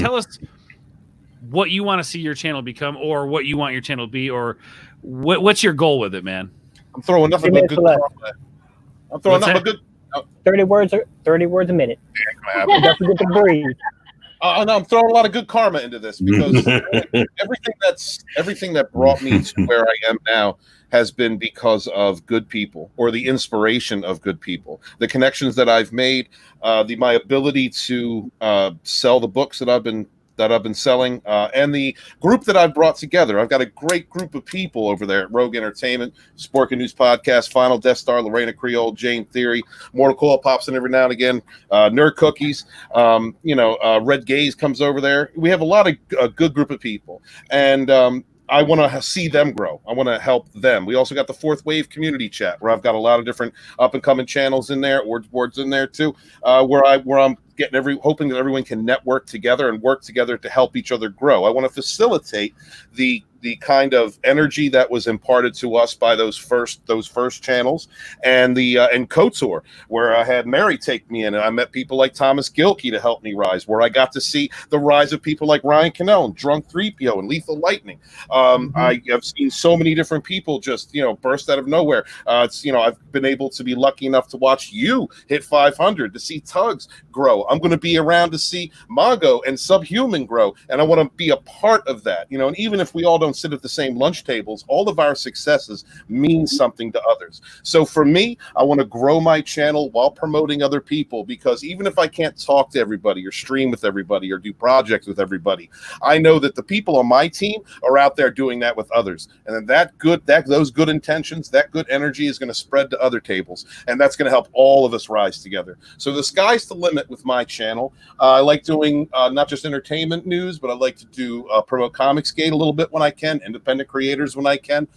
what you want to see your channel become, or what you want your channel to be, or what's your goal with it, man? I'm throwing nothing but good content. I'm throwing nothing but good. 30 words a minute. Don't forget to breathe. No, I'm throwing a lot of good karma into this because everything that brought me to where I am now has been because of good people, or the inspiration of good people, the connections that I've made, my ability to sell the books that I've been selling, and the group that I've brought together. I've got a great group of people over there at Rogue Entertainment, Sporkin' News Podcast, Final Death Star, Lorena Creole, Jane Theory, Mortal Coil pops in every now and again, Nerd Cookies, Red Gaze comes over there. We have a lot of a good group of people, and I want to see them grow. I want to help them. We also got the Fourth Wave community chat, where I've got a lot of different up and coming channels in there, boards in there too, where I'm hoping that everyone can network together and work together to help each other grow. I want to facilitate the kind of energy that was imparted to us by those first channels, and and KOTOR, where I had Mary take me in, and I met people like Thomas Gilkey to help me rise, where I got to see the rise of people like Ryan Cannell and Drunk 3PO and Lethal Lightning. I have seen so many different people just burst out of nowhere. I've been able to be lucky enough to watch you hit 500, to see Tugs grow. I'm going to be around to see Mongo and Subhuman grow, and I want to be a part of that. And even if we all don't sit at the same lunch tables, all of our successes mean something to others. So for me, I want to grow my channel while promoting other people, because even if I can't talk to everybody or stream with everybody or do projects with everybody, I know that the people on my team are out there doing that with others, and then those good intentions, that good energy is going to spread to other tables, and that's going to help all of us rise together. So the sky's the limit with my channel. I like doing not just entertainment news, but I like to do promote Comicsgate a little bit when I can, independent creators when I can,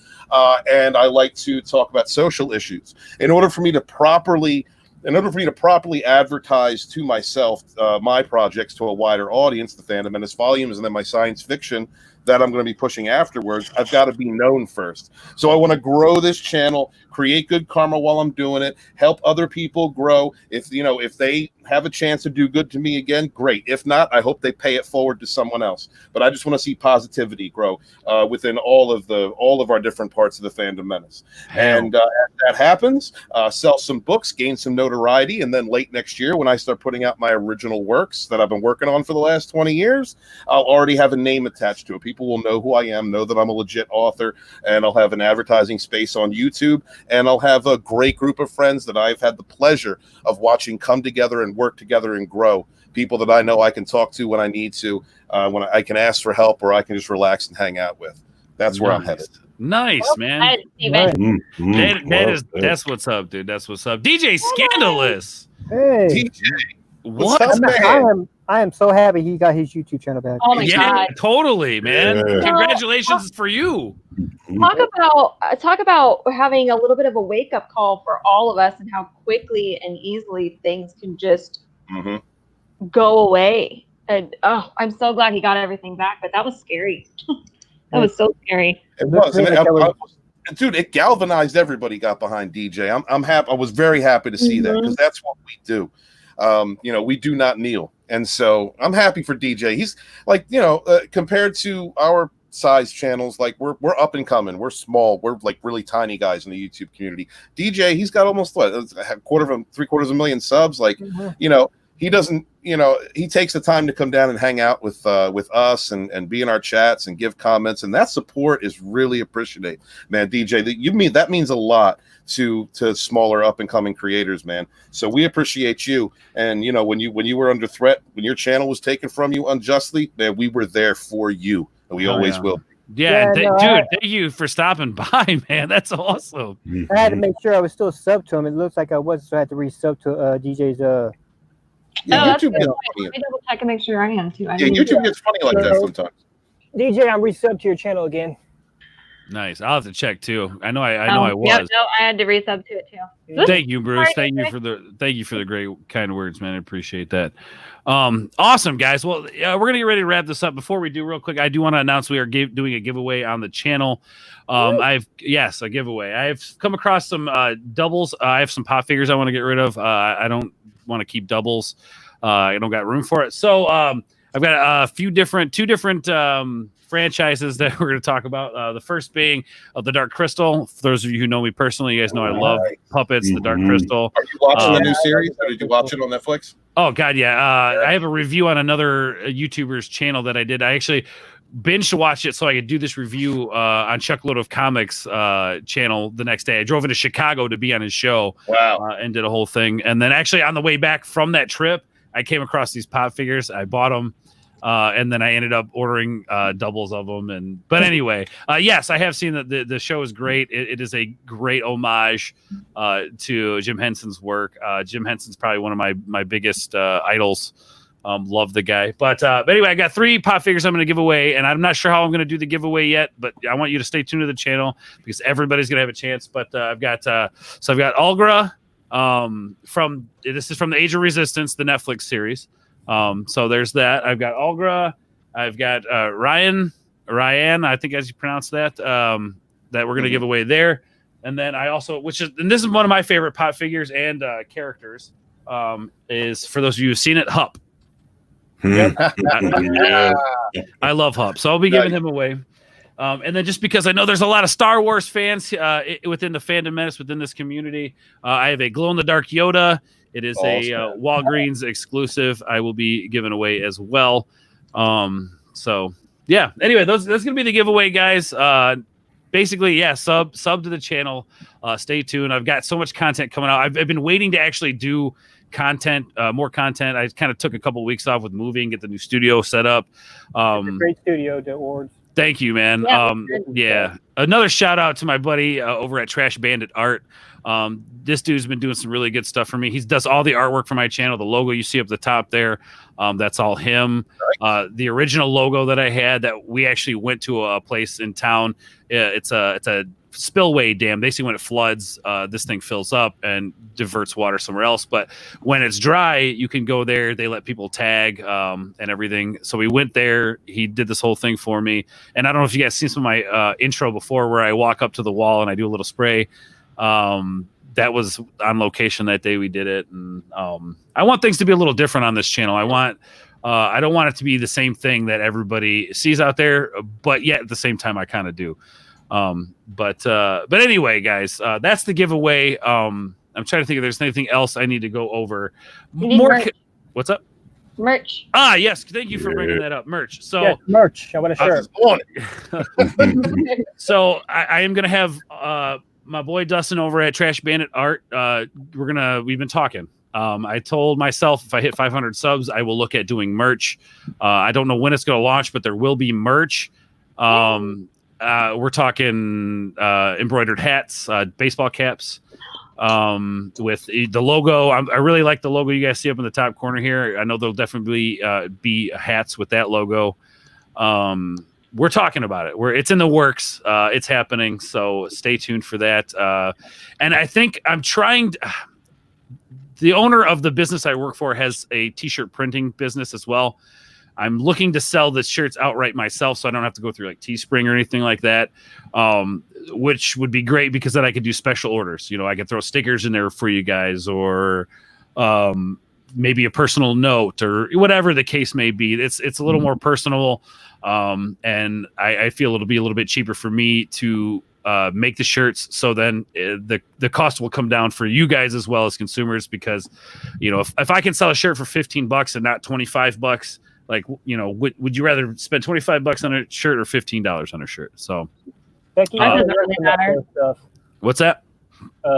and I like to talk about social issues. In order for me to properly in order for me to properly advertise to myself my projects to a wider audience, the Fandom Menace volumes, and then my science fiction that I'm going to be pushing afterwards, I've got to be known first. So I want to grow this channel, create good karma while I'm doing it, help other people grow. If they have a chance to do good to me again, great. If not, I hope they pay it forward to someone else. But I just want to see positivity grow within all of our different parts of the Fandom Menace. And as that happens, sell some books, gain some notoriety, and then late next year, when I start putting out my original works that I've been working on for the last 20 years, I'll already have a name attached to it. People will know who I am, know that I'm a legit author, and I'll have an advertising space on YouTube, and I'll have a great group of friends that I've had the pleasure of watching come together and work together and grow. People that I know I can talk to when I need to, when I can ask for help, or I can just relax and hang out with. That's where I'm headed. Nice, man. That's what's up, dude. That's what's up. DJ Scandalous. Hey. DJ. What? I am so happy he got his YouTube channel back. Oh my God. Totally, man. Yeah. Congratulations for you. Talk about having a little bit of a wake up call for all of us, and how quickly and easily things can just go away. And I'm so glad he got everything back, but that was scary. That was so scary. It was. And dude, it galvanized everybody. Got behind DJ. I'm happy. I was very happy to see that, because that's what we do. We do not kneel, and so I'm happy for DJ. He's like, compared to our size channels, like we're up and coming. We're small. We're like really tiny guys in the YouTube community. DJ, he's got almost three-quarters of a million subs. Like, he doesn't, he takes the time to come down and hang out with us and be in our chats and give comments, and that support is really appreciated, man. DJ, that means a lot to smaller up and coming creators, man. So we appreciate you. And when you were under threat, when your channel was taken from you unjustly, man, we were there for you, and we always will. Yeah, dude, thank you for stopping by, man. That's awesome. I had to make sure I was still sub to him. It looks like I was, so I had to resub to DJ's YouTube gets Let me double check and make sure I am too. YouTube gets funny like that sometimes. DJ, I'm resubbed to your channel again. Nice. I'll have to check too. I know I was. Yeah, no, I had to resub to it too. Thank you, Bruce. Thank you for the great kind words, man. I appreciate that. Awesome, guys. Well, we're gonna get ready to wrap this up. Before we do, real quick, I do want to announce we are doing a giveaway on the channel. A giveaway. I've come across some doubles. I have some pop figures I want to get rid of. I don't want to keep doubles. I don't got room for it. So I've got two different franchises that we're going to talk about. The first being the Dark Crystal. For those of you who know me personally, you guys know I love puppets. The Dark Crystal. Are you watching the new series, or did you watch it on Netflix? Oh God, yeah. I have a review on another YouTuber's channel that I did. I actually binge watched it so I could do this review on Chuckload of Comics channel the next day. I drove into Chicago to be on his show. Wow. And did a whole thing. And then actually on the way back from that trip, I came across these pop figures. I bought them. And then I ended up ordering doubles of them. But anyway, yes, I have seen that the show is great. It is a great homage to Jim Henson's work. Jim Henson's probably one of my biggest idols. Love the guy. But anyway, I got 3 pop figures I'm going to give away, and I'm not sure how I'm going to do the giveaway yet, but I want you to stay tuned to the channel because everybody's going to have a chance. But I've got Algra this is from the Age of Resistance, the Netflix series. So there's that. I've got Algra. I've got Ryan, I think as you pronounce that, that we're going to give away there. And then I also, and this is one of my favorite pop figures and characters, is for those of you who've seen it, Hup. Yep. I love Hup. So I'll be giving him away. And then just because I know there's a lot of Star Wars fans within the Fandom Menace, within this community, I have a glow-in-the-dark Yoda. It is a Walgreens exclusive. I will be giving away as well. So yeah. Anyway, that's gonna be the giveaway, guys. Basically, yeah. Sub to the channel. Stay tuned. I've got so much content coming out. I've been waiting to actually do content, more content. I kind of took a couple of weeks off with moving, get the new studio set up. Great studio, the awards. Thank you, man. Yeah. Another shout out to my buddy over at Trash Bandit Art. This dude's been doing some really good stuff for me. He does all the artwork for my channel. The logo you see up the top there, that's all him. The original logo that I had that we actually went to a place in town. It's a spillway dam. Basically, when it floods, this thing fills up and diverts water somewhere else. But when it's dry, you can go there. They let people tag and everything. So we went there. He did this whole thing for me. And I don't know if you guys seen some of my intro before, where I walk up to the wall and I do a little spray. That was on location that day we did it. And I want things to be a little different on this channel. I don't want it to be the same thing that everybody sees out there, but yet at the same time, I kind of do. But anyway, guys, that's the giveaway. I'm trying to think if there's anything else I need to go over. What's up? Merch. Yes. Thank you for bringing that up. Merch. So yes, merch. I want a shirt. So I am going to have, my boy Dustin over at Trash Bandit Art. We've been talking. I told myself if I hit 500 subs, I will look at doing merch. I don't know when it's going to launch, but there will be merch. We're talking embroidered hats, baseball caps, with the logo. I really like the logo you guys see up in the top corner here. I know there'll definitely be hats with that logo. We're talking about it. It's in the works. It's happening. So stay tuned for that. And I think I'm trying to, the owner of the business I work for has a t-shirt printing business as well. I'm looking to sell the shirts outright myself, so I don't have to go through like Teespring or anything like that, which would be great because then I could do special orders. I could throw stickers in there for you guys, or maybe a personal note, or whatever the case may be. It's a little more personal, and I feel it'll be a little bit cheaper for me to make the shirts, so then the cost will come down for you guys as well as consumers, because if I can sell a shirt for $15 and not $25, like would you rather spend $25 on a shirt or $15 on a shirt? So Becky, what's that?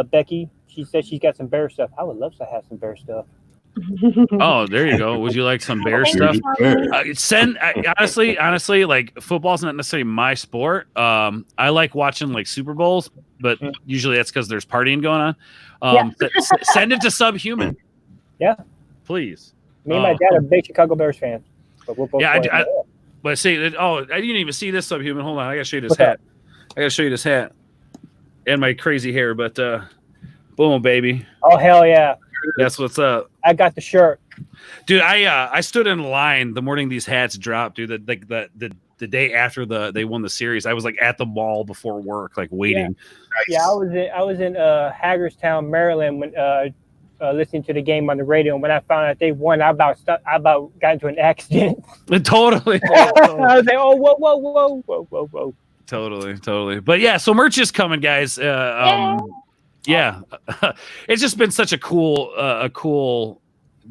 Becky, she said she's got some bear stuff. I would love to have some bear stuff. Oh, there you go. Would you like some bear stuff? Honestly, like football's not necessarily my sport. I like watching like Super Bowls, but usually that's because there's partying going on. Send it to Subhuman. Yeah, please. Me and my dad are big Chicago Bears fans. But we're both but see, I didn't even see this Subhuman. Hold on, I gotta show you this hat. I gotta show you this hat and my crazy hair. But boom, baby. Oh hell yeah. That's what's up. I got the shirt, dude. I stood in line the morning these hats dropped, dude. The day after they won the series, I was like at the mall before work, like waiting. Yeah, I was in Hagerstown, Maryland, when listening to the game on the radio. And when I found out they won, I about got into an accident. Totally. I was like, oh whoa. Totally. But yeah, so merch is coming, guys. Yeah, it's just been such a cool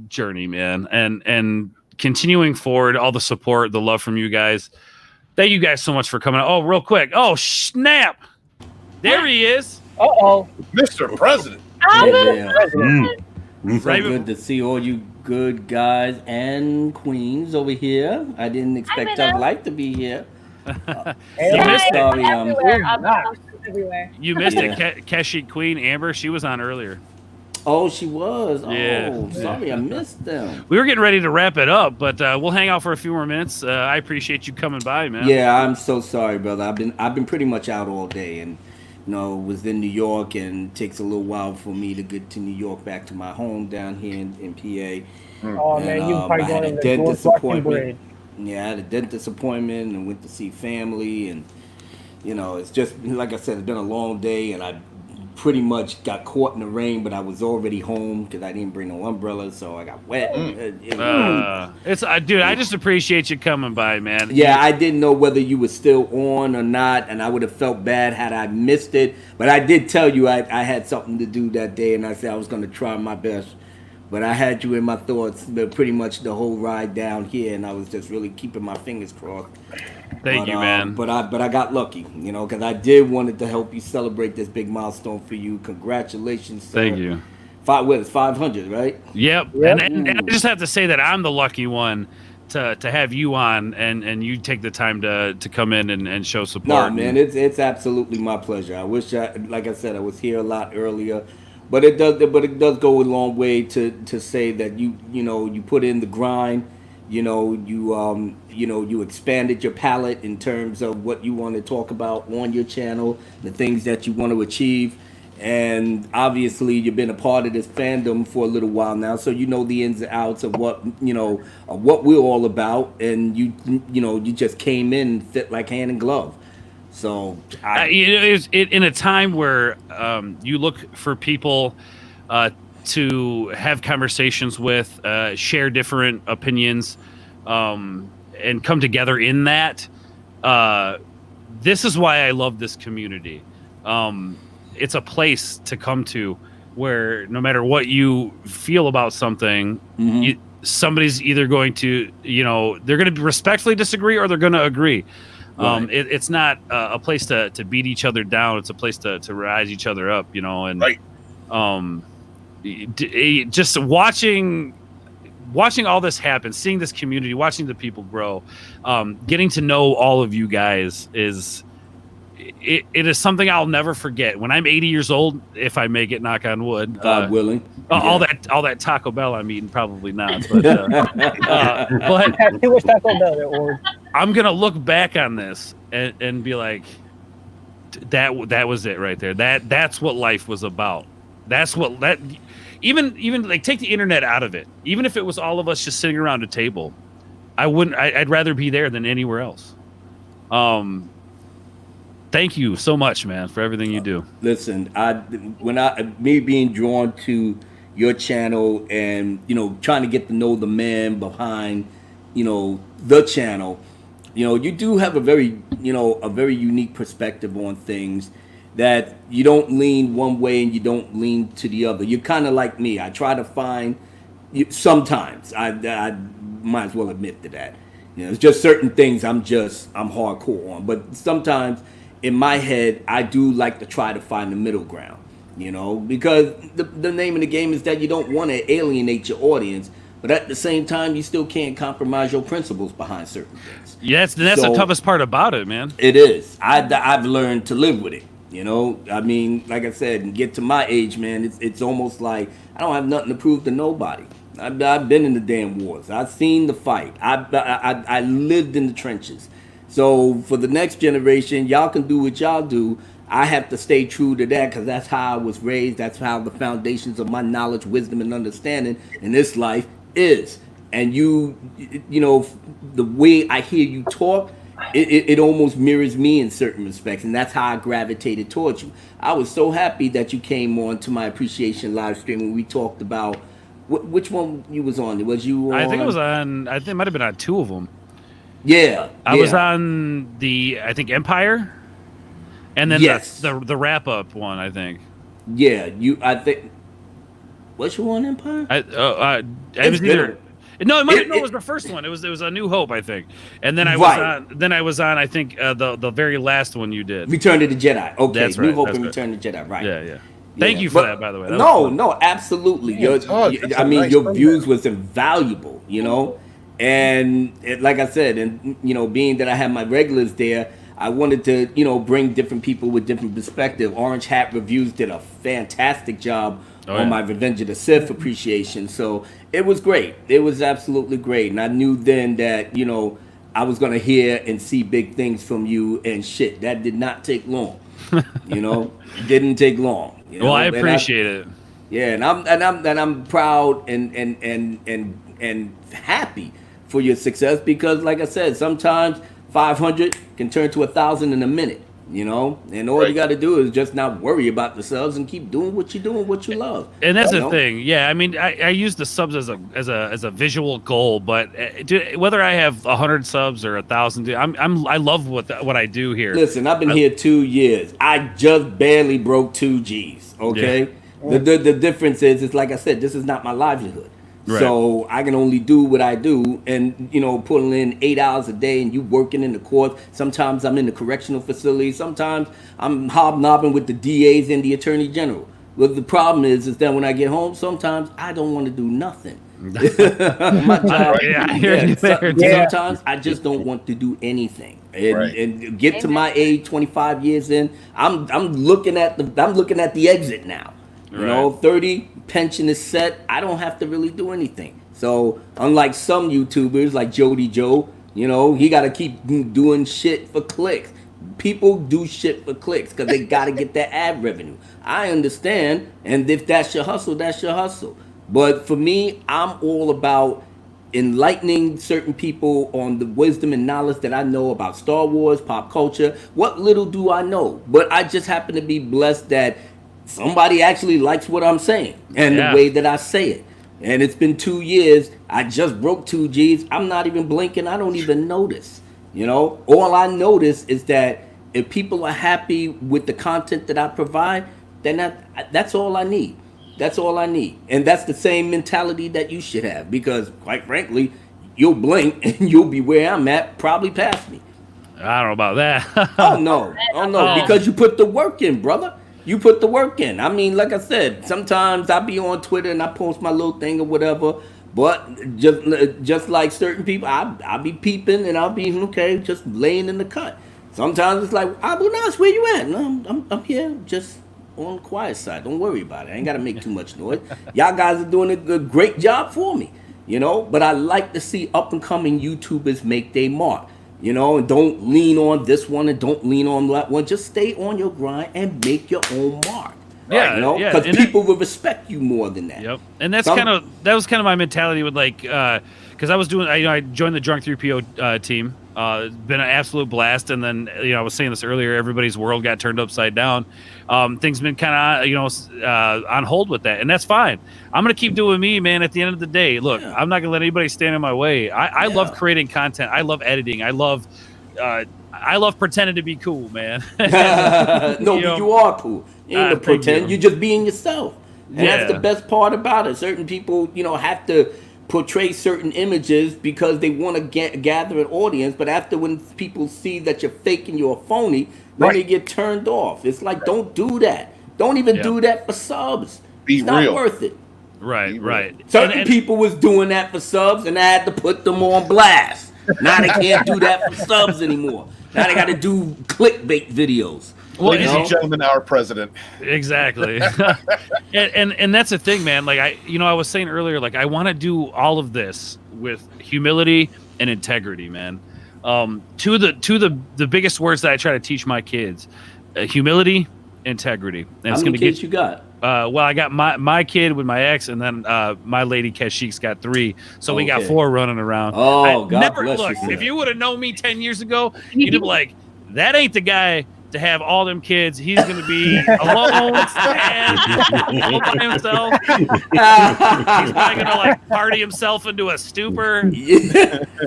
journey, man, and continuing forward, all the support, the love from you guys. Thank you guys so much for coming out. Oh, real quick. Oh, snap. There he is. Uh-oh. Mr. President. So good to see all you good guys and queens over here. I didn't expect Tough Life to be here. You missed it. Everywhere. You missed it. Keshi Queen Amber, she was on earlier. Oh, she was. Yeah. Oh, sorry, I missed them. We were getting ready to wrap it up, but we'll hang out for a few more minutes. I appreciate you coming by, man. Yeah, I'm so sorry, brother. I've been pretty much out all day, and was in New York, and it takes a little while for me to get to New York, back to my home down here in PA. Oh man, you probably I had going a to the dentist George appointment. Yeah, I had a dentist appointment and went to see family, and it's just like I said, it's been a long day, and I pretty much got caught in the rain, but I was already home because I didn't bring no umbrella, so I got wet. Dude, I just appreciate you coming by, man. Yeah, I didn't know whether you were still on or not, and I would have felt bad had I missed it. But I did tell you I had something to do that day, and I said I was going to try my best. But I had you in my thoughts pretty much the whole ride down here, and I was just really keeping my fingers crossed. Thank you, man. But I got lucky, because I did wanted to help you celebrate this big milestone for you. Congratulations, sir. Thank you. It's 500, right? Yep. And I just have to say that I'm the lucky one to have you on, and you take the time to come in and show support. No, man, it's absolutely my pleasure. I wish like I said, I was here a lot earlier. But it does go a long way to say that you put in the grind, You expanded your palette in terms of what you want to talk about on your channel, the things that you want to achieve. And obviously you've been a part of this fandom for a little while now, so you know the ins and outs of what we're all about, and you just came in and fit like hand in glove. So in a time where you look for people to have conversations with, share different opinions, and come together in that. This is why I love this community. It's a place to come to where no matter what you feel about something, somebody's either going to, they're going to respectfully disagree or they're going to agree. Right. It's not a place to beat each other down. It's a place to rise each other up, and just watching all this happen, seeing this community, watching the people grow, getting to know all of you guys it is something I'll never forget. When I'm 80 years old, if I make it, knock on wood, God willing, all that Taco Bell I'm eating, probably not, but too much Taco Bell there, or I'm gonna look back on this and be like, that was it right there. That's what life was about. Even like, take the internet out of it. Even if it was all of us just sitting around a table, I'd rather be there than anywhere else. Thank you so much, man, for everything you do. Listen, me being drawn to your channel and trying to get to know the man behind the channel, you do have a very unique perspective on things, that you don't lean one way and you don't lean to the other. You're kind of like me. I try to find, sometimes I might as well admit to that. It's just certain things I'm hardcore on, but sometimes in my head I do like to try to find the middle ground, because the name of the game is that you don't want to alienate your audience, but at the same time you still can't compromise your principles behind certain things. Yes, that's the toughest part about it, man. It is. I've learned to live with it. I mean, like I said, and get to my age, man, it's almost like I don't have nothing to prove to nobody. I've been in the damn wars. I've seen the fight. I lived in the trenches. So for the next generation, y'all can do what y'all do. I have to stay true to that, because that's how I was raised. That's how the foundations of my knowledge, wisdom, and understanding in this life is. And the way I hear you talk, it almost mirrors me in certain respects, and that's how I gravitated towards you. I was so happy that you came on to my appreciation live stream when we talked about which one you was on. Was you on? I think it might have been on two of them. Yeah, I was on I think Empire, and then the wrap up one, I think. Yeah, I think. Was you on Empire? I was either. No, it was the first one. It was A New Hope, I think, and then I was on. I think the very last one you did, Return to the Jedi. Okay, that's New right. Hope That's and right. Return to the Jedi. Right. Yeah. Thank you for that, by the way. No, absolutely. Your views was invaluable. And like I said, and being that I have my regulars there, I wanted to bring different people with different perspective. Orange Hat Reviews did a fantastic job on my Revenge of the Sith appreciation. So it was great. It was absolutely great. And I knew then that, I was going to hear and see big things from you, and shit, that did not take long. It didn't take long. Well, I appreciate it. Yeah. And I'm proud and happy for your success, because like I said, sometimes 500 can turn to 1,000 in a minute. And all you got to do is just not worry about the subs and keep doing what you're doing, what you love. And that's the thing. Yeah, I mean, I use the subs as a visual goal, but whether I have 100 subs or 1,000, I love what I do here. Listen, I've been here 2 years. I just barely broke 2 G's. Okay, yeah. The difference is, it's like I said, this is not my livelihood. Right. So I can only do what I do, and pulling in 8 hours a day, and you working in the court. Sometimes I'm in the correctional facility. Sometimes I'm hobnobbing with the DAs and the Attorney General. But the problem is that when I get home, sometimes I don't want to do nothing. My job. Sometimes I just don't want to do anything. And get to my age, 25 years in, I'm looking at the exit now. 30, pension is set. I don't have to really do anything. So unlike some YouTubers like Jody Joe, you know, he got to keep doing shit for clicks. People do shit for clicks because they got to get that ad revenue. I understand, and if that's your hustle, that's your hustle. But for me, I'm all about enlightening certain people on the wisdom and knowledge that I know about Star Wars, pop culture. What little do I know? But I just happen to be blessed that somebody actually likes what I'm saying and the way that I say it. And it's been 2 years. I just broke 2 G's. I'm not even blinking. I don't even notice. You know, all I notice is that if people are happy with the content that I provide, then that's all I need. That's all I need. And that's the same mentality that you should have, because quite frankly, you'll blink and you'll be where I'm at, probably past me. I don't know about that. Oh no, because you put the work in, brother. You put the work in. I mean, like I said, sometimes I be on Twitter and I post my little thing or whatever. But just like certain people, I'll be peeping and I'll be okay, just laying in the cut. Sometimes it's like, Abu Nas, where you at? No, I'm here, just on the quiet side. Don't worry about it. I ain't got to make too much noise. Y'all guys are doing a great job for me, you know. But I like to see up and coming YouTubers make their mark, you know, and don't lean on this one and don't lean on that one. Just stay on your grind and make your own mark. Yeah, you know, because people will respect you more than that. Yep, and that was kind of my mentality with like, because I was doing, I joined the Drunk 3PO team. It's been an absolute blast, and then I was saying this earlier, everybody's world got turned upside down. Things been kind of on hold with that, and that's fine. I'm gonna keep doing me, man. At the end of the day, look, I'm not gonna let anybody stand in my way. I love creating content. I love editing. I love pretending to be cool, man. No, you are cool. You ain't to pretend. You're just being yourself. And that's the best part about it. Certain people, have to portray certain images because they want to gather an audience. But after when people see that you're fake and you're a phony, then they get turned off. It's like, don't do that. Don't even do that for subs. It's not worth it. Right. Certain people was doing that for subs, and I had to put them on blast. Now they can't do that for subs anymore. Now they got to do clickbait videos. Well, ladies and gentlemen, our president. Exactly. and that's the thing, man. Like I was saying earlier, like I want to do all of this with humility and integrity, man. Two of the biggest words that I try to teach my kids: humility, integrity. And How many kids you got? Well, I got my kid with my ex, and then my lady Kashik's got 3. So we got 4 running around. Oh, God bless you. If you would have known me 10 years ago, you'd be like, that ain't the guy to have all them kids. He's going to be alone, sad, all by himself. He's probably going to like party himself into a stupor.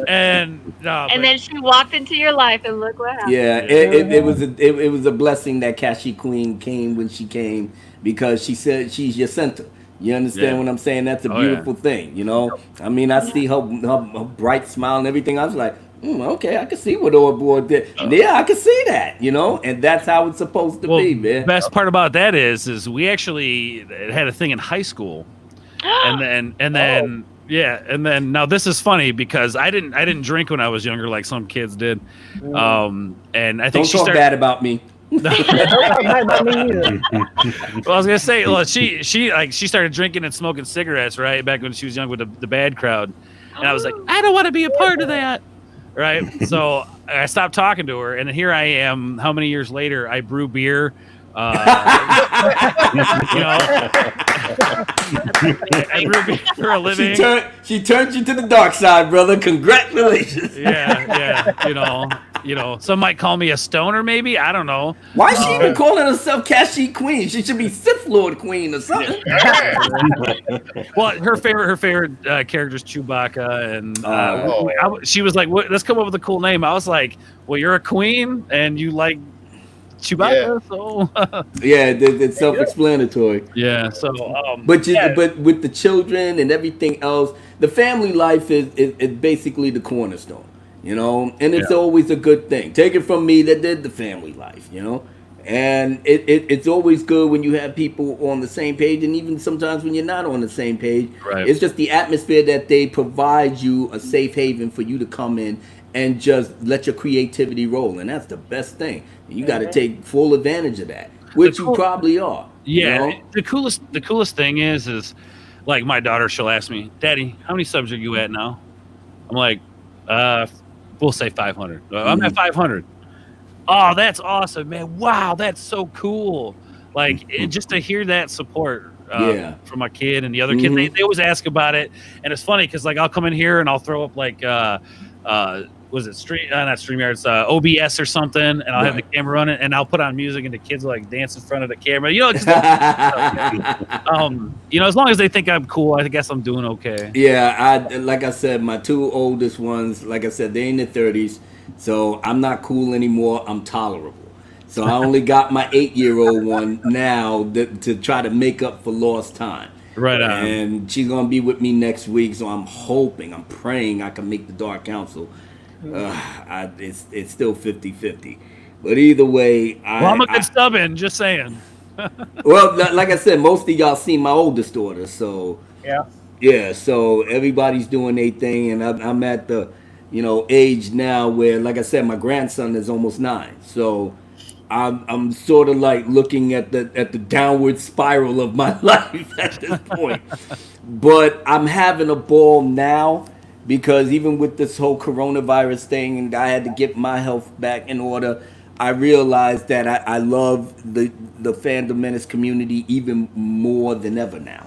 And then she walked into your life, and look what happened. Yeah, it was a blessing that Kashi Queen came when she came, because she said she's your center. You understand what I'm saying? That's a beautiful thing, I mean, I see her bright smile and everything. I was like, okay, I can see what old boy did. Yeah, I can see that, and that's how it's supposed to be, man. Best part about that is we actually had a thing in high school, and then now this is funny because I didn't drink when I was younger like some kids did, and I think don't talk bad about me. Well, I was gonna say, well, she started drinking and smoking cigarettes right back when she was young with the bad crowd, and I was like, I don't want to be a part of that. Right, so I stopped talking to her, and here I am. How many years later? I brew beer. I brew beer for a living. She turned you to the dark side, brother. Congratulations. Yeah. Some might call me a stoner, maybe. I don't know. Why is she even calling herself Kashi Queen? She should be Sith Lord Queen or something. Well, her favorite character is Chewbacca, and she was like, "Let's come up with a cool name." I was like, "Well, you're a queen, and you like Chewbacca, so it's self-explanatory." Yeah. So, but with the children and everything else, the family life is basically the cornerstone. And it's always a good thing. Take it from me that did the family life, and it's always good when you have people on the same page, and even sometimes when you're not on the same page. Right. It's just the atmosphere that they provide you, a safe haven for you to come in and just let your creativity roll, and that's the best thing. You got to take full advantage of that, which you probably are. Yeah, the coolest thing is like my daughter, she'll ask me, "Daddy, how many subs are you at now?" I'm like, we'll say 500. I'm at 500. Oh, that's awesome, man! Wow, that's so cool. Like just to hear that support from my kid and the other kid, they always ask about it, and it's funny because like I'll come in here and I'll throw up like was it not StreamYards, OBS or something, and I'll have the camera running, and I'll put on music, and the kids will like dance in front of the camera, you know. You know, as long as they think I'm cool, I guess I'm doing okay. Yeah, like I said, my two oldest ones, like I said, they're in their 30s, so I'm not cool anymore. I'm tolerable. So I only got my 8-year-old one now to try to make up for lost time. Right on. And she's gonna be with me next week, so I'm praying I can make the Dark Council. It's still 50-50. But either way, I'm a good stubborn, just saying. Well, like I said, most of y'all seen my oldest daughter, so yeah. So everybody's doing their thing, and I'm at the age now where, like I said, my grandson is almost 9, so I'm sort of like looking at the downward spiral of my life at this point. But I'm having a ball now because even with this whole coronavirus thing, and I had to get my health back in order, I realized that I love the Fandom Menace community even more than ever now,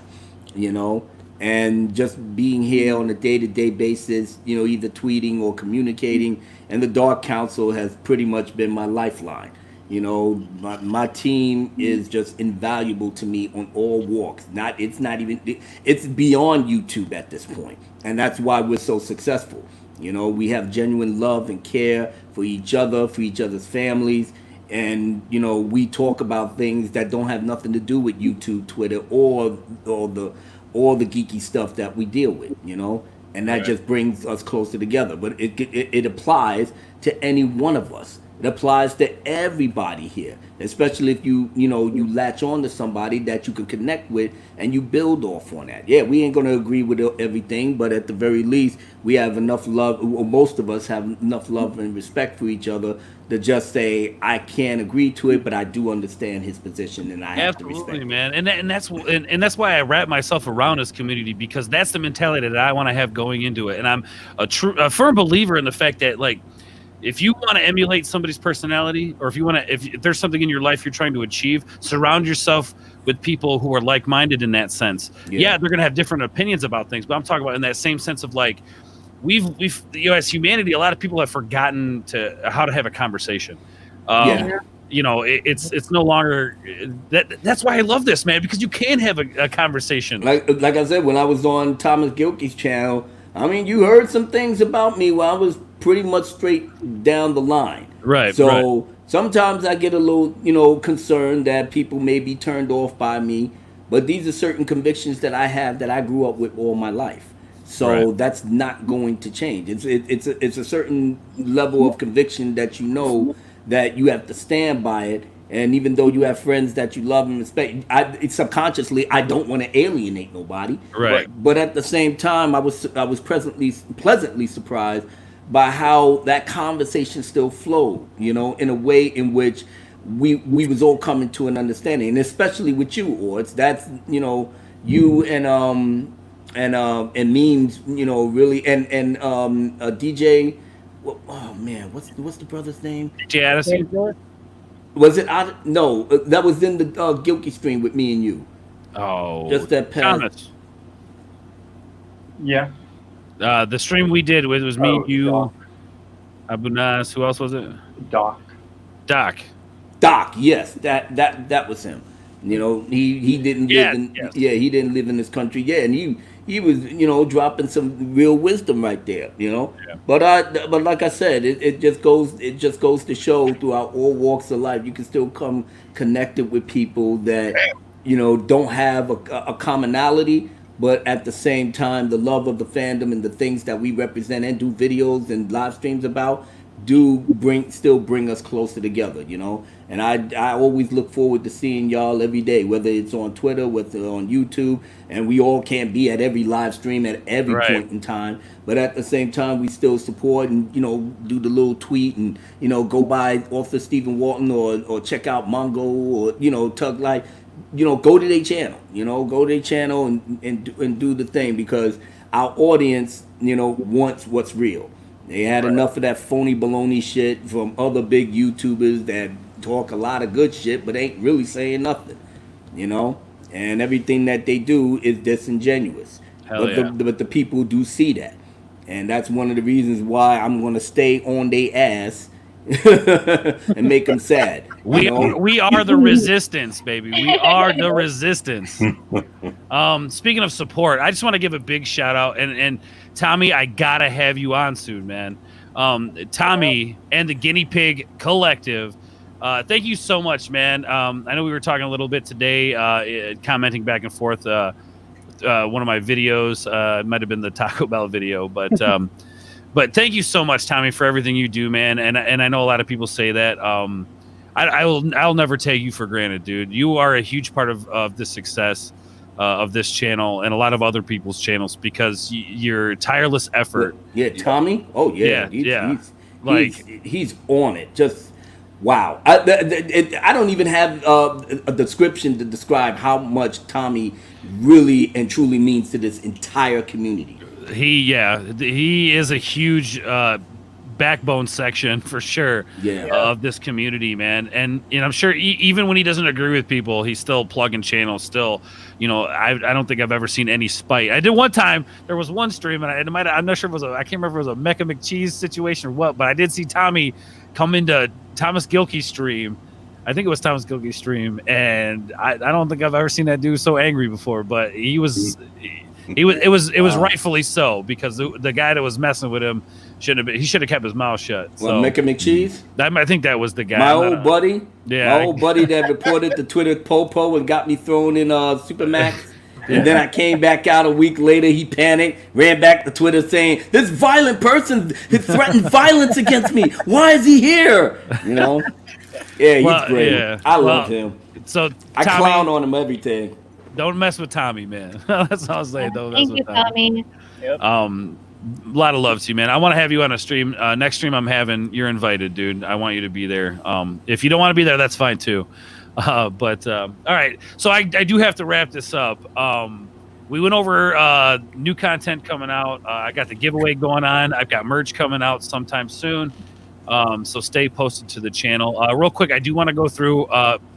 and just being here on a day-to-day basis, either tweeting or communicating, and the Dark Council has pretty much been my lifeline. My team is just invaluable to me on all walks. It's beyond YouTube at this point, and that's why we're so successful. We have genuine love and care for each other, for each other's families, and we talk about things that don't have nothing to do with YouTube, Twitter, or the geeky stuff that we deal with. And that just brings us closer together. But it applies to any one of us. It applies to everybody here, especially if you latch on to somebody that you can connect with and you build off on that. Yeah, we ain't gonna agree with everything, but at the very least, we have enough love, or most of us have enough love and respect for each other to just say, I can't agree to it, but I do understand his position, and I have to respect it. Man. And that's why I wrap myself around this community, because that's the mentality that I want to have going into it. And I'm a firm believer in the fact that, like, if you want to emulate somebody's personality, or if there's something in your life you're trying to achieve, surround yourself with people who are like-minded in that sense. Yeah, they're going to have different opinions about things, but I'm talking about in that same sense of like, we've as humanity, a lot of people have forgotten how to have a conversation. It's no longer that's why I love this, man, because you can have a conversation. Like I said, when I was on Thomas Gilkey's channel, I mean, you heard some things about me where I was pretty much straight down the line. Right. So sometimes I get a little, concerned that people may be turned off by me, but these are certain convictions that I have that I grew up with all my life. So that's not going to change. It's a certain level of conviction that that you have to stand by it. And even though you have friends that you love and respect, subconsciously I don't want to alienate nobody. Right. But at the same time, I was pleasantly surprised by how that conversation still flowed. In a way in which we was all coming to an understanding, and especially with you, Orts. That's you and memes. Really and DJ. Oh man, what's the brother's name? DJ Addison. Was it? No, that was in the Gilkey stream with me and you. Oh, just that past. Thomas. Yeah. The stream we did was me, you, Abu Nas. Who else was it? Doc. Yes, that was him. He didn't live he didn't live in this country. Yeah, and he was dropping some real wisdom right there. But like I said, it just goes to show throughout all walks of life, you can still come connected with people that don't have a commonality, but at the same time, the love of the fandom and the things that we represent and do videos and live streams about still bring us closer together, And I always look forward to seeing y'all every day, whether it's on Twitter, whether on YouTube, and we all can't be at every live stream at every point in time. But at the same time, we still support and do the little tweet and go by Author Stephen Walton or check out Mongo or Tug Life. go to their channel. Go to their channel and do the thing, because our audience, wants what's real. They had enough of that phony baloney shit from other big YouTubers that talk a lot of good shit but ain't really saying nothing, and everything that they do is disingenuous. But the people do see that, and that's one of the reasons why I'm going to stay on their ass and make them sad. We are the resistance, baby. We are the resistance. Speaking of support, I just want to give a big shout out, and Tommy, I gotta have you on soon, man. Tommy and the Guinea Pig Collective. Thank you so much, man. I know we were talking a little bit today, commenting back and forth. One of my videos, it might have been the Taco Bell video, but but thank you so much, Tommy, for everything you do, man. And I know a lot of people say that. I'll never take you for granted, dude. You are a huge part of the success of this channel and a lot of other people's channels, because your tireless effort. Yeah, Tommy. Oh yeah, he's on it. Just wow. I don't even have a description to describe how much Tommy really and truly means to this entire community. He is a huge backbone section for sure of this community, man. And I'm sure even when he doesn't agree with people, he's still plugging channels. Still, I don't think I've ever seen any spite. I did one time. There was one stream, and I'm not sure if it was I can't remember if it was a Mecha McCheese situation or what, but I did see Tommy come into Thomas Gilkey's stream. I think it was Thomas Gilkey's stream, and I don't think I've ever seen that dude so angry before. But he was. It was rightfully so, because the guy that was messing with him should have kept his mouth shut. Well, Mecha McCheese? I think that was the guy. My old buddy that reported the Twitter popo and got me thrown in Supermax. And then I came back out a week later. He panicked, ran back to Twitter saying, "This violent person has threatened violence against me. Why is he here?" Yeah, he's great. Yeah. I love him. So I clown on him every day. Don't mess with Tommy, man. That's all I'll say. Don't mess Thank you, with Tommy. Yep. A lot of love to you, man. I want to have you on a stream. Next stream I'm having, you're invited, dude. I want you to be there. If you don't want to be there, that's fine too. All right. So I do have to wrap this up. We went over new content coming out. I got the giveaway going on. I've got merch coming out sometime soon. So stay posted to the channel. Real quick, I do want to go through.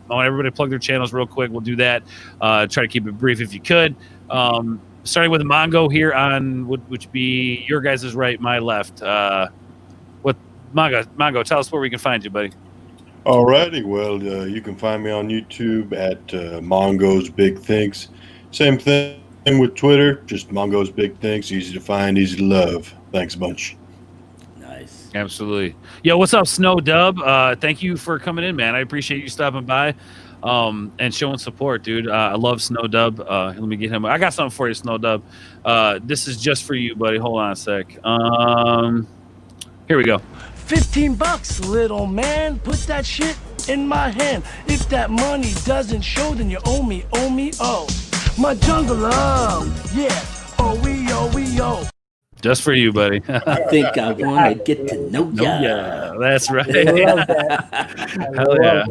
I want everybody to plug their channels real quick. We'll do that. Try to keep it brief if you could. Starting with Mongo here on which be your guys' right, my left. What Mongo? Tell us where we can find you, buddy. Alrighty, well, you can find me on YouTube at Mongo's Big Thinks. Same thing with Twitter, just Mongo's Big Thinks. Easy to find, easy to love. Thanks a bunch. Nice. Absolutely. Yo, what's up, Snow Dub? Thank you for coming in, man. I appreciate you stopping by and showing support, dude. I love Snow Dub. Let me get him. I got something for you, Snow Dub. This is just for you, buddy. Hold on a sec. Here we go. $15, little man. Put that shit in my hand. If that money doesn't show, then you owe me, oh. My jungle love, yeah. Oh. Just for you, buddy. I think I want to get to know ya. Yeah, that's right. Hell yeah.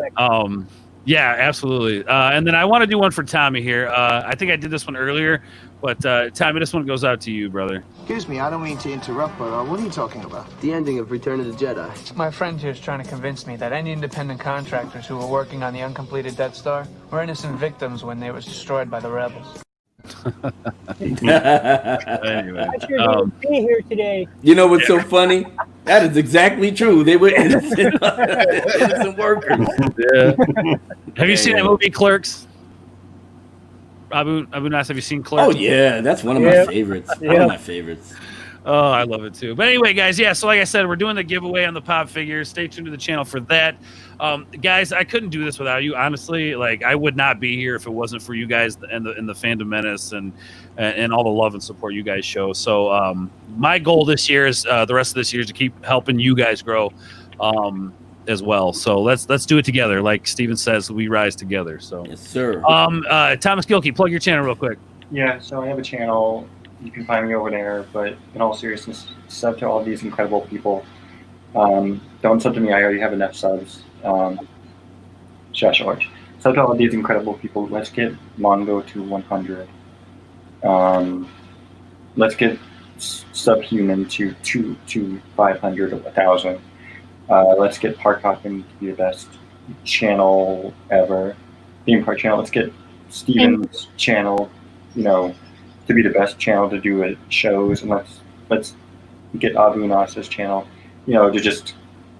Yeah, absolutely. And then I want to do one for Tommy here. I think I did this one earlier, but Tommy, this one goes out to you, brother. Excuse me, I don't mean to interrupt, but what are you talking about? The ending of Return of the Jedi. My friend here is trying to convince me that any independent contractors who were working on the uncompleted Death Star were innocent victims when they was destroyed by the rebels. Anyway, be here today. You know what's so funny? That is exactly true. They were innocent, innocent workers. Yeah. Have you seen that movie Clerks? Abu Nas, have you seen Clerks? Oh yeah, that's one of my favorites. One of my favorites. Oh, I love it too. But anyway, guys, yeah. So like I said, we're doing the giveaway on the pop figures. Stay tuned to the channel for that. Guys, I couldn't do this without you. Honestly, like I would not be here if it wasn't for you guys and the Fandom Menace and all the love and support you guys show. So my goal this year is the rest of this year is to keep helping you guys grow as well. So let's do it together. Like Steven says, we rise together. So yes, sir. Thomas Gilkey, plug your channel real quick. Yeah, so I have a channel. You can find me over there, but in all seriousness, sub to all these incredible people. Don't sub to me, I already have enough subs. Shush, George. to all these incredible people. Let's get Mongo to 100. Let's get Subhuman to 500 or 1,000. Let's get Park Hopping to be the best channel ever. Theme park channel. Let's get Steven's channel, to be the best channel to do shows, and let's get Abu Nas's channel, to just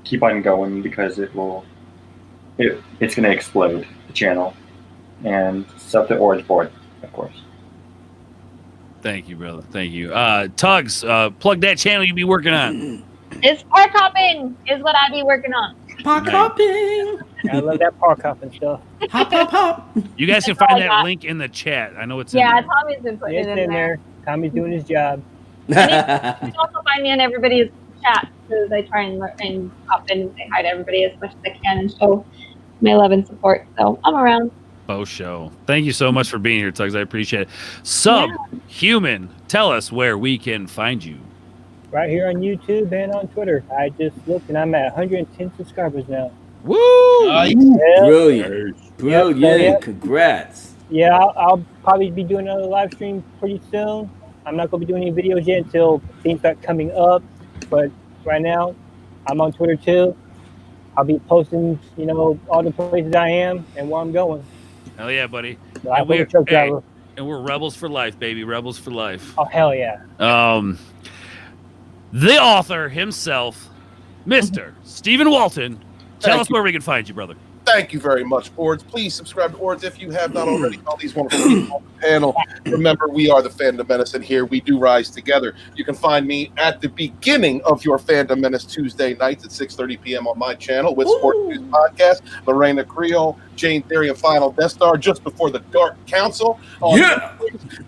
keep on going, because it's gonna explode, the channel. And sub to Orange Board, of course. Thank you, brother. Thank you. Tugs, plug that channel you be working on. It's park hopping is what I be working on. Park hopping. I love that park hopping stuff. Hop, hop, hop. You guys can find that link in the chat. I know it's in there. Tommy's been putting it in there. Tommy's doing his job. You can also find me in everybody's chat, because I try and hop in and say hi to everybody as much as I can and show my love and support. So I'm around. Oh, show. Thank you so much for being here, Tugs. I appreciate it. Subhuman, tell us where we can find you. Right here on YouTube and on Twitter. I just looked and I'm at 110 subscribers now. Woo! Nice. Brilliant. Brilliant. Congrats. Yeah, I'll probably be doing another live stream pretty soon. I'm not going to be doing any videos yet until things start coming up. But right now, I'm on Twitter too. I'll be posting, all the places I am and where I'm going. Hell yeah, buddy. And we're rebels for life, baby. Rebels for life. Oh, hell yeah. The author himself, Mr. Stephen Walton. Tell us where we can find you, brother. Thank you very much, Ords. Please subscribe to Ords if you have not already. All these wonderful people on the panel. Remember, we are the Fandom Menace, and here we do rise together. You can find me at the beginning of your Fandom Menace Tuesday nights at 6:30 p.m. on my channel with Sports News Podcast, Lorena Creole, Jane Theory, and Final Death Star just before the Dark Council.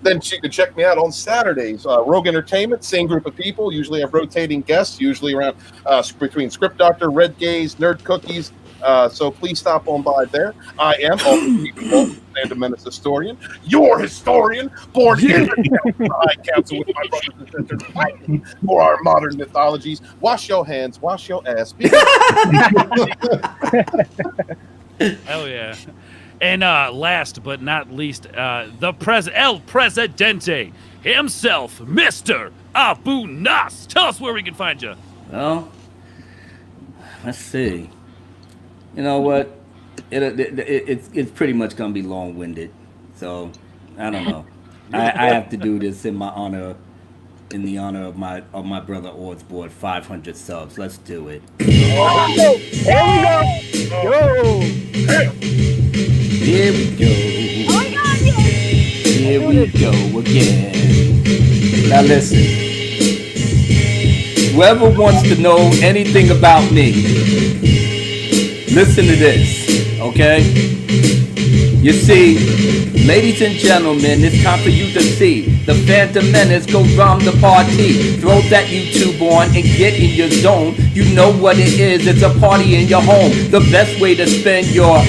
Then you can check me out on Saturdays. Rogue Entertainment, same group of people. Usually have rotating guests, usually around between Script Doctor, Red Gaze, Nerd Cookies. So please stop on by there. I am Fandom Menace historian, your historian, born here in the High Council with my brothers and sisters, fighting for our modern mythologies. Wash your hands, wash your ass. Hell yeah. And last but not least, El Presidente himself, Mr. Abu Nas. Tell us where we can find you. Well, let's see. You know what? It's pretty much gonna be long-winded, so I don't know. I have to do this in the honor of my brother Ord's board 500 subs. Let's do it. There we go. Here we go. Oh my God, yes. Here we go again. Now listen. Whoever wants to know anything about me, listen to this, okay? You see, ladies and gentlemen, it's time for you to see the Phantom Menace go round the party. Throw that YouTube on and get in your zone. You know what it is, it's a party in your home. The best way to spend your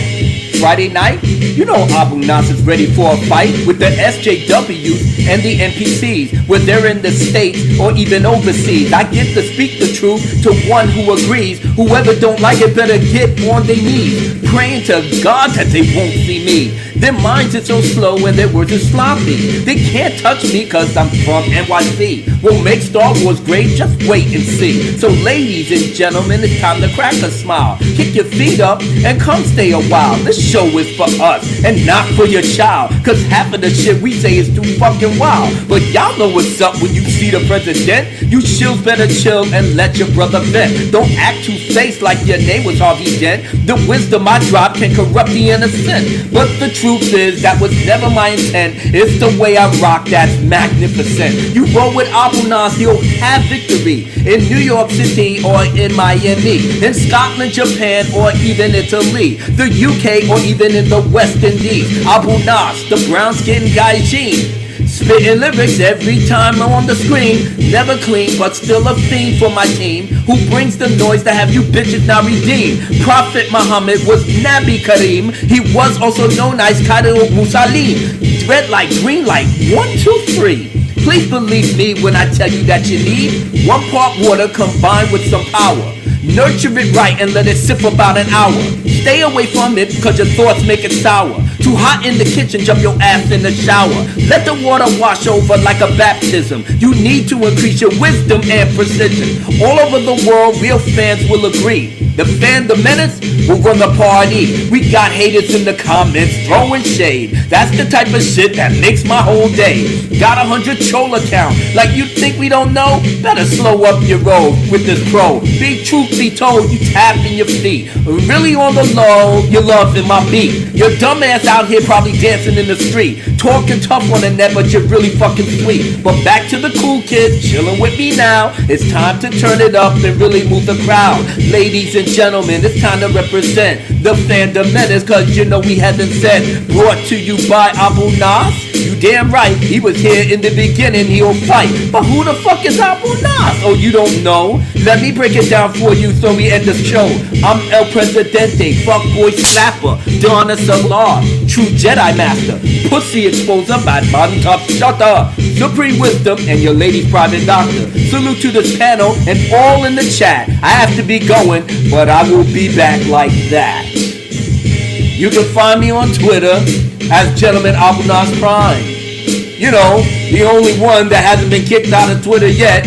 Friday night? You know Abu Nas is ready for a fight with the SJWs and the NPCs, whether they're in the States or even overseas. I get to speak the truth to one who agrees. Whoever don't like it better get on their knees, praying to God that they won't see me. Their minds are so slow and their words are sloppy. They can't touch me cause I'm from NYC. We'll make Star Wars great, just wait and see. So ladies and gentlemen, it's time to crack a smile. Kick your feet up and come stay a while. This show is for us and not for your child, cause half of the shit we say is too fucking wild. But y'all know what's up when you see the president. You shills better chill and let your brother vent. Don't act two-faced like your name was Harvey Dent. The wisdom I drop can corrupt the innocent, but the truth is that was never my intent. It's the way I rock that's magnificent. You roll with Abu Nas, you'll have victory in New York City or in Miami, in Scotland, Japan, or even Italy, the UK, or even in the West Indies. Abu Nas, the brown-skinned Gaijin, spitting lyrics every time I'm on the screen. Never clean, but still a fiend for my team, who brings the noise to have you bitches now redeemed. Prophet Muhammad was Nabi Kareem. He was also known as Khalil Musalim. Red light, green light, 1, 2, 3. Please believe me when I tell you that you need 1 part water combined with some power. Nurture it right and let it sip about an hour. Stay away from it because your thoughts make it sour. Too hot in the kitchen, jump your ass in the shower. Let the water wash over like a baptism. You need to increase your wisdom and precision. All over the world, real fans will agree. The fan, the menace, will run the party. We got haters in the comments throwing shade. That's the type of shit that makes my whole day. Got 100 troll account, like you think we don't know? Better slow up your roll with this pro. Be truth be told, you tapping your feet. Really on the low, you're loving my beat. Your dumb ass out here probably dancing in the street. Talking tough on the net, but you're really fucking sweet. But back to the cool kids, chilling with me now. It's time to turn it up and really move the crowd. Ladies and gentlemen, it's time to represent the fandom menace, cause you know we haven't said. Brought to you by Abu Nas. You damn right, he was here in the beginning, he'll fight. But who the fuck is Abu Nas? Oh, you don't know? Let me break it down for you so we end the show. I'm El Presidente, fuckboy slapper, Donna Salar, true Jedi master, pussy exposer, bad bottom top shutter, supreme wisdom, and your lady's private doctor. Salute to this panel and all in the chat. I have to be going, but I will be back like that. You can find me on Twitter as Gentleman Abu Nas Prime. You know, the only one that hasn't been kicked out of Twitter yet.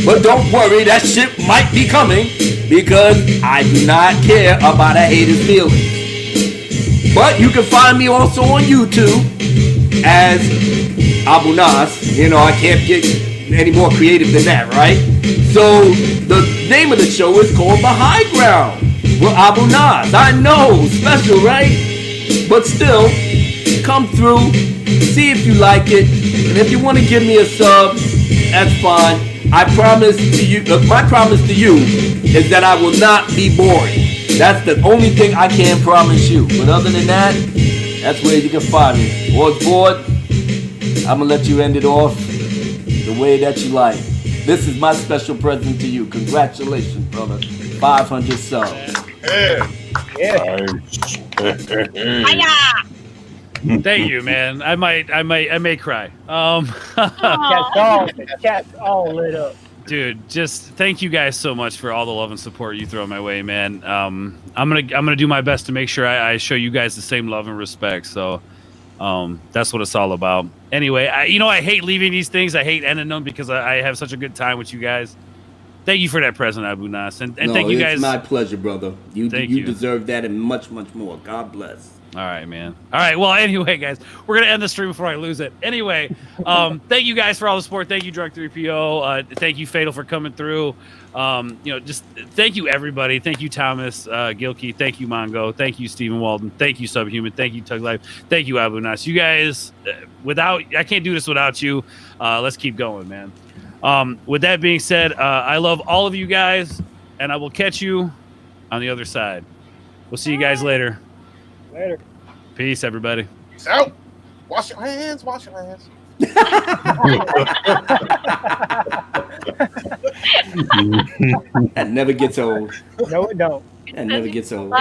But don't worry, that shit might be coming, because I do not care about a hater's feelings. But you can find me also on YouTube as Abu Nas. You know, I can't get any more creative than that, right? So the name of the show is called The High Ground with Abu Nas. I know, special, right? But still, come through, see if you like it, and if you want to give me a sub, that's fine. I promise to you, my promise to you is that I will not be boring. That's the only thing I can promise you. But other than that, that's where you can find me. Board's board, I'm gonna let you end it off the way that you like. This is my special present to you. Congratulations, brother. 500 subs. Thank you, man. I may cry. Chat's all lit up. Dude, just thank you guys so much for all the love and support you throw my way, man. I'm gonna do my best to make sure I show you guys the same love and respect. So that's what it's all about. Anyway, I hate leaving these things. I hate ending them because I have such a good time with you guys. Thank you for that present, Abu Nas, and thank you guys. It's my pleasure, brother. You deserve that and much, much more. God bless. All right, man. All right. Well, anyway, guys, we're going to end the stream before I lose it. Anyway, thank you guys for all the support. Thank you, Drunk 3PO. Thank you, Fatal, for coming through. Just thank you, everybody. Thank you, Thomas Gilkey. Thank you, Mongo. Thank you, Stephen Walden. Thank you, Subhuman. Thank you, Tug Life. Thank you, Abu Nas. You guys, I can't do this without you. Let's keep going, man. With that being said, I love all of you guys, and I will catch you on the other side. We'll see you guys later. Later. Peace, everybody. Peace out. Wash your hands. Wash your hands. That never gets old. No, it don't. That never gets old.